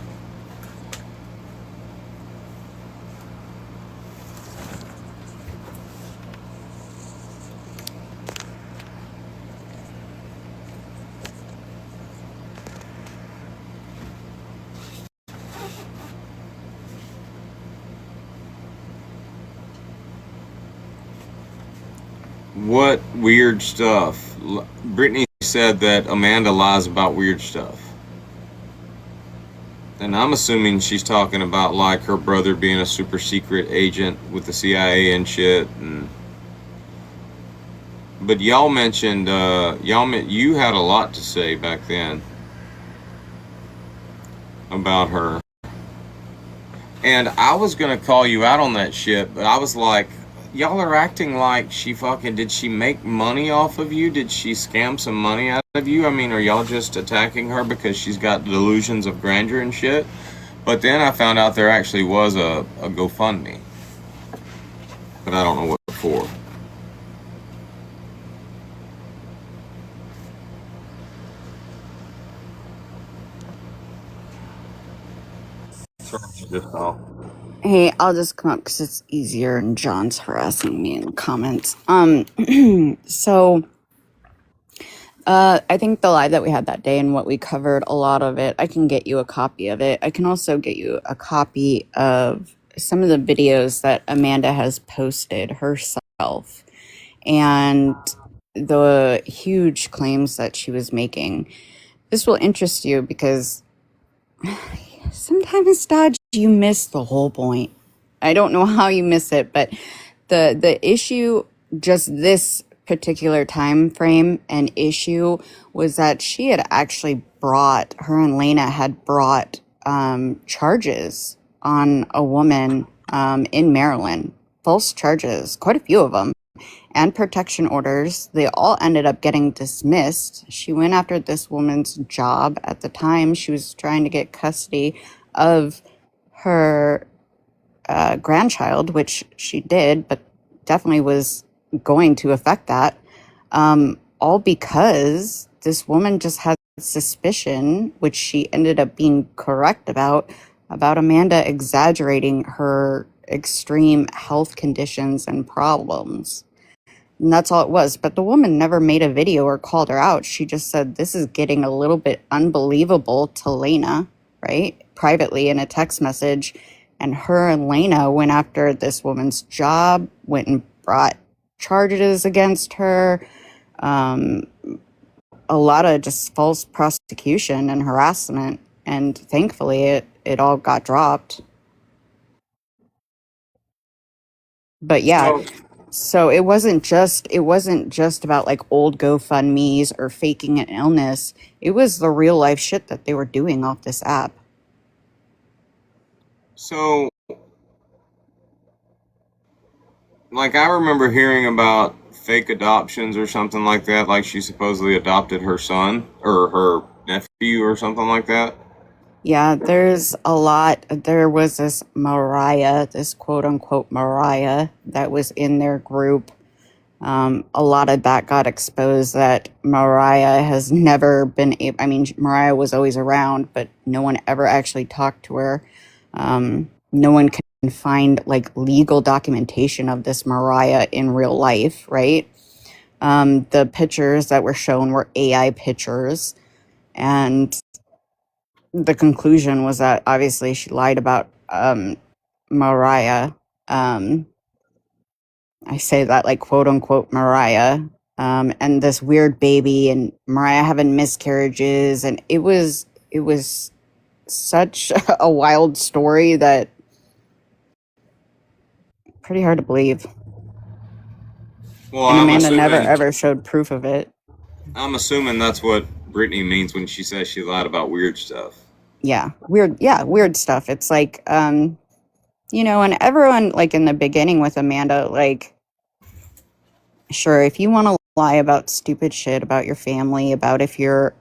What weird stuff? Brittany said that Amanda lies about weird stuff. And I'm assuming she's talking about like her brother being a super secret agent with the CIA and shit. But y'all mentioned, you had a lot to say back then about her. And I was going to call you out on that shit, but I was like, y'all are acting like did she make money off of you? Did she scam some money out of you? I mean, are y'all just attacking her because she's got delusions of grandeur and shit? But then I found out there actually was a GoFundMe. But I don't know what for. Hey, I'll just come up because it's easier and John's harassing me in the comments. So I think the live that we had that day and what we covered, a lot of it, I can get you a copy of it. I can also get you a copy of some of the videos that Amanda has posted herself and the huge claims that she was making. This will interest you because sometimes, Dodge, you miss the whole point. I don't know how you miss it, but the issue, just this particular time frame and issue, was that she had actually her and Lena had brought charges on a woman in Maryland. False charges, quite a few of them, and protection orders. They all ended up getting dismissed. She went after this woman's job. At the time, she was trying to get custody of her grandchild, which she did, but definitely was going to affect that. All because this woman just had suspicion, which she ended up being correct about Amanda exaggerating her extreme health conditions and problems. And that's all it was. But the woman never made a video or called her out. She just said, this is getting a little bit unbelievable to Lena, right? Privately in a text message. And her and Lena went after this woman's job, went and brought charges against her. A lot of just false prosecution and harassment. And thankfully it all got dropped. But yeah, so it wasn't just about like old GoFundMe's or faking an illness. It was the real life shit that they were doing off this app. So, like, I remember hearing about fake adoptions or something like that. Like, she supposedly adopted her son or her nephew or something like that. Yeah, there's a lot. There was this Mariah, this quote unquote Mariah that was in their group. A lot of that got exposed that Mariah has never been I mean, Mariah was always around, but no one ever actually talked to her. No one can find like legal documentation of this Mariah in real life, right? The pictures that were shown were AI pictures, and the conclusion was that obviously she lied about Mariah. I say that like quote unquote Mariah, and this weird baby and Mariah having miscarriages, and it was such a wild story that pretty hard to believe. Well, And Amanda never ever showed proof of it. I'm assuming that's what Brittany means when she says she lied about weird stuff. Yeah, weird stuff. It's like, you know, and everyone, like in the beginning with Amanda, like, sure, if you want to lie about stupid shit about your family, about if you're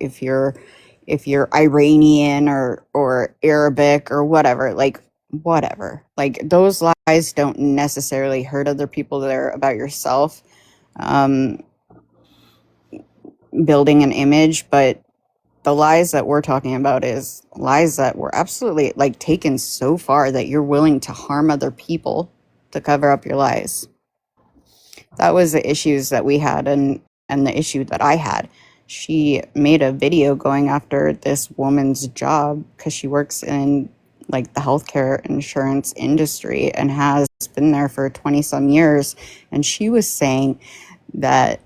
Iranian or Arabic or whatever, like whatever, like those lies don't necessarily hurt other people. They're about yourself, building an image. But the lies that we're talking about is lies that were absolutely like taken so far that you're willing to harm other people to cover up your lies. That was the issues that we had, and the issue that I had. She made a video going after this woman's job because she works in like the healthcare insurance industry and has been there for 20 some years. And she was saying that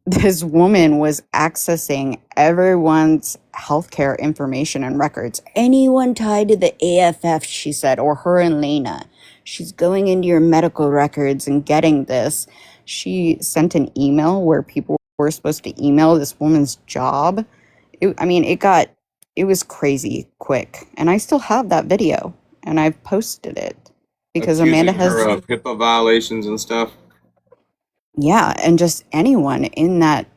this woman was accessing everyone's healthcare information and records. Anyone tied to the AFF, she said, or her and Lena. She's going into your medical records and getting this. She sent an email where people were supposed to email this woman's job. It was crazy quick. And I still have that video and I've posted it. because Amanda Accusing her has, of HIPAA violations and stuff. yeah, and just anyone in that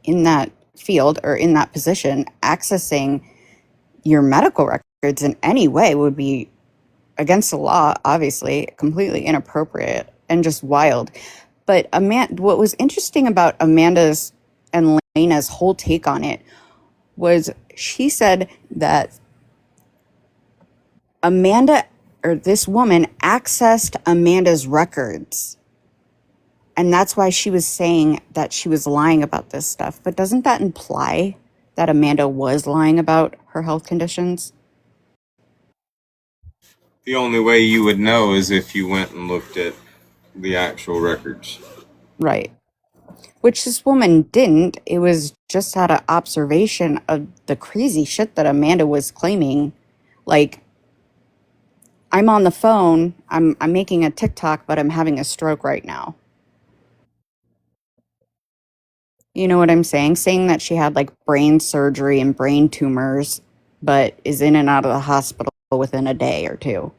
field or in that position accessing your medical records in any way would be against the law, obviously, completely inappropriate and just wild. But what was interesting about Amanda's and Lena's whole take on it was she said that Amanda, or this woman, accessed Amanda's records. And that's why she was saying that she was lying about this stuff. But doesn't that imply that Amanda was lying about her health conditions? The only way you would know is if you went and looked at the actual records. Right. Which this woman didn't. It was just out of observation of the crazy shit that Amanda was claiming. Like, I'm on the phone, I'm making a TikTok, but I'm having a stroke right now. You know what I'm saying? Saying that she had like brain surgery and brain tumors, but is in and out of the hospital within a day or two.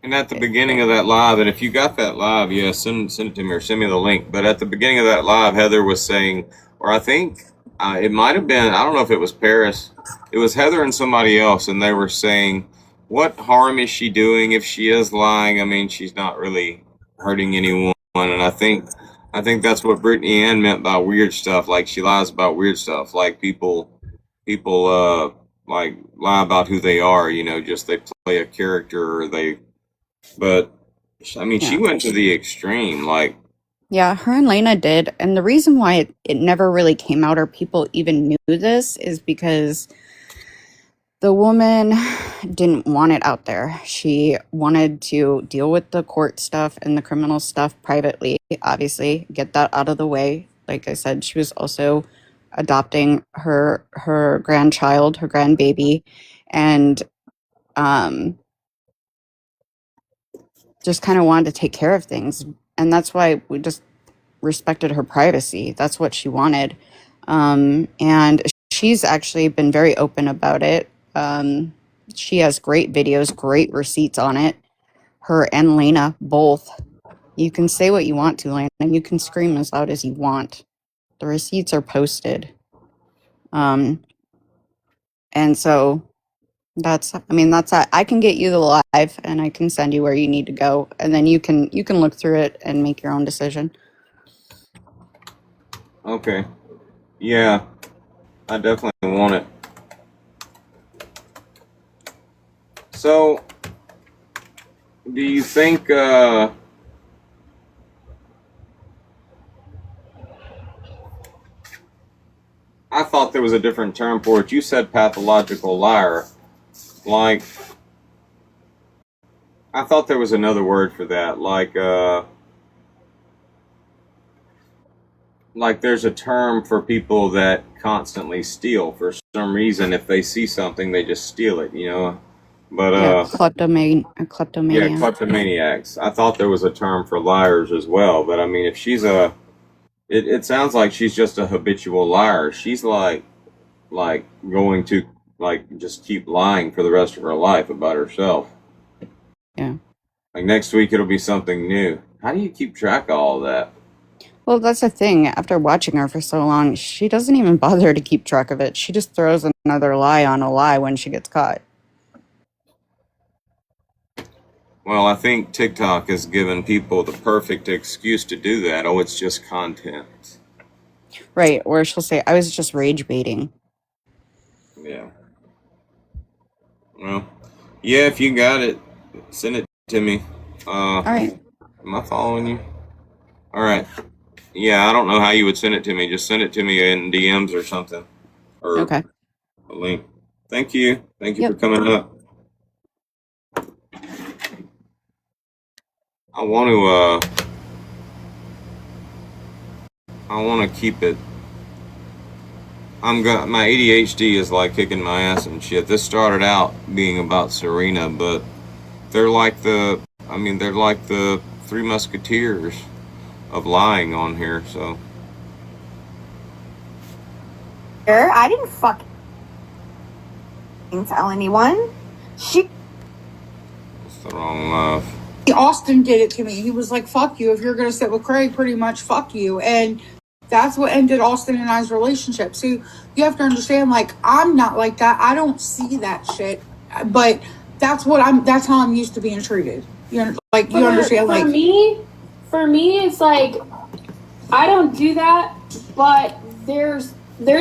And at the beginning of that live, and if you got that live, yeah, send it to me or send me the link. But at the beginning of that live, Heather was saying, or I think it might have been, I don't know if it was Paris, it was Heather and somebody else, and they were saying, what harm is she doing if she is lying? I mean, she's not really hurting anyone. And I think that's what Brittany Ann meant by weird stuff. Like, she lies about weird stuff. Like, people like lie about who they are, just they play a character, or but I mean, she Yeah. went to the extreme. Like, Yeah, her and Lena did. And the reason why it never really came out or people even knew this is because the woman didn't want it out there. She wanted to deal with the court stuff and the criminal stuff privately, obviously, get that out of the way. Like I said, she was also adopting her grandchild, her grandbaby, and just kind of wanted to take care of things. And that's why we just respected her privacy. That's what she wanted. And she's actually been very open about it. She has great videos, great receipts on it. Her and Lena both. You can say what you want to, Lena, and you can scream as loud as you want. The receipts are posted. And so I can get you the live and I can send you where you need to go. And then you can look through it and make your own decision. okay, yeah, I definitely want it. So, do you think? I thought there was a different term for it. You said pathological liar. Like, I thought there was another word for that. Like there's a term for people that constantly steal for some reason. If they see something, they just steal it. But Yeah, yeah, kleptomania. kleptomaniacs. I thought there was a term for liars as well. But I mean, if she's it sounds like she's just a habitual liar. She's like going to just keep lying for the rest of her life about herself. Yeah. Like next week it'll be something new. How do you keep track of all that? Well, that's the thing. After watching her for so long, she doesn't even bother to keep track of it. She just throws another lie on a lie when she gets caught. Well, I think TikTok has given people the perfect excuse to do that. Oh, it's just content. Right. Or she'll say, I was just rage baiting. Yeah. Well, yeah, if you got it, send it to me. All right. Am I following you? All right. Yeah, I don't know how you would send it to me. Just send it to me in DMs or something. Or Okay. a link. Thank you. Thank you Yep. for coming up. I want to keep it. My ADHD is like kicking my ass and shit. This started out being about Serena, but they're like the Three Musketeers of lying on here, so. I didn't fucking tell anyone. It's the wrong love. Austin did it to me. He was like, fuck you. If you're going to sit with Craig, pretty much fuck you. And that's what ended Austin and I's relationship. So you have to understand, like, I'm not like that. I don't see that shit. But that's how I'm used to being treated. You know, like, you understand, like. For me, it's like, I don't do that, but there's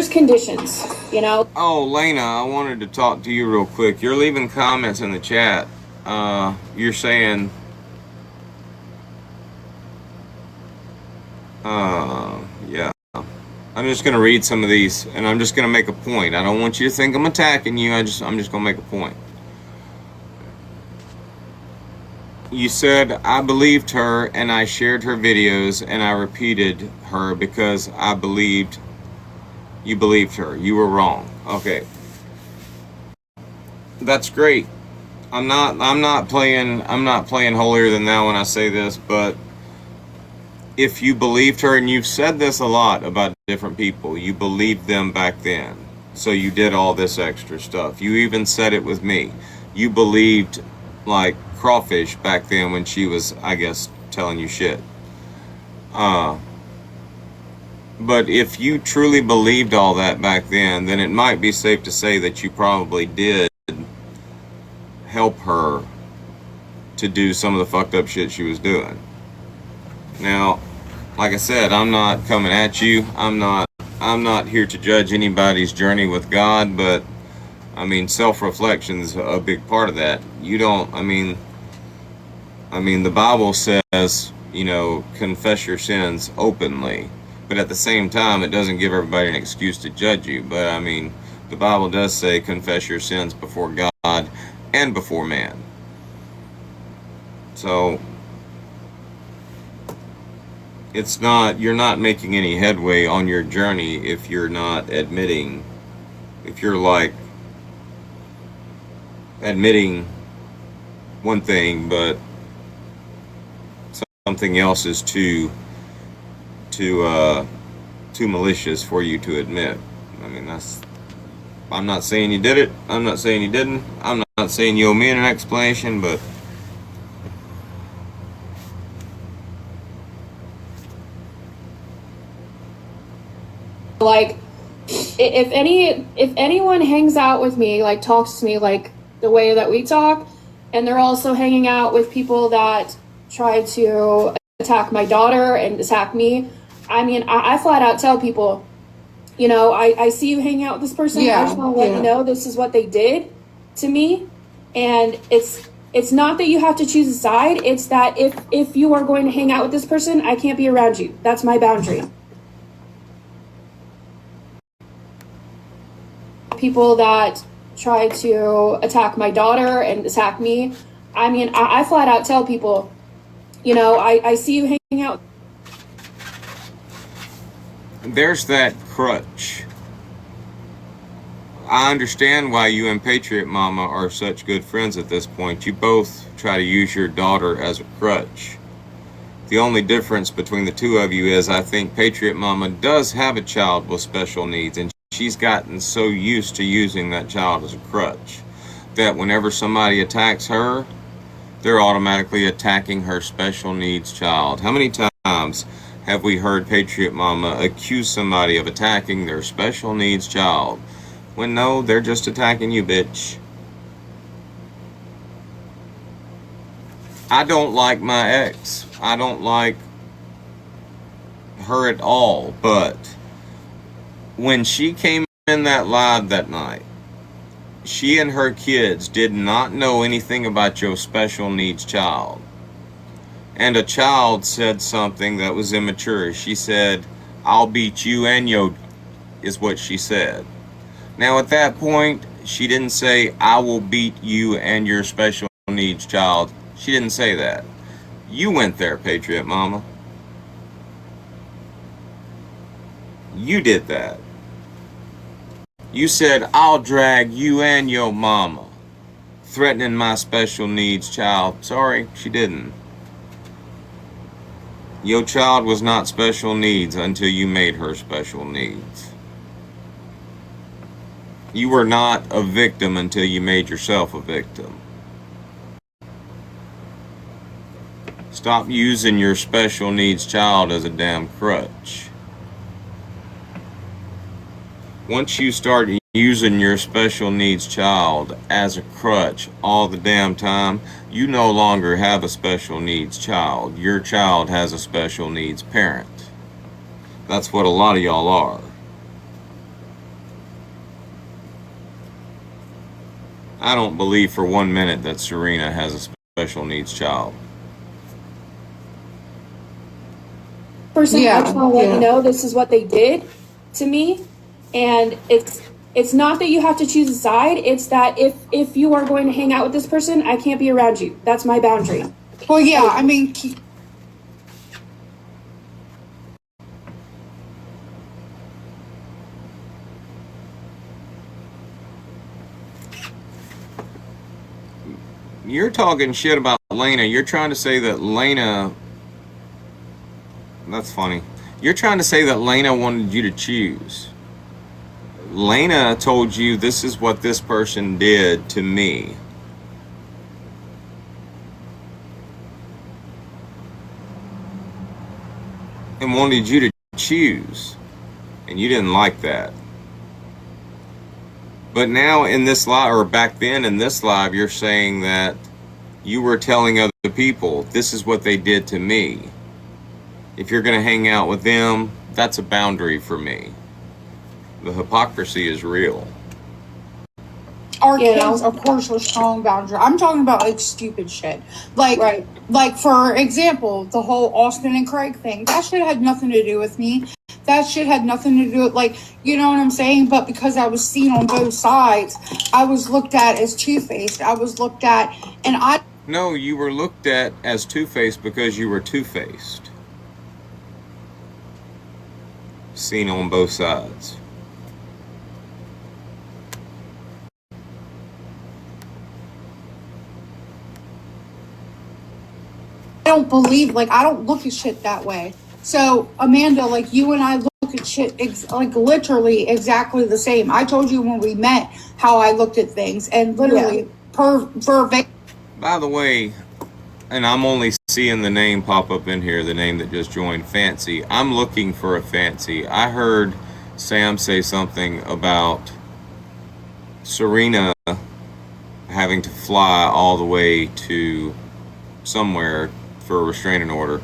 conditions, you know? Oh, Lena, I wanted to talk to you real quick. You're leaving comments in the chat. You're saying, yeah. I'm just going to read some of these, and I'm just going to make a point. I don't want you to think I'm attacking you. I'm just going to make a point. You said, I believed her, and I shared her videos, and I repeated her because I believed you believed her. You were wrong. Okay. That's great. I'm not playing holier than thou when I say this, but if you believed her, and you've said this a lot about different people, you believed them back then. So you did all this extra stuff. You even said it with me. You believed, like, Crawfish back then when she was, I guess, telling you shit. But if you truly believed all that back then it might be safe to say that you probably did help her to do some of the fucked up shit she was doing. Now, like I said, I'm not coming at you. I'm not here to judge anybody's journey with God, but I mean, self-reflection's a big part of that. You don't, I mean, the Bible says, you know, confess your sins openly, but at the same time, it doesn't give everybody an excuse to judge you. But I mean, the Bible does say confess your sins before God and before man. So it's not, you're not making any headway on your journey if you're not admitting, if you're like admitting one thing, but something else is too malicious for you to admit. I mean, I'm not saying you did it. I'm not saying you didn't. I'm not saying you owe me an explanation, but Like, if anyone hangs out with me, like, talks to me like the way that we talk, and they're also hanging out with people that try to attack my daughter and attack me, I mean, I flat out tell people, you know, I see you hanging out with this person. I just want to let you know this is what they did to me, and it's not that you have to choose a side. It's that if you are going to hang out with this person, I can't be around you. That's my boundary. People that try to attack my daughter and attack me, I mean, I flat out tell people, you know, I see you hanging out. there's that crutch. I understand why you and Patriot Mama are such good friends at this point. You both try to use your daughter as a crutch. The only difference between the two of you is I think Patriot Mama does have a child with special needs, and she's gotten so used to using that child as a crutch that whenever somebody attacks her, they're automatically attacking her special needs child. How many times have we heard Patriot Mama accuse somebody of attacking their special needs child? When no, they're just attacking you, bitch. I don't like my ex. I don't like her at all, but when she came in that live that night, she and her kids did not know anything about your special needs child. And a child said something that was immature. She said, I'll beat you and yo, is what she said. Now at that point, she didn't say, I will beat you and your special needs child. She didn't say that. You went there, Patriot Mama. You did that. You said, I'll drag you and your mama, threatening my special needs child. Sorry, she didn't. Your child was not special needs until you made her special needs. You were not a victim until you made yourself a victim. Stop using your special needs child as a damn crutch. Once you start using your special needs child as a crutch all the damn time, you no longer have a special needs child. Your child has a special needs parent. That's what a lot of y'all are. I don't believe for 1 minute that Serena has a special needs child. Person, I just want to let you know this is what they did to me, and it's not that you have to choose a side. It's that if you are going to hang out with this person, I can't be around you. That's my boundary. Well, yeah, I mean, You're talking shit about Lena. You're trying to say that Lena... That's funny. You're trying to say that Lena wanted you to choose. Lena told you this is what this person did to me. And wanted you to choose. And you didn't like that. But now in this live, or back then in this live, you're saying that you were telling other people, this is what they did to me. If you're going to hang out with them, that's a boundary for me. The hypocrisy is real. our kids, of course, are strong boundary. I'm talking about like stupid shit. Like for example, the whole Austin and Craig thing. That shit had nothing to do with me. That shit had nothing to do with, like, you know what I'm saying? But because I was seen on both sides, I was looked at as two-faced. I was looked at, and I... No, you were looked at as two-faced because you were two-faced. Seen on both sides. I don't believe, like, I don't look at shit that way. So, Amanda, like, you and I look at shit, like, literally exactly the same. I told you when we met how I looked at things, and literally, verbatim. By the way, and I'm only seeing the name pop up in here, the name that just joined, Fancy. I'm looking for a Fancy. I heard Sam say something about Serena having to fly all the way to somewhere for a restraining order.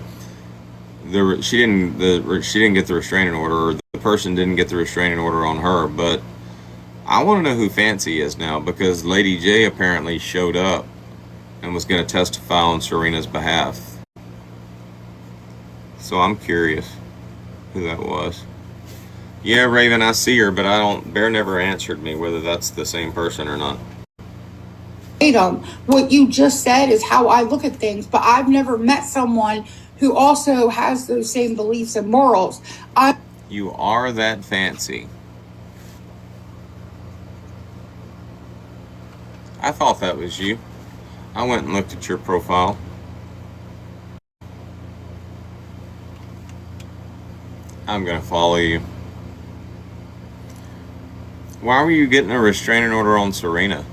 She didn't get the restraining order, or the person didn't get the restraining order on her. But I want to know who Fancy is now, because Lady J apparently showed up and was going to testify on Serena's behalf. So I'm curious who that was. Yeah, Raven, I see her, but I don't. Bear never answered me whether that's the same person or not. What you just said is how I look at things, but I've never met someone who also has those same beliefs and morals. You are that Fancy. I thought that was you. I went and looked at your profile. I'm gonna follow you. Why were you getting a restraining order on Serena?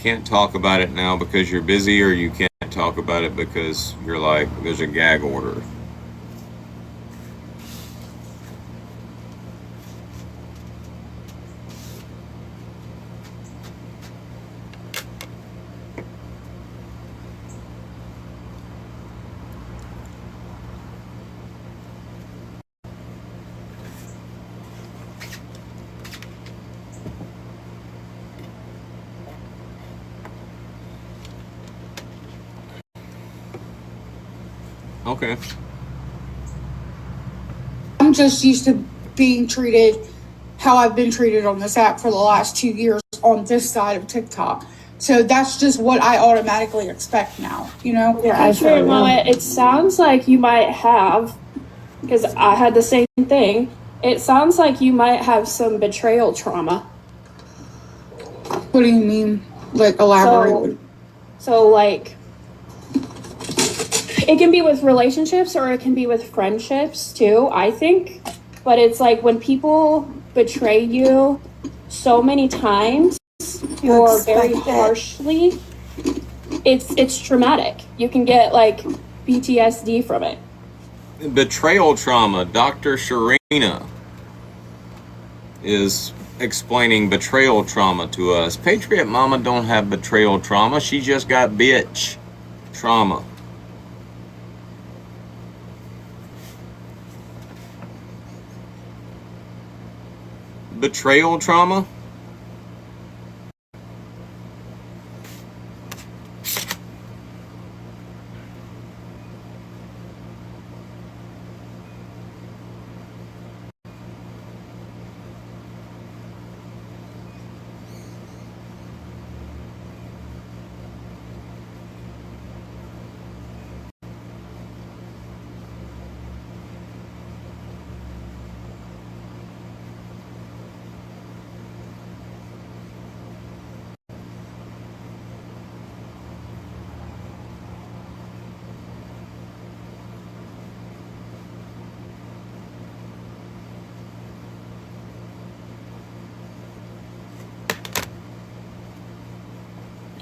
Can't talk about it now because you're busy, or you can't talk about it because you're like, there's a gag order. Okay. I'm just used to being treated how I've been treated on this app for the last 2 years on this side of TikTok. So that's just what I automatically expect now, you know? Yeah, Mama, it sounds like you might have, because I had the same thing, it sounds like you might have some betrayal trauma. What do you mean? Like, elaborate? So like, it can be with relationships or it can be with friendships too, I think. But it's like when people betray you so many times or very harshly, it's traumatic. You can get like PTSD from it. Betrayal trauma. Dr. Sharina is explaining betrayal trauma to us. Patriot Mama don't have betrayal trauma. She just got bitch trauma. Betrayal trauma?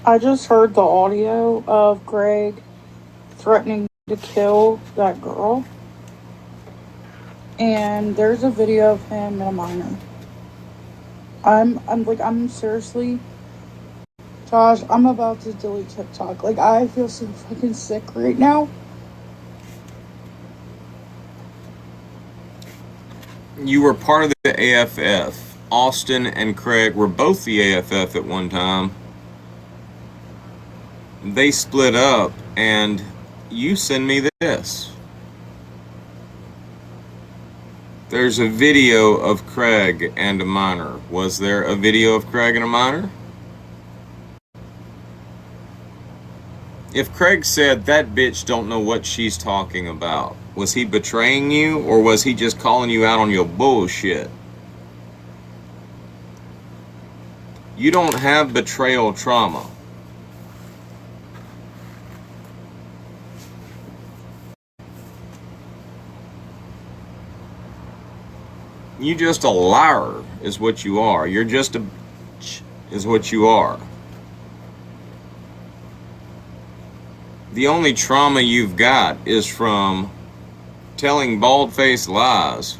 I just heard the audio of Greg threatening to kill that girl. And there's a video of him and a minor. I'm seriously, Josh, I'm about to delete TikTok. Like, I feel so fucking sick right now. You were part of the AFF. Austin and Craig were both the AFF at one time. They split up, and you send me this. There's a video of Craig and a minor. Was there a video of Craig and a minor? If Craig said that bitch don't know what she's talking about, was he betraying you, or was he just calling you out on your bullshit? You don't have betrayal trauma. You just a liar is what you are. You're just a bitch is what you are. The only trauma you've got is from telling bald-faced lies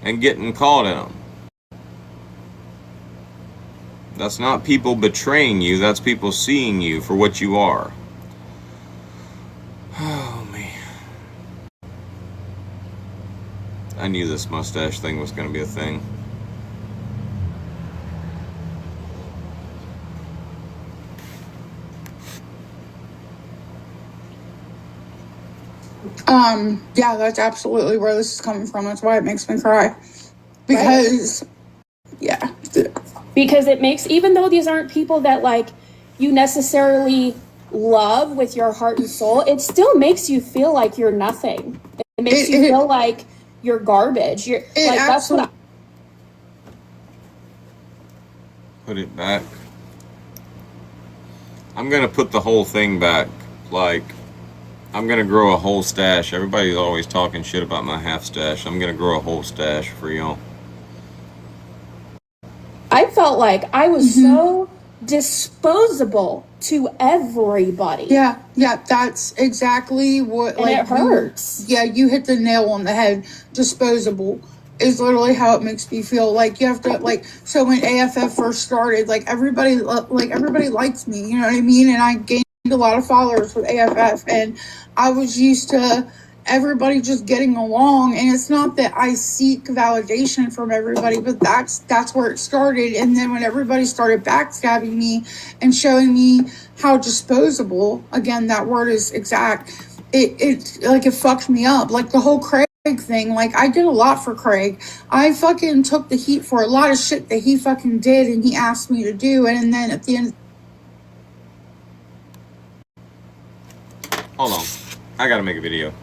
and getting caught in them. That's not people betraying you, that's people seeing you for what you are. Oh, man. I knew this mustache thing was going to be a thing. Yeah, that's absolutely where this is coming from. That's why it makes me cry. Because, yeah. Because it makes, even though these aren't people that like you necessarily love with your heart and soul, it still makes you feel like you're nothing. It makes you feel like you're garbage. You're like, that's what Put it back. I'm going to put the whole thing back. Like, I'm going to grow a whole stash. Everybody's always talking shit about my half stash. I'm going to grow a whole stash for y'all. I felt like I was so disposable to everybody. Yeah, that's exactly what, and it hurts. You hit the nail on the head. Disposable is literally how it makes me feel. Like, you have to, like, so when AFF first started, like, everybody likes me, you know what I mean? And I gained a lot of followers with AFF, and I was used to everybody just getting along. And it's not that I seek validation from everybody, but that's where it started. And then when everybody started backstabbing me and showing me how disposable, again, that word is exact, it fucked me up. Like, the whole Craig thing, like, I did a lot for Craig. I fucking took the heat for a lot of shit that he fucking did and he asked me to do. And then at the end, Hold on. I gotta make a video.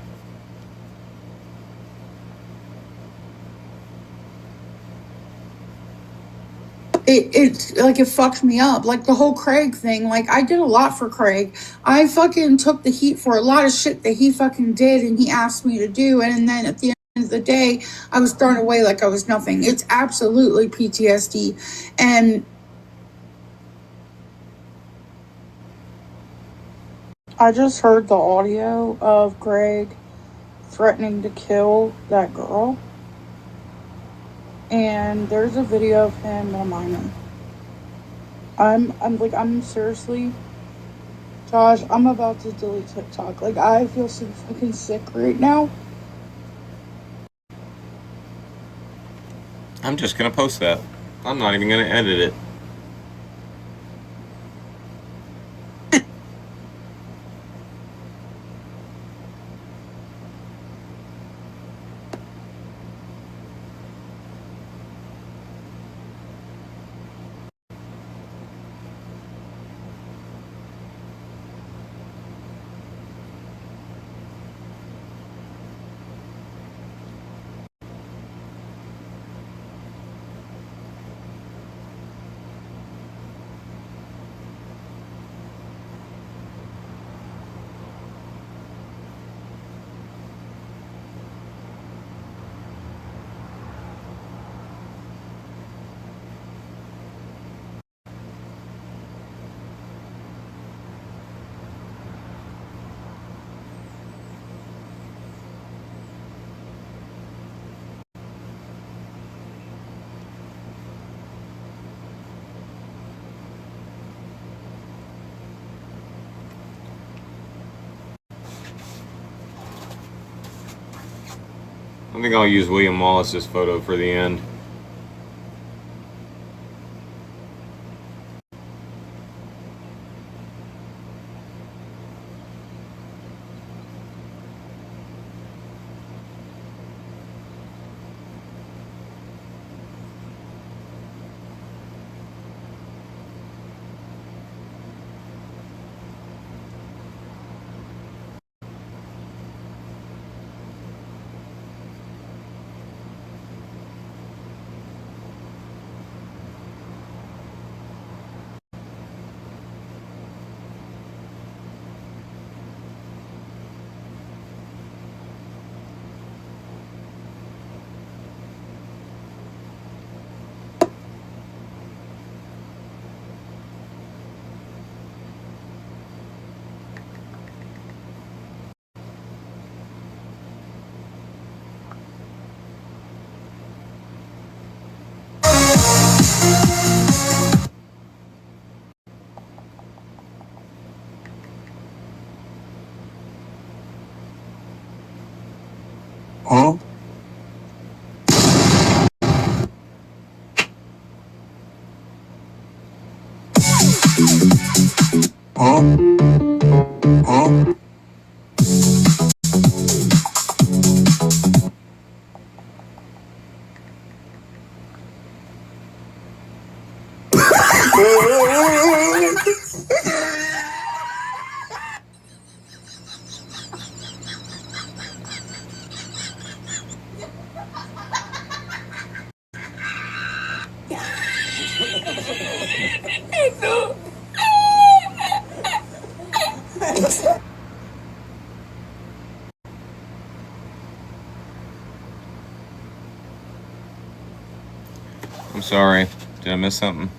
it fucked me up. Like the whole Craig thing, like I did a lot for Craig. I fucking took the heat for a lot of shit that he fucking did and he asked me to do, and then at the end of the day I was thrown away like I was nothing. It's absolutely PTSD. And I just heard the audio of Greg threatening to kill that girl, and there's a video of him on mine. I'm seriously, Josh, I'm about to delete TikTok. Like, I feel so fucking sick right now. I'm just gonna post that. I'm not even gonna edit it. I think I'll use William Wallace's photo for the end. Huh? Huh? Huh? I'm sorry. Did I miss something?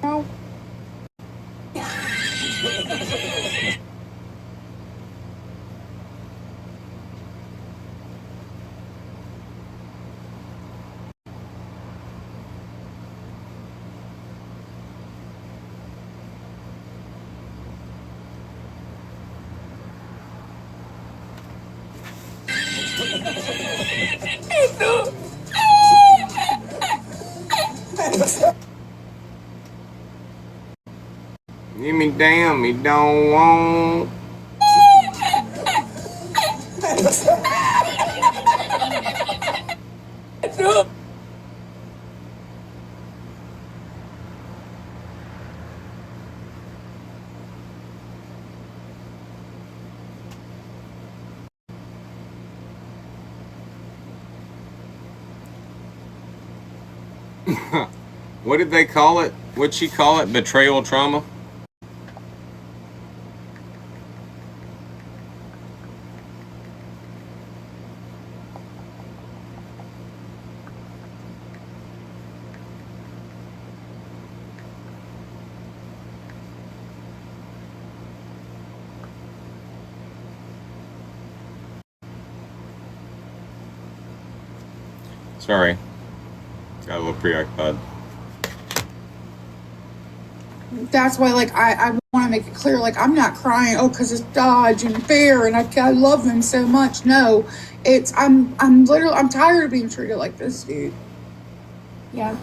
No. Give me damn, he don't want. What did they call it? What'd she call it? Betrayal trauma? Sorry. Got a little preoccupied. That's why, like, I want to make it clear, like, I'm not crying, oh, because it's Dodge and Bear and I love them so much. No, it's, I'm literally, I'm tired of being treated like this, dude. Yeah.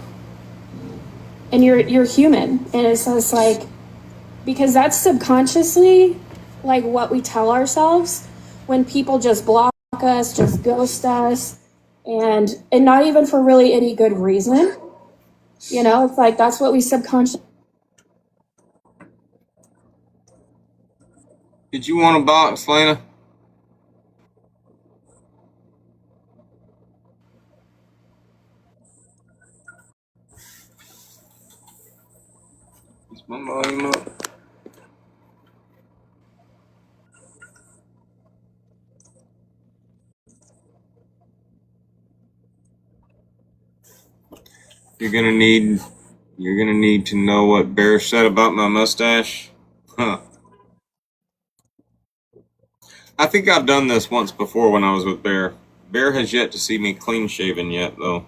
And you're human. And it's just like, because that's subconsciously like what we tell ourselves when people just block us, just ghost us, and not even for really any good reason. You know, it's like that's what we subconsciously. Did you want a box, Lena? Is my volume up? You're gonna need to know what Bear said about my mustache. Huh. I think I've done this once before when I was with Bear. Bear has yet to see me clean shaven yet, though.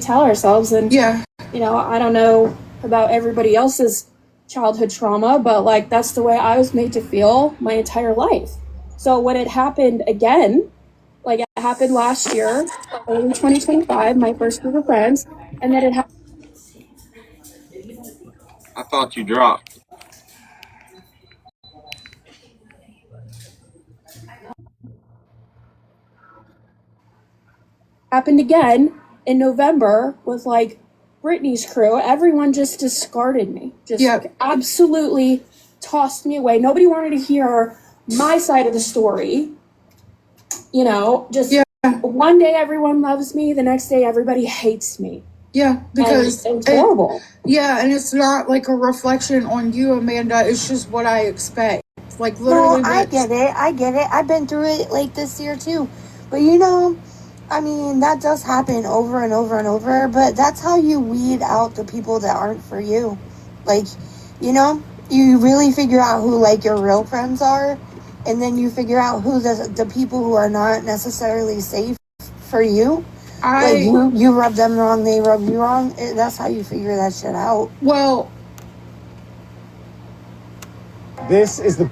Tell ourselves, and yeah, you know, I don't know about everybody else's childhood trauma, but like that's the way I was made to feel my entire life. So when it happened again, like it happened last year, early 2025, my first group of friends, and then it happened. I thought you dropped. Happened again in November with like Brittany's crew. Everyone just discarded me, just absolutely tossed me away. Nobody wanted to hear my side of the story. You know, just one day everyone loves me, the next day everybody hates me. Yeah, because it's horrible. Yeah, and it's not like a reflection on you, Amanda. It's just what I expect. Like literally. No, I get it. I've been through it like this year too. But you know, I mean, that does happen over and over and over. But that's how you weed out the people that aren't for you. Like, you know, you really figure out who like your real friends are, and then you figure out who the people who are not necessarily safe for you. Like you rub them wrong, they rub you wrong. That's how you figure that shit out. Well, This is the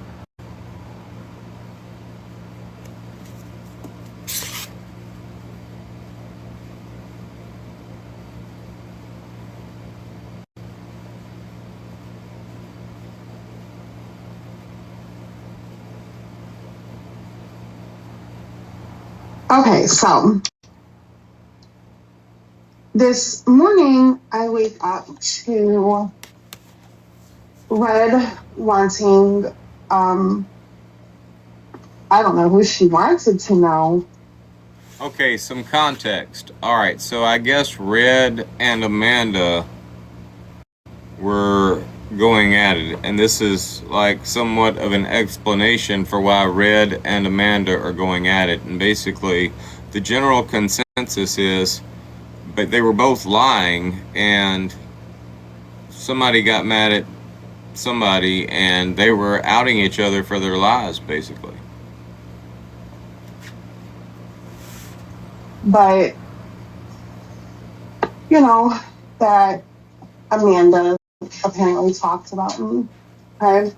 Okay, so this morning I wake up to Red wanting, I don't know who she wanted to know. Okay, some context. Alright, so I guess Red and Amanda were going at it, and this is like somewhat of an explanation for why Red and Amanda are going at it. And basically, the general consensus is, but they were both lying, and somebody got mad at somebody, and they were outing each other for their lies, basically. But, you know, that Amanda apparently talked about me. Okay?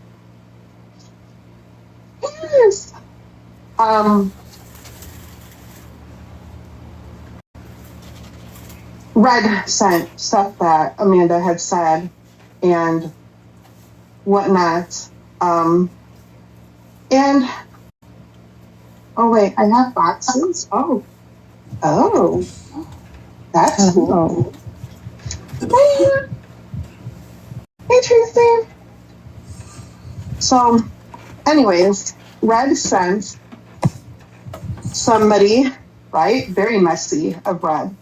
Yes. Red sent stuff that Amanda had said and whatnot. And oh wait, I have boxes. Oh, that's cool. Interesting. So, anyways, Red sent somebody, right? Very messy of Red.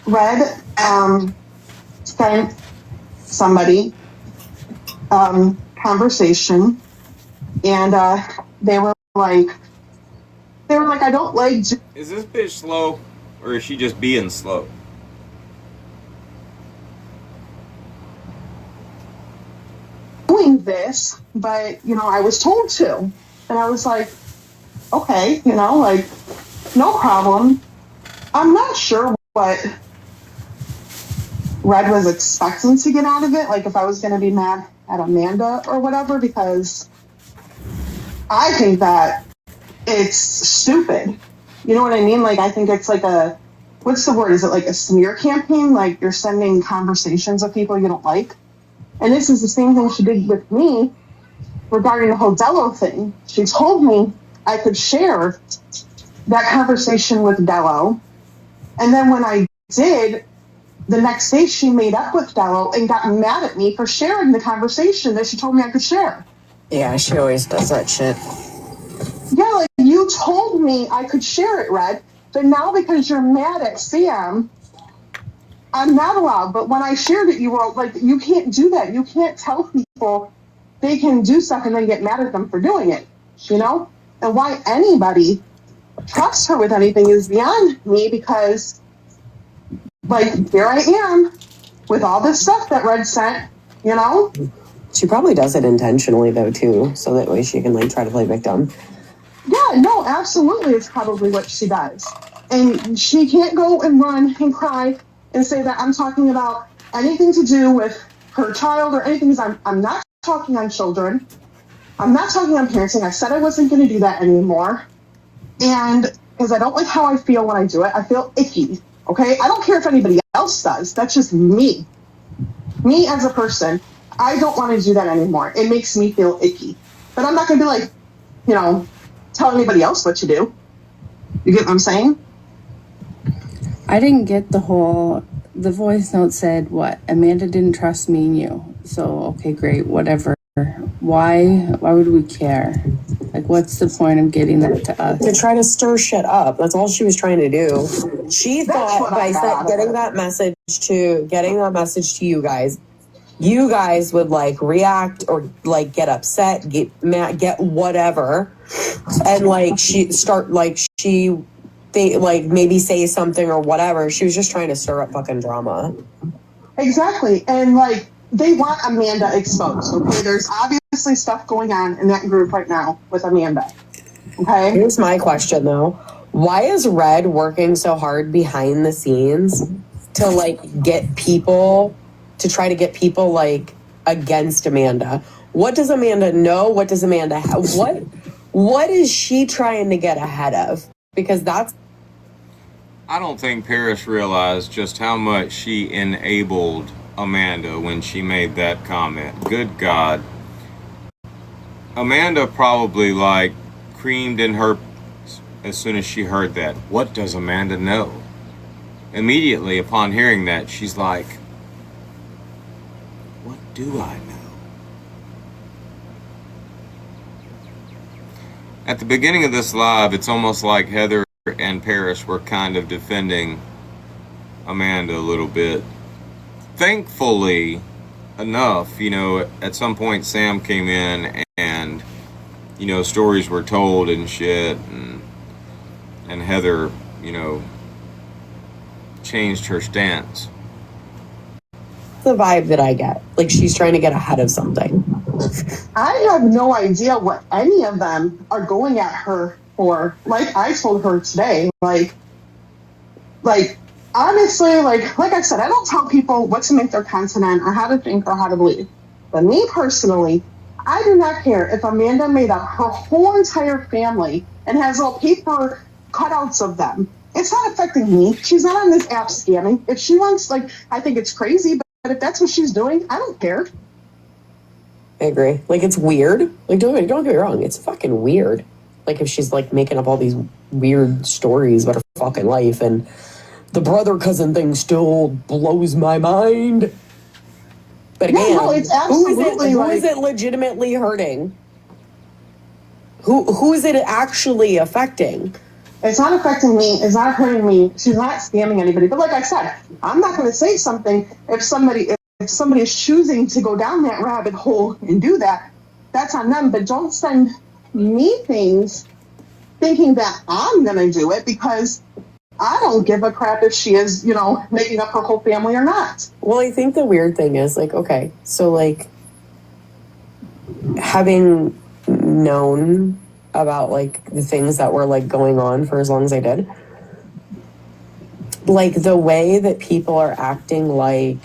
Red sent somebody conversation, and they were like, I don't like. Is this bitch slow, or is she just being slow? Doing this, but I was told to, and I was like, okay, like, no problem. I'm not sure what Red was expecting to get out of it, like if I was going to be mad at Amanda or whatever, because I think that it's stupid. You know what I mean? Like, I think it's like what's the word? Is it like a smear campaign? Like you're sending conversations of people you don't like? And this is the same thing she did with me regarding the whole Dello thing. She told me I could share that conversation with Dello. And then when I did, the next day she made up with Dello and got mad at me for sharing the conversation that she told me I could share. Yeah, she always does that shit. Yeah, like you told me I could share it, Red, but now because you're mad at Sam, I'm not allowed. But when I shared it, you were like, you can't do that. You can't tell people they can do stuff and then get mad at them for doing it, And why anybody trusts her with anything is beyond me, because, like, here I am with all this stuff that Red sent, She probably does it intentionally, though, too, so that way she can, like, try to play victim. Yeah, no, absolutely. It's probably what she does. And she can't go and run and cry and say that I'm talking about anything to do with her child or anything. I'm not talking on children. I'm not talking on parenting. I said I wasn't going to do that anymore. And because I don't like how I feel when I do it, I feel icky. Okay? I don't care if anybody else does. That's just me. Me as a person, I don't want to do that anymore. It makes me feel icky. But I'm not going to be like, tell anybody else what to do. You get what I'm saying? I didn't get the voice note said what? Amanda didn't trust me and you. So, okay, great, whatever. Why would we care? Like, what's the point of getting that to us? To try to stir shit up. That's all she was trying to do. She thought by getting that message to you guys would like react or like get upset, get mad, get whatever, and like they like maybe say something or whatever. She was just trying to stir up fucking drama. Exactly. And like they want Amanda exposed. Okay, there's obviously stuff going on in that group right now with Amanda. Okay. Here's my question though: why is Red working so hard behind the scenes to like try to get people like against Amanda? What does Amanda know? What does Amanda have? What is she trying to get ahead of? Because I don't think Paris realized just how much she enabled Amanda when she made that comment. Good God. Amanda probably like creamed in her as soon as she heard that. What does Amanda know? Immediately upon hearing that, she's like, what do I know? At the beginning of this live, it's almost like Heather and Paris were kind of defending Amanda a little bit. Thankfully enough, at some point Sam came in and, stories were told and shit, and Heather, changed her stance. the vibe that I get. Like she's trying to get ahead of something. I have no idea what any of them are going at her for. Like I told her today, like honestly, like I said, I don't tell people what to make their content on or how to think or how to believe. But me personally, I do not care if Amanda made up her whole entire family and has little paper cutouts of them It's not affecting me. She's not on this app scamming. If she wants, like, I think it's crazy, but if that's what she's doing, I don't care. I agree. Like, it's weird. Like, don't get me wrong. It's fucking weird. Like, if she's, like, making up all these weird stories about her fucking life, and the brother-cousin thing still blows my mind. But again, no, it's absolutely who is it legitimately hurting? Who is it actually affecting? It's not affecting me. It's not hurting me. She's not scamming anybody. But like I said, I'm not going to say something if somebody is choosing to go down that rabbit hole and do that. That's on them. But don't send me things thinking that I'm going to do it, because I don't give a crap if she is, making up her whole family or not. Well, I think the weird thing is, like, okay, so, like, having known about, like, the things that were, like, going on for as long as I did, like, the way that people are acting, like,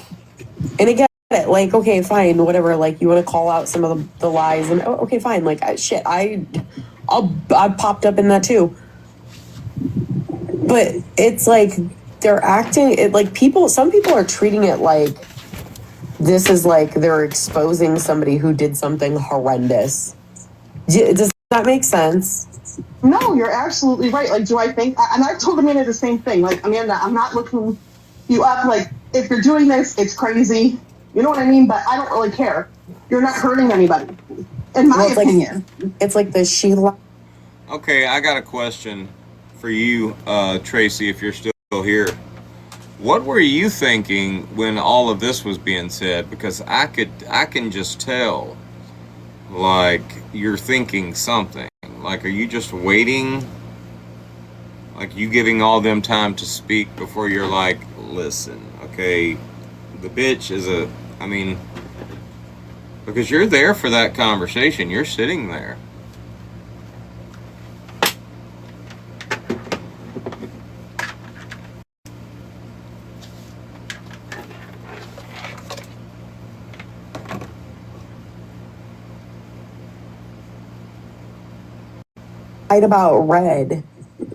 and again, like, okay, fine, whatever, like, you want to call out some of the lies, and okay, fine, like, I popped up in that too. But it's like they're acting it like some people are treating it like this is like they're exposing somebody who did something horrendous. Does that make sense? No, you're absolutely right. Like, do I think, and I've told Amanda the same thing, like, Amanda, I'm not looking you up, like, if you're doing this, it's crazy, you know what I mean, but I don't really care. You're not hurting anybody, in my opinion. It's like the Sheila. Okay, I got a question for you, Tracy, if you're still here. What were you thinking when all of this was being said? Because I can just tell, like, you're thinking something. Like, are you just waiting? Like, you giving all them time to speak before you're like, listen, okay, the bitch is because you're there for that conversation. You're sitting there. About Red,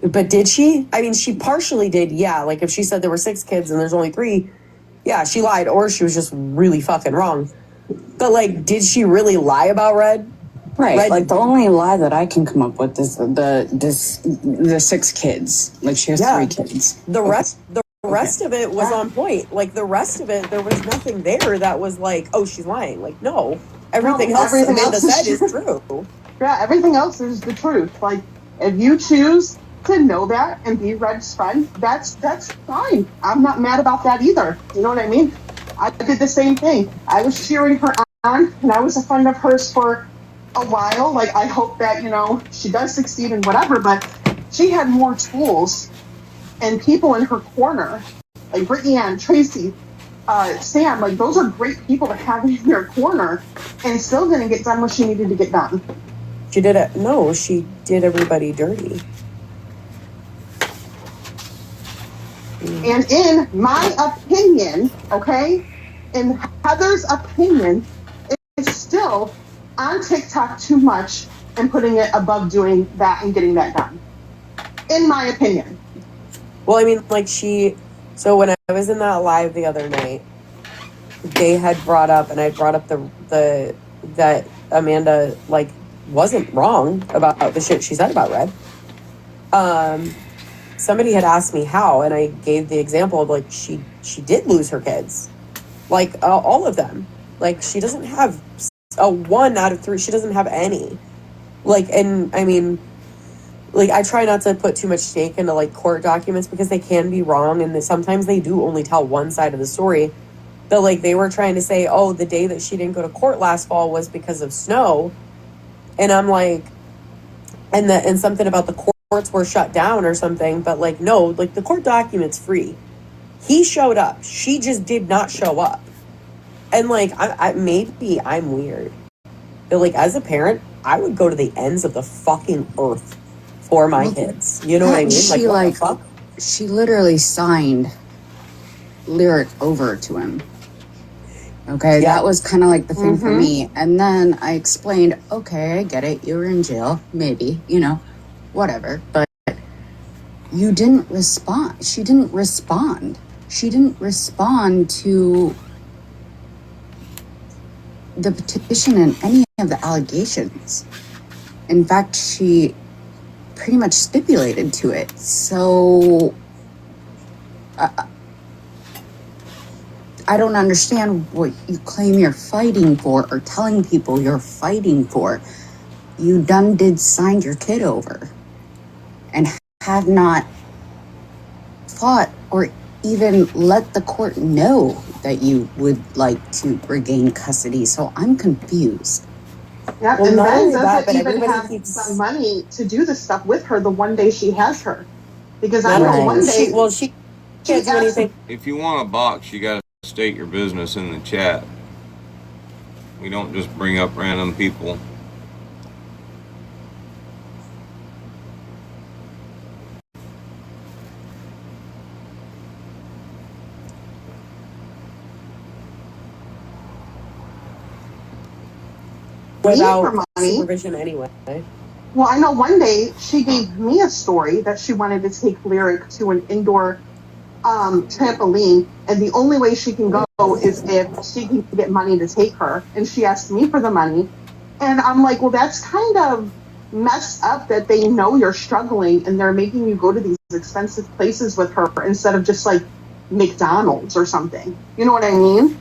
but did she? I mean, she partially did, yeah. Like, if she said there were 6 kids and there's only 3, yeah, she lied, or she was just really fucking wrong. But, like, did she really lie about Red? Right. Like, the only lie that I can come up with is the 6 kids. Like, she has 3 kids. The rest of it was on point. Like, the rest of it, there was nothing there that was like, oh, she's lying. Like, no. Everything else Amanda said is true. Yeah, everything else is the truth. Like, if you choose to know that and be Red's friend, that's fine. I'm not mad about that either. You know what I mean? I did the same thing. I was cheering her on, and I was a friend of hers for a while. Like, I hope that, she does succeed in whatever, but she had more tools and people in her corner, like Brittany Ann, Tracy, Sam, like, those are great people to have in your corner, and still didn't get done what she needed to get done. She did it. No, she did everybody dirty. And in my opinion, okay, in Heather's opinion, it's still on TikTok too much and putting it above doing that and getting that done. In my opinion. Well, I mean, like, so when I was in that live the other night, they had brought up, and I brought up that Amanda, like, wasn't wrong about the shit she said about Red. Somebody had asked me how, and I gave the example of, like, she did lose her kids, like, all of them. Like, she doesn't have a 1 out of 3. She doesn't have any. Like, and I mean, like, I try not to put too much stake into, like, court documents because they can be wrong, and sometimes they do only tell one side of the story. But, like, they were trying to say, oh, the day that she didn't go to court last fall was because of snow. And I'm like, and something about the courts were shut down or something, but, like, no, like, the court document's free. He showed up. She just did not show up. And, like, maybe I'm weird, but, like, as a parent, I would go to the ends of the fucking earth for my kids. You know what I mean? She literally signed Lyric over to him. Okay, that was kind of like the thing for me. And then I explained, okay, I get it. You were in jail, maybe, whatever. But you didn't respond. She didn't respond. She didn't respond to the petition and any of the allegations. In fact, she pretty much stipulated to it. So I don't understand what you claim you're fighting for or telling people you're fighting for. You done did signed your kid over and have not fought or even let the court know that you would like to regain custody. So I'm confused. Yeah, Well, and not Ben only that, doesn't but even everybody have keeps. the money to do the stuff with her the one day she has her. Because I Not know only one she, day well, she can't do asked anything. If you want a box, you got to state your business in the chat. We don't just bring up random people. Without for money. supervision anyway. Well, I know one day she gave me a story that she wanted to take Lyric to an indoor trampoline, and the only way she can go is if she can get money to take her. And she asked me for the money, and I'm like, well, that's kind of messed up that they know you're struggling and they're making you go to these expensive places with her instead of just like McDonald's or something. You know what I mean?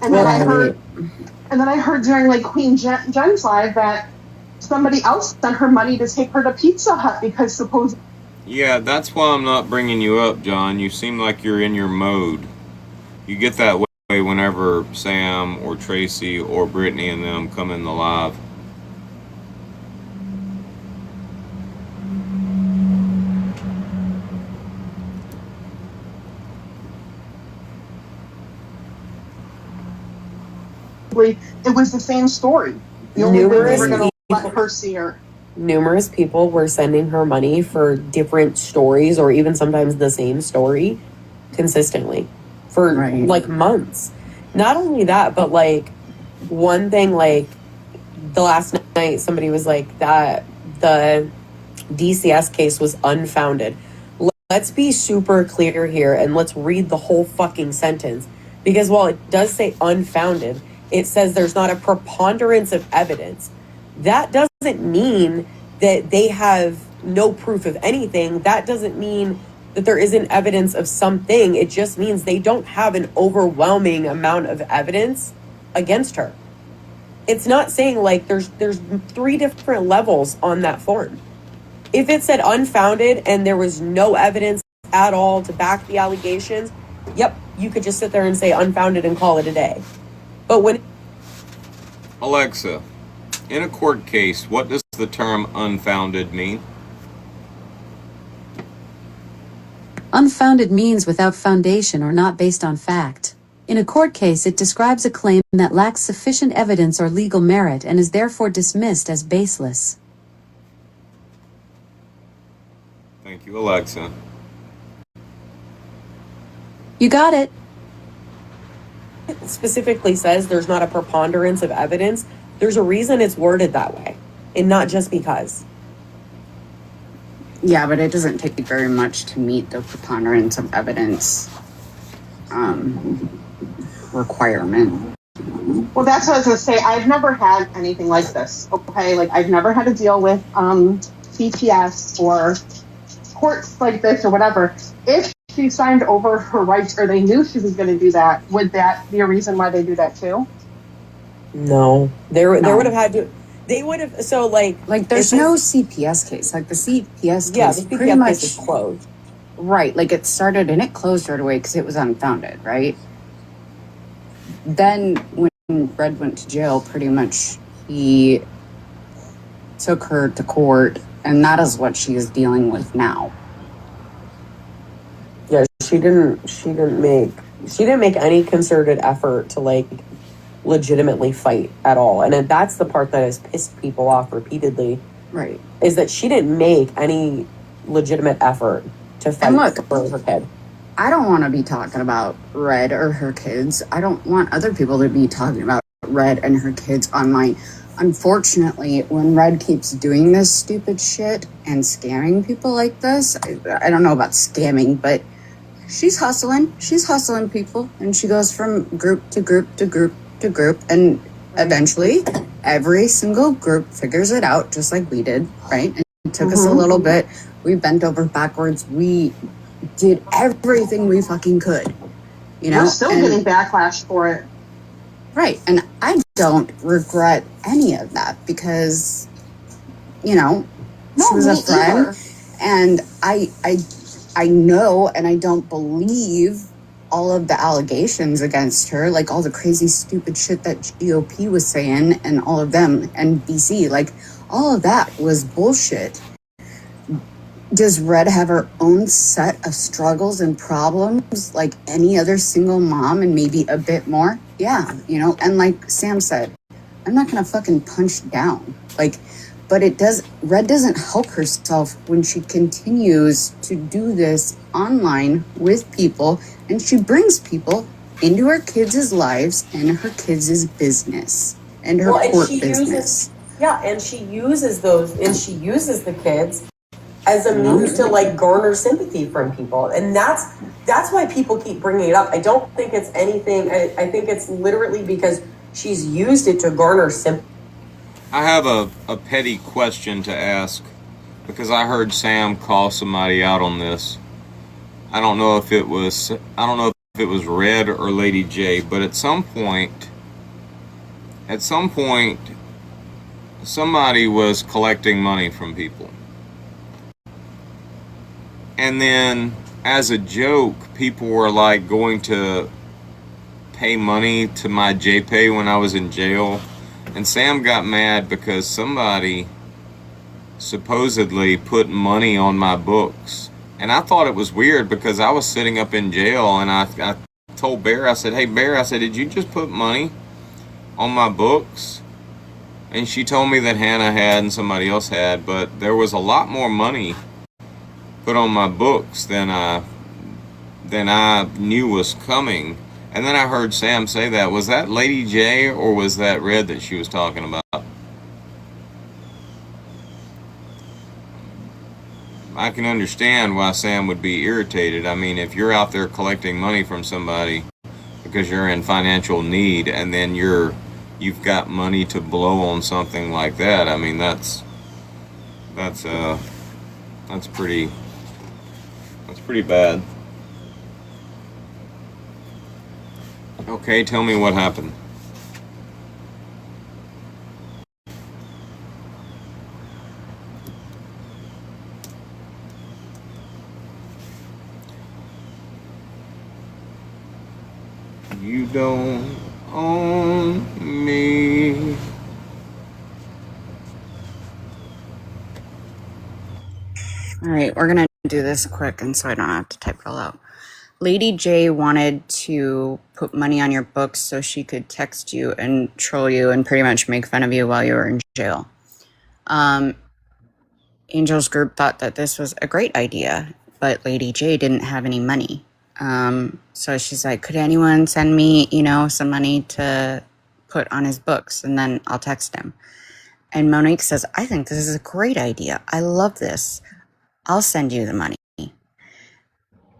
And then I heard during like Queen Jen's live that somebody else sent her money to take her to Pizza Hut because supposedly. Yeah, that's why I'm not bringing you up, John. You seem like you're in your mode. You get that way whenever Sam or Tracy or Brittany and them come in the live. It was the same story. The only way they were going to let her see her. Numerous people were sending her money for different stories or even sometimes the same story consistently for like months. Not only that, but like one thing, like the last night somebody was like that the DCS case was unfounded. Let's be super clear here and let's read the whole fucking sentence, because while it does say unfounded, it says there's not a preponderance of evidence. That doesn't mean that they have no proof of anything. That doesn't mean that there isn't evidence of something. It just means they don't have an overwhelming amount of evidence against her. It's not saying like there's 3 different levels on that form. If it said unfounded and there was no evidence at all to back the allegations, yep, you could just sit there and say unfounded and call it a day. But when... Alexa, in a court case, what does the term unfounded mean? Unfounded means without foundation or not based on fact. In a court case, it describes a claim that lacks sufficient evidence or legal merit and is therefore dismissed as baseless. Thank you, Alexa. You got it. It specifically says there's not a preponderance of evidence. There's a reason it's worded that way, and not just because. Yeah, but it doesn't take very much to meet the preponderance of evidence requirement. Well, that's what I was going to say. I've never had anything like this. Okay, like I've never had to deal with CTS or courts like this or whatever. If she signed over her rights or they knew she was going to do that, would that be a reason why they do that too? No, they would have had to. They would have. So like there's no CPS case. Like the CPS case, yeah, the CPS pretty much case is closed. Right, like it started and it closed right away because it was unfounded, right? Then when Red went to jail, pretty much he took her to court, and that is what she is dealing with now. Yeah, she didn't make any concerted effort to like legitimately fight at all, and that's the part that has pissed people off repeatedly. Right, is that she didn't make any legitimate effort to fight for her kid. I don't want to be talking about Red or her kids. I don't want other people to be talking about Red and her kids on my unfortunately, when Red keeps doing this stupid shit and scamming people like this, I don't know about scamming, but she's hustling people, and she goes from group to group to group to group, and eventually every single group figures it out, just like we did, right? And it took us a little bit. We bent over backwards. We did everything we fucking could, you know? We're still getting backlash for it. Right, and I don't regret any of that because, you know, she was a friend, and I know, and I don't believe all of the allegations against her, like all the crazy stupid shit that GOP was saying and all of them, and BC, like all of that was bullshit. Does Red have her own set of struggles and problems like any other single mom, and maybe a bit more? Yeah, you know, and like Sam said, I'm not gonna fucking punch down. Like, but Red doesn't help herself when she continues to do this online with people, and she brings people into her kids' lives and her kids' business and her court business. And she uses the kids as a means to like garner sympathy from people, and that's why people keep bringing it up. I don't think it's anything. I think it's literally because she's used it to garner sympathy. I have a petty question to ask, because I heard Sam call somebody out on this. I don't know if it was Red or Lady J, but at some point somebody was collecting money from people. And then, as a joke, people were like going to pay money to my JPay when I was in jail. And Sam got mad because somebody supposedly put money on my books. And I thought it was weird because I was sitting up in jail, and I told Bear, I said, "Hey Bear," I said, "did you just put money on my books?" And she told me that Hannah had and somebody else had, but there was a lot more money put on my books than I knew was coming. And then I heard Sam say that. Was that Lady J or was that Red that she was talking about? I can understand why Sam would be irritated. I mean, if you're out there collecting money from somebody because you're in financial need, and then you've got money to blow on something like that, I mean, that's pretty bad. Okay, tell me what happened. You don't own me. All right, we're gonna do this quick, and so I don't have to type it all out. Lady J wanted to put money on your books so she could text you and troll you and pretty much make fun of you while you were in jail. Angel's group thought that this was a great idea, but Lady J didn't have any money. So she's like, could anyone send me, some money to put on his books, and then I'll text him. And Monique says, I think this is a great idea. I love this. I'll send you the money.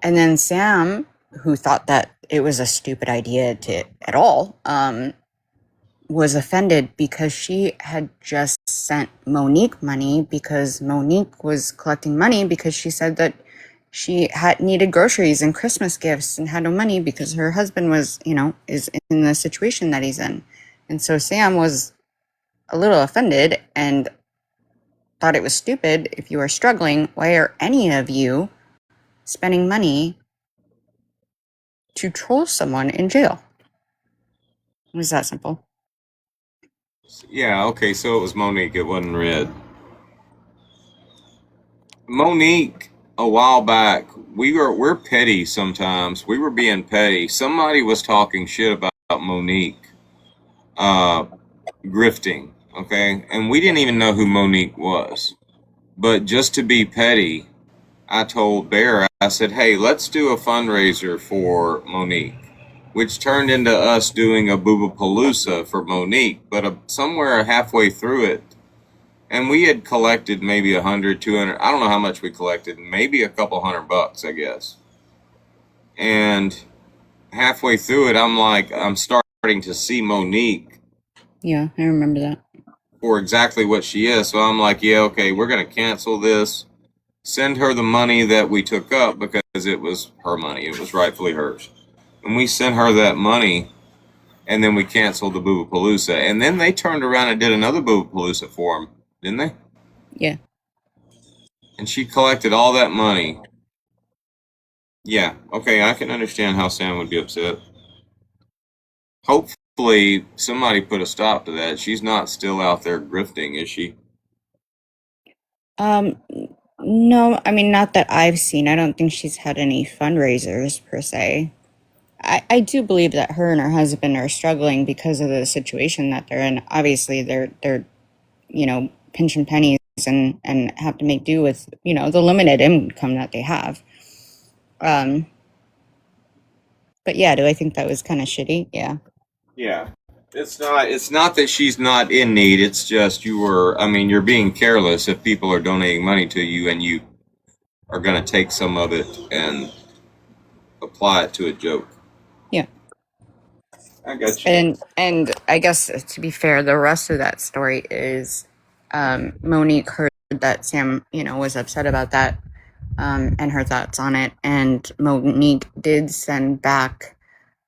And then Sam, who thought that it was a stupid idea at all, was offended because she had just sent Monique money because Monique was collecting money because she said that she needed groceries and Christmas gifts and had no money because her husband was, is in the situation that he's in. And so Sam was a little offended and thought it was stupid. If you are struggling, why are any of you spending money to troll someone in jail? It was that simple. Yeah, okay, so it was Monique, it wasn't Red. Monique, a while back, we're petty sometimes. We were being petty. Somebody was talking shit about Monique grifting, okay? And we didn't even know who Monique was. But just to be petty, I told Bear, I said, hey, let's do a fundraiser for Monique. which turned into us doing a Boobapalooza for Monique. But somewhere halfway through it, and we had collected maybe 100, 200, I don't know how much we collected, maybe a couple $100, I guess. And halfway through it, I'm starting to see Monique. Yeah, I remember that. For exactly what she is. So I'm like, yeah, okay, we're going to cancel this. Send her the money that we took up because it was her money. It was rightfully hers. And we sent her that money, and then we canceled the Boobapalooza. And then they turned around and did another Boobapalooza for him, didn't they? Yeah. And she collected all that money. Yeah, okay, I can understand how Sam would be upset. Hopefully, somebody put a stop to that. She's not still out there grifting, is she? No, I mean, not that I've seen. I don't think she's had any fundraisers per se. I do believe that her and her husband are struggling because of the situation that they're in. Obviously, they're pinching pennies and have to make do with, the limited income that they have. But yeah, do I think that was kind of shitty? Yeah. Yeah. It's not that she's not in need. It's just you're being careless if people are donating money to you and you are going to take some of it and apply it to a joke. Yeah. I got you. And I guess, to be fair, the rest of that story is Monique heard that Sam, was upset about that, and her thoughts on it. And Monique did send back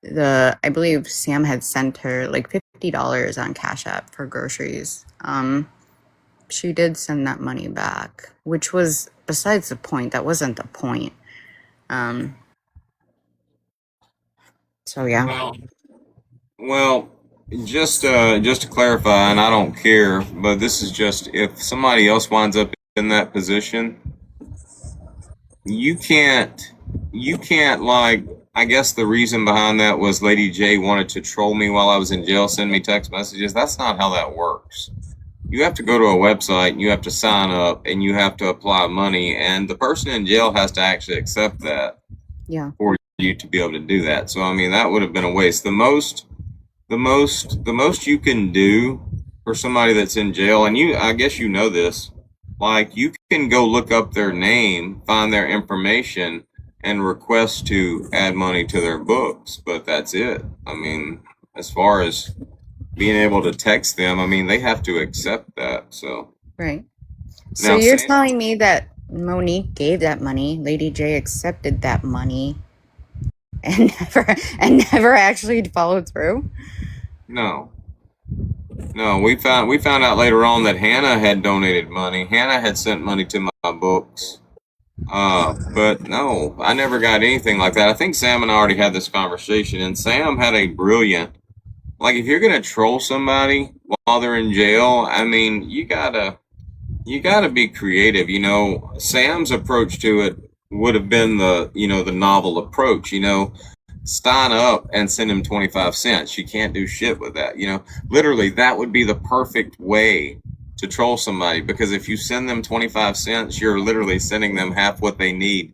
I believe Sam had sent her like $50 on Cash App for groceries. She did send that money back, which was besides the point. That wasn't the point. So yeah. Well, just to clarify, and I don't care, but this is just if somebody else winds up in that position, you can't like, I guess the reason behind that was Lady J wanted to troll me while I was in jail, send me text messages. That's not how that works. You have to go to a website and you have to sign up and you have to apply money, and the person in jail has to actually accept that. Yeah. For you to be able to do that. So I mean, that would have been a waste. The most you can do for somebody that's in jail, and I guess you know this, like you can go look up their name, find their information, and request to add money to their books, but that's it. I mean, as far as being able to text them, I mean, they have to accept that. So Right. So now, you're telling me that Monique gave that money, Lady J accepted that money, and never actually followed through? No, we found out later on that Hannah had donated money. Hannah had sent money to my books. But no, I never got anything like that. I think Sam and I already had this conversation, and Sam had a brilliant, like, if you're gonna troll somebody while they're in jail, I mean, you gotta be creative. Sam's approach to it would have been the novel approach. Sign up and send him 25 cents. You can't do shit with that. Literally, that would be the perfect way to troll somebody, because if you send them 25 cents, you're literally sending them half of what they need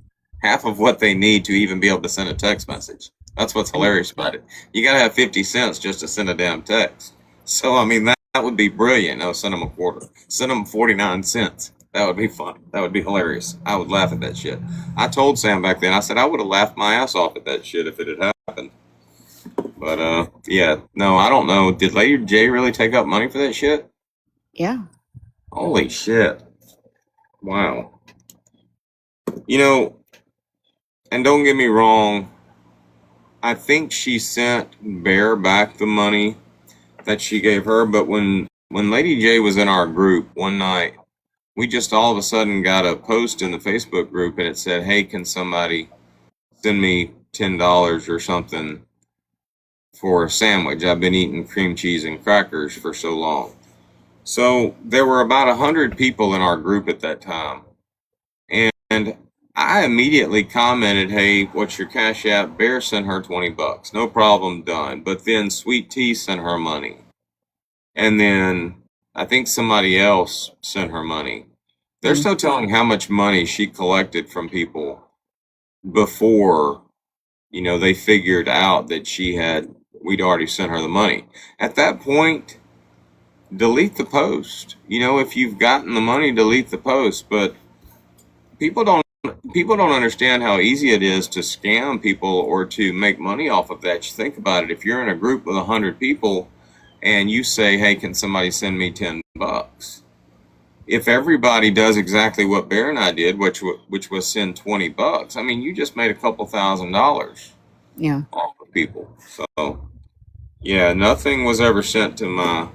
to even be able to send a text message. That's what's hilarious about it. You got to have 50 cents just to send a damn text. So, I mean, that would be brilliant. No, send them a quarter. Send them 49 cents. That would be fun. That would be hilarious. I would laugh at that shit. I told Sam back then, I said I would have laughed my ass off at that shit if it had happened. But, yeah. No, I don't know. Did Lady J really take up money for that shit? Yeah. Holy shit. Wow. And don't get me wrong, I think she sent Bear back the money that she gave her, but when Lady J was in our group one night, we just all of a sudden got a post in the Facebook group, and it said, hey, can somebody send me $10 or something for a sandwich? I've been eating cream cheese and crackers for so long. So there were about 100 people in our group at that time. And I immediately commented, hey, what's your Cash App? Bear sent her $20. No problem, done. But then Sweet Tea sent her money. And then I think somebody else sent her money. There's no telling how much money she collected from people before they figured out that we'd already sent her the money. At that point, delete the post. If you've gotten the money, delete the post. But people don't understand how easy it is to scam people or to make money off of that. You think about it. If you're in a group with 100 people and you say, hey, can somebody send me $10? If everybody does exactly what Bear and I did, which was send $20, I mean, you just made a couple $1,000 Yeah. off of people. So yeah, nothing was ever sent to my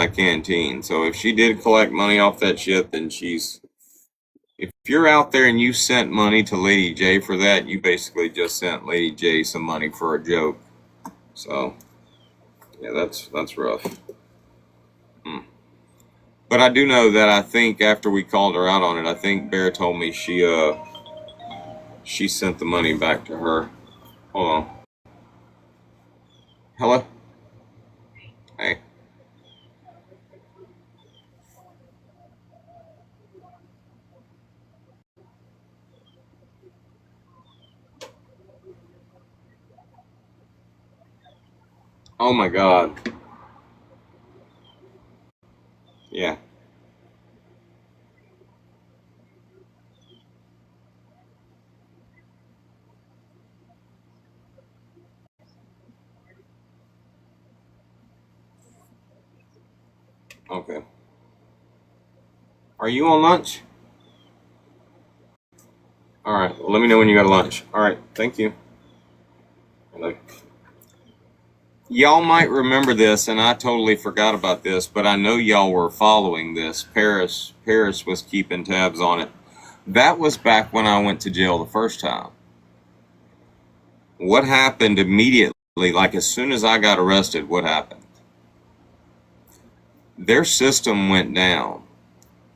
canteen. So if she did collect money off that shit, then if you're out there and you sent money to Lady J for that, you basically just sent Lady J some money for a joke. So yeah, that's rough. But I do know that I think after we called her out on it, I think Bear told me she sent the money back to her. Hold on. Hello? Hey. Oh my God. Yeah. Okay. Are you on lunch? All right. Well, let me know when you got lunch. All right. Thank you. Hello. Y'all might remember this, and I totally forgot about this, but I know y'all were following this. Paris was keeping tabs on it. That was back when I went to jail the first time. What happened immediately, like as soon as I got arrested, what happened? Their system went down.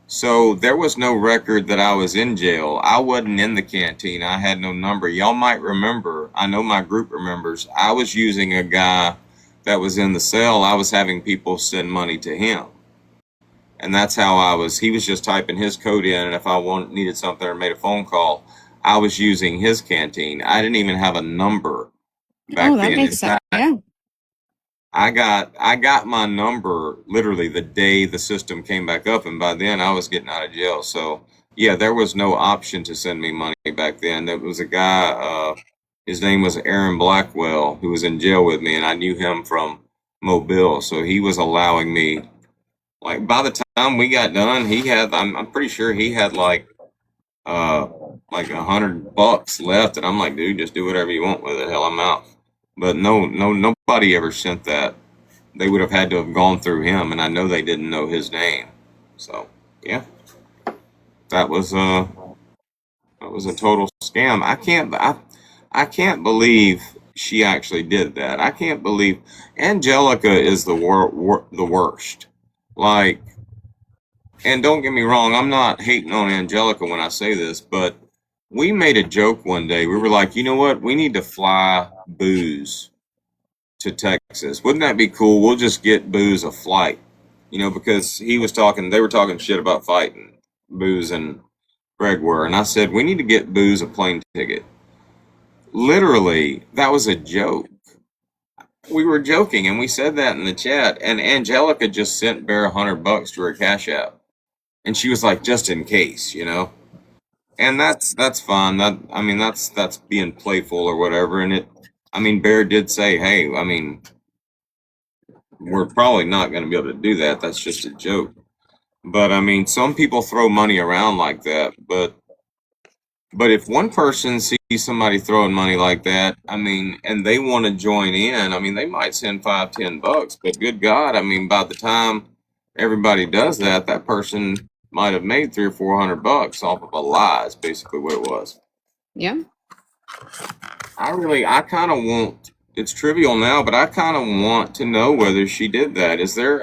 So there was no record that I was in jail. I wasn't in the canteen. I had no number. Y'all might remember, I know my group remembers, I was using a guy that was in the cell. I was having people send money to him. And that's how he was just typing his code in, and if I needed something or made a phone call, I was using his canteen. I didn't even have a number back then. That makes sense. Yeah. I got my number literally the day the system came back up, and by then I was getting out of jail. So yeah, there was no option to send me money back then. There was a guy, his name was Aaron Blackwell, who was in jail with me, and I knew him from Mobile. So he was allowing me, like by the time we got done, I'm pretty sure he had like $100 left, and I'm like, dude, just do whatever you want with it. Hell, I'm out. But nobody ever sent that. They would have had to have gone through him, and I know they didn't know his name. So yeah, that was a total scam. I can't believe she actually did that. I can't believe Angelica is the worst. Like, and don't get me wrong, I'm not hating on Angelica when I say this, but we made a joke one day. We were like, you know what? We need to fly booze to Texas. Wouldn't that be cool? We'll just get Booze a flight, because they were talking shit about fighting. Booze and Greg were, and I said, we need to get Booze a plane ticket. Literally, that was a joke. We were joking, and we said that in the chat, and Angelica just sent Bear $100 to her Cash App, and she was like, just in case, and that's fine. That's being playful or whatever, and Bear did say, hey, we're probably not going to be able to do that. That's just a joke. But some people throw money around like that. But if one person sees somebody throwing money like that, and they want to join in, they might send $5, $10. But good God, by the time everybody does that, that person might have made $300 or $400 off of a lie. Is basically what it was. Yeah. I kind of want. It's trivial now, but I kind of want to know whether she did that. Is there,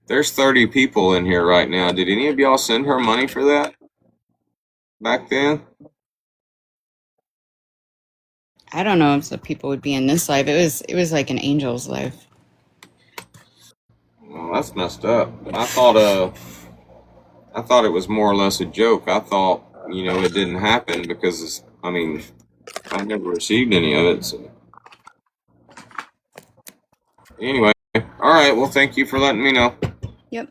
there's 30 people in here right now. Did any of y'all send her money for that back then? I don't know if the people would be in this live. It was like an angel's life. Well, that's messed up. I thought it was more or less a joke. I thought, it didn't happen because, I never received any of it. So. Anyway, all right. Well, thank you for letting me know. Yep.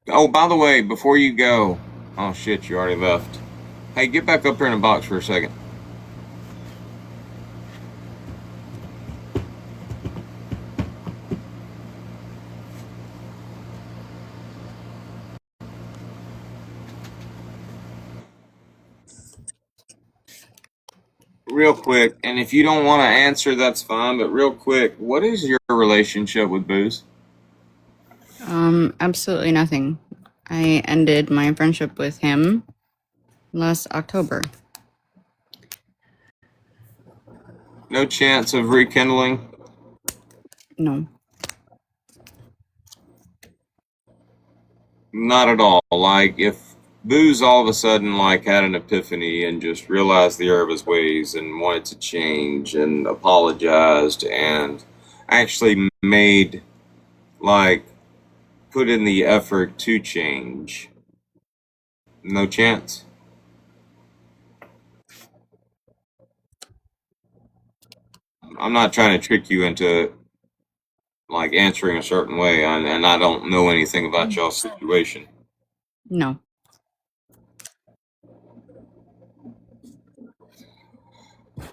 Oh, by the way, before you go, oh shit, you already left. Hey, get back up here in a box for a second. Real quick, and if you don't want to answer, that's fine, but real quick, what is your relationship with booze? Absolutely nothing. I ended my friendship with him last October. No chance of rekindling? No. Not at all. Like, if Booze all of a sudden, like, had an epiphany and just realized the error of his ways and wanted to change and apologized and actually made, like, put in the effort to change, no chance. I'm not trying to trick you into, like, answering a certain way, and I don't know anything about y'all's situation. No.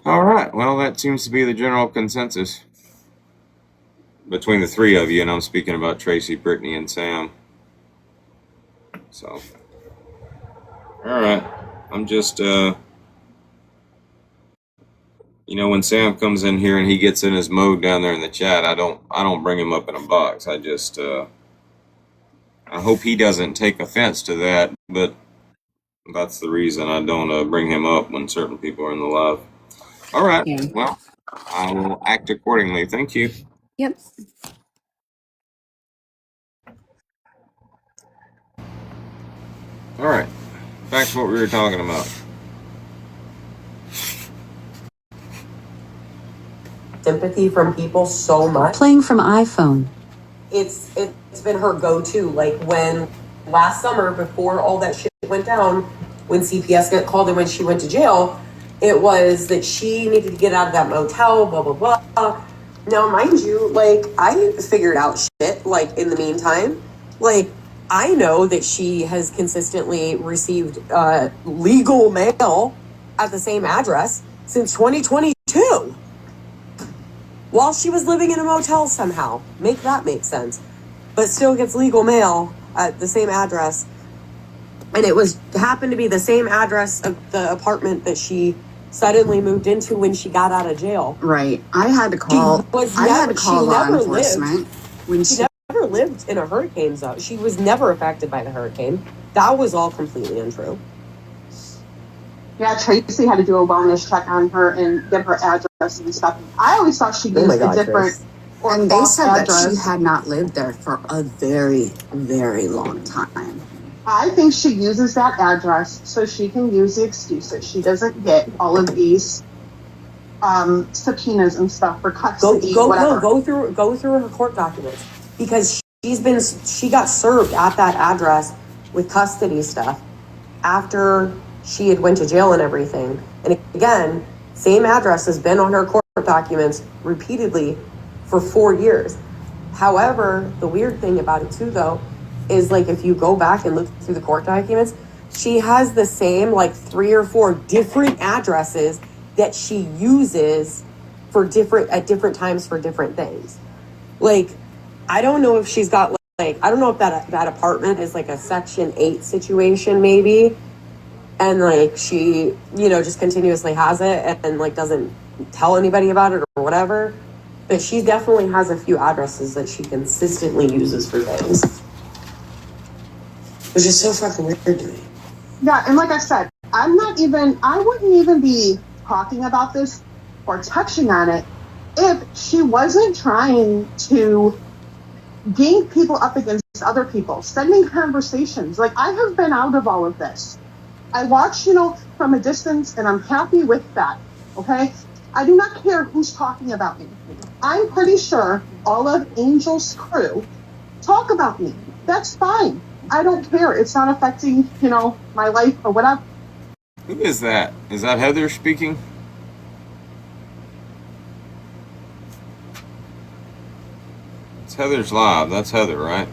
All right. Well, that seems to be the general consensus between the three of you, and I'm speaking about Tracy, Brittany, and Sam. So, all right. I'm just, when Sam comes in here and he gets in his mode down there in the chat, I don't bring him up in a box. I just, I hope he doesn't take offense to that, but that's the reason I don't bring him up when certain people are in the live. All right. Yeah. Well, I will act accordingly. Thank you. Yep. All right. Back to what we were talking about. Sympathy from people so much. Playing from iPhone. It's been her go-to. Like when last summer, before all that shit went down, when CPS got called and when she went to jail, it was that she needed to get out of that motel, blah, blah, blah. Now, mind you, like, I figured out shit, like, in the meantime. Like, I know that she has consistently received legal mail at the same address since 2022. While she was living in a motel somehow. Make that make sense. But still gets legal mail at the same address. And it happened to be the same address of the apartment that she suddenly moved into when she got out of jail. Right. I had to call law enforcement. She never lived in a hurricane zone. She was never affected by the hurricane. That was all completely untrue. Yeah, Tracy had to do a wellness check on her and get her address and stuff. I always thought she used a different and they said that she had not lived there for a very, very long time. I think she uses that address so she can use the excuse that she doesn't get all of these subpoenas and stuff for custody. Go through her court documents, because she got served at that address with custody stuff after she had went to jail and everything. And again, same address has been on her court documents repeatedly for 4 years. However, the weird thing about it too, though, is like if you go back and look through the court documents, she has the same like 3 or 4 different addresses that she uses at different times for different things. Like, I don't know if she's got I don't know if that apartment is like a Section 8 situation maybe. And like she, just continuously has it and like doesn't tell anybody about it or whatever. But she definitely has a few addresses that she consistently uses for things. Which is so fucking weird to me. Yeah, and like I said, I wouldn't even be talking about this or touching on it if she wasn't trying to gang people up against other people, sending conversations. Like, I have been out of all of this. I watch, from a distance, and I'm happy with that, okay? I do not care who's talking about me. I'm pretty sure all of Angel's crew talk about me. That's fine. I don't care. It's not affecting, my life or whatever. Who is that? Is that Heather speaking? It's Heather's Live. That's Heather, right?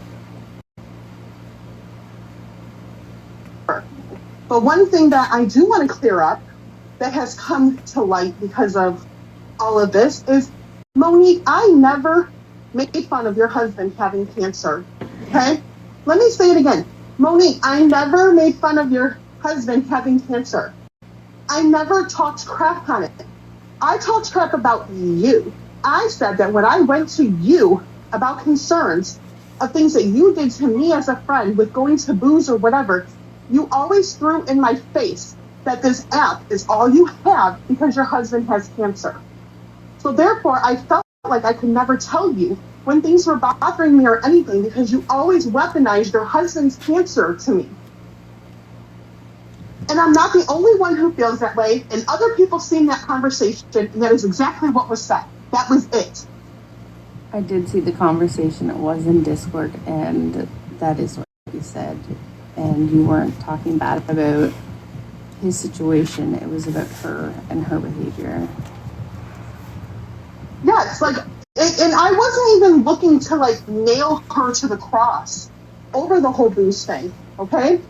But one thing that I do want to clear up that has come to light because of all of this is, Monique, I never made fun of your husband having cancer. Okay? Let me say it again. Monique, I never made fun of your husband having cancer. I never talked crap on it. I talked crap about you. I said that when I went to you about concerns of things that you did to me as a friend with going to booze or whatever, you always threw in my face that this app is all you have because your husband has cancer. So therefore, I felt like I could never tell you when things were bothering me or anything because you always weaponized your husband's cancer to me. And I'm not the only one who feels that way. And other people seen that conversation, and that is exactly what was said. That was it. I did see the conversation. It was in Discord, and that is what you said. And you weren't talking bad about his situation. It was about her and her behavior. Yes, like, and I wasn't even looking to like nail her to the cross over the whole booze thing, okay?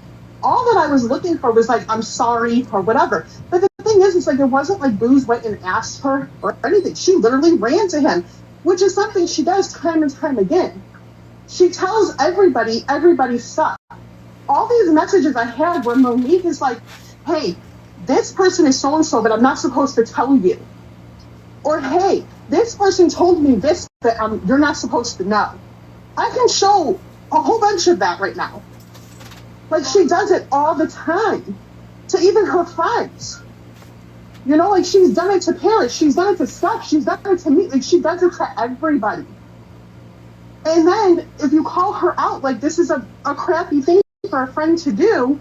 All that I was looking for was like, I'm sorry or whatever. But the thing is, it's like, it wasn't like Booze went and asked her or anything. She literally ran to him, which is something she does time and time again. She tells everybody sucks. All these messages I had where Monique is like, hey, this person is so-and-so, but I'm not supposed to tell you. Or, hey, this person told me this that you're not supposed to know. I can show a whole bunch of that right now. Like, she does it all the time to even her friends. You know, like, she's done it to Paris. She's done it to Steph. She's done it to me. Like, she does it to everybody. And then if you call her out, like, this is a crappy thing for a friend to do,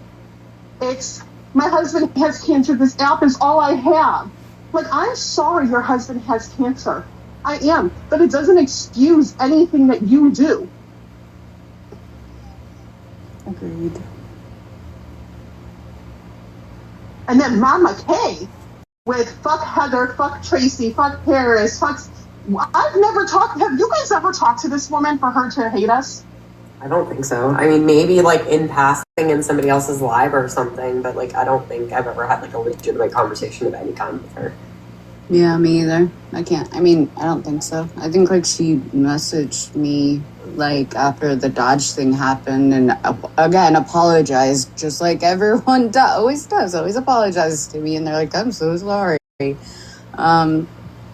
it's, my husband has cancer. This app is all I have. Like, I'm sorry your husband has cancer. I am. But it doesn't excuse anything that you do. Agreed. And then Mama K with fuck Heather, fuck Tracy, fuck Paris, fuck... I've never talked... Have you guys ever talked to this woman for her to hate us? I don't think so. I mean, maybe like in passing in somebody else's live or something, but like I don't think I've ever had like a legitimate conversation of any kind with her. Yeah, me either. I don't think so. I think like she messaged me like after the Dodge thing happened and again apologized just like everyone always apologizes to me and they're like, I'm so sorry.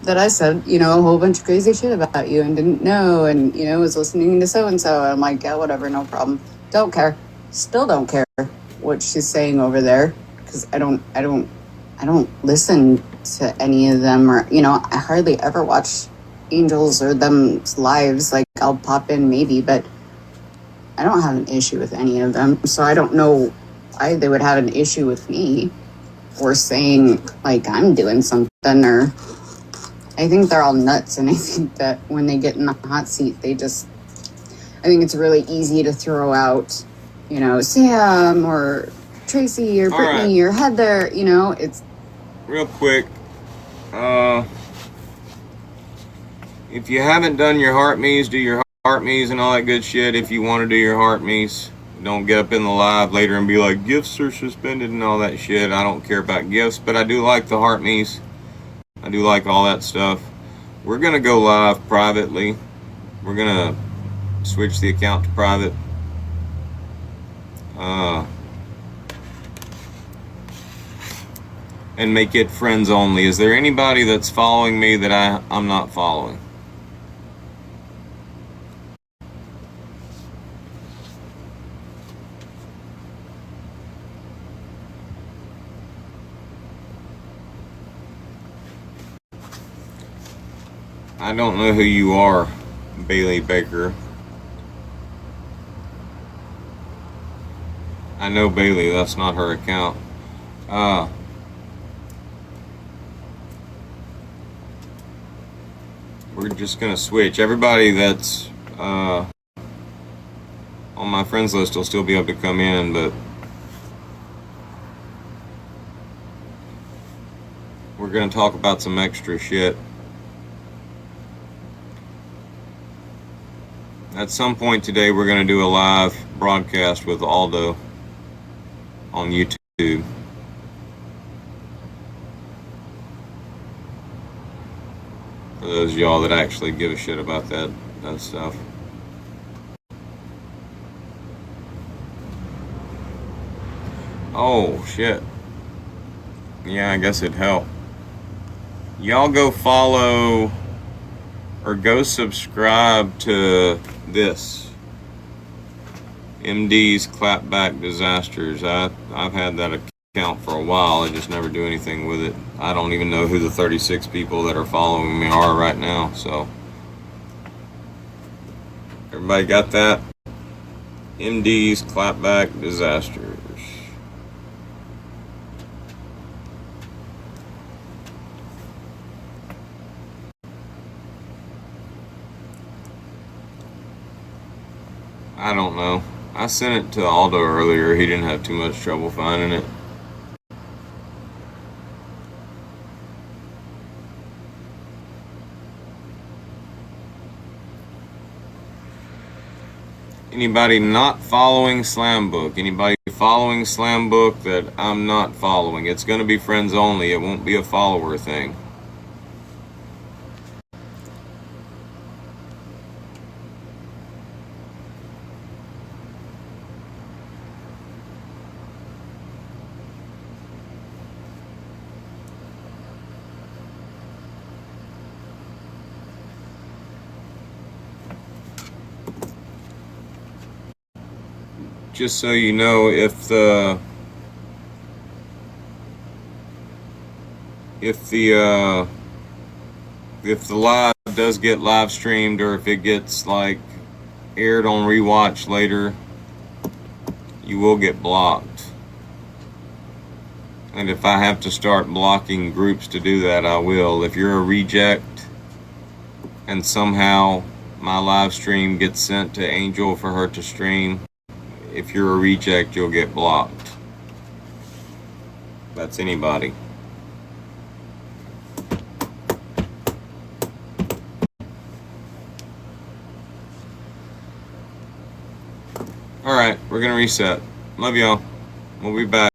That I said, a whole bunch of crazy shit about you and didn't know and, was listening to so-and-so. I'm like, yeah, whatever, no problem. Don't care. Still don't care what she's saying over there because I don't listen to any of them or, I hardly ever watch Angels or them's lives. Like I'll pop in maybe, but I don't have an issue with any of them. So I don't know why they would have an issue with me or saying like I'm doing something or I think they're all nuts. And I think that when they get in the hot seat, I think it's really easy to throw out, Sam or Tracy or Brittany or Heather, it's real quick. If you haven't done your heart me's, do your heart me's and all that good shit. If you want to do your heart me's, don't get up in the live later and be like, gifts are suspended and all that shit. I don't care about gifts, but I do like the heart me's. I do like all that stuff. We're going to go live privately. We're going to switch the account to private. And make it friends only. Is there anybody that's following me that I'm not following? I don't know who you are, Bailey Baker. I know Bailey, that's not her account. We're just gonna switch. Everybody that's on my friends list will still be able to come in, but we're going to talk about some extra shit. At some point today, we're going to do a live broadcast with Aldo on YouTube. For those of y'all that actually give a shit about that stuff. Oh, shit. Yeah, I guess it'd help. Y'all go follow or go subscribe to this. MD's Clapback Disasters. I've had that account for a while. I just never do anything with it. I don't even know who the 36 people that are following me are right now, so. Everybody got that? MD's Clapback Disasters. I don't know. I sent it to Aldo earlier. He didn't have too much trouble finding it. Anybody not following Slambook? Anybody following Slambook that I'm not following? It's going to be friends only. It won't be a follower thing. Just so you know, if the live does get live streamed, or if it gets like aired on rewatch later, you will get blocked. And if I have to start blocking groups to do that, I will. If you're a reject and somehow my live stream gets sent to Angel for her to stream, if you're a reject, you'll get blocked. That's anybody. Alright, we're gonna reset. Love y'all. We'll be back.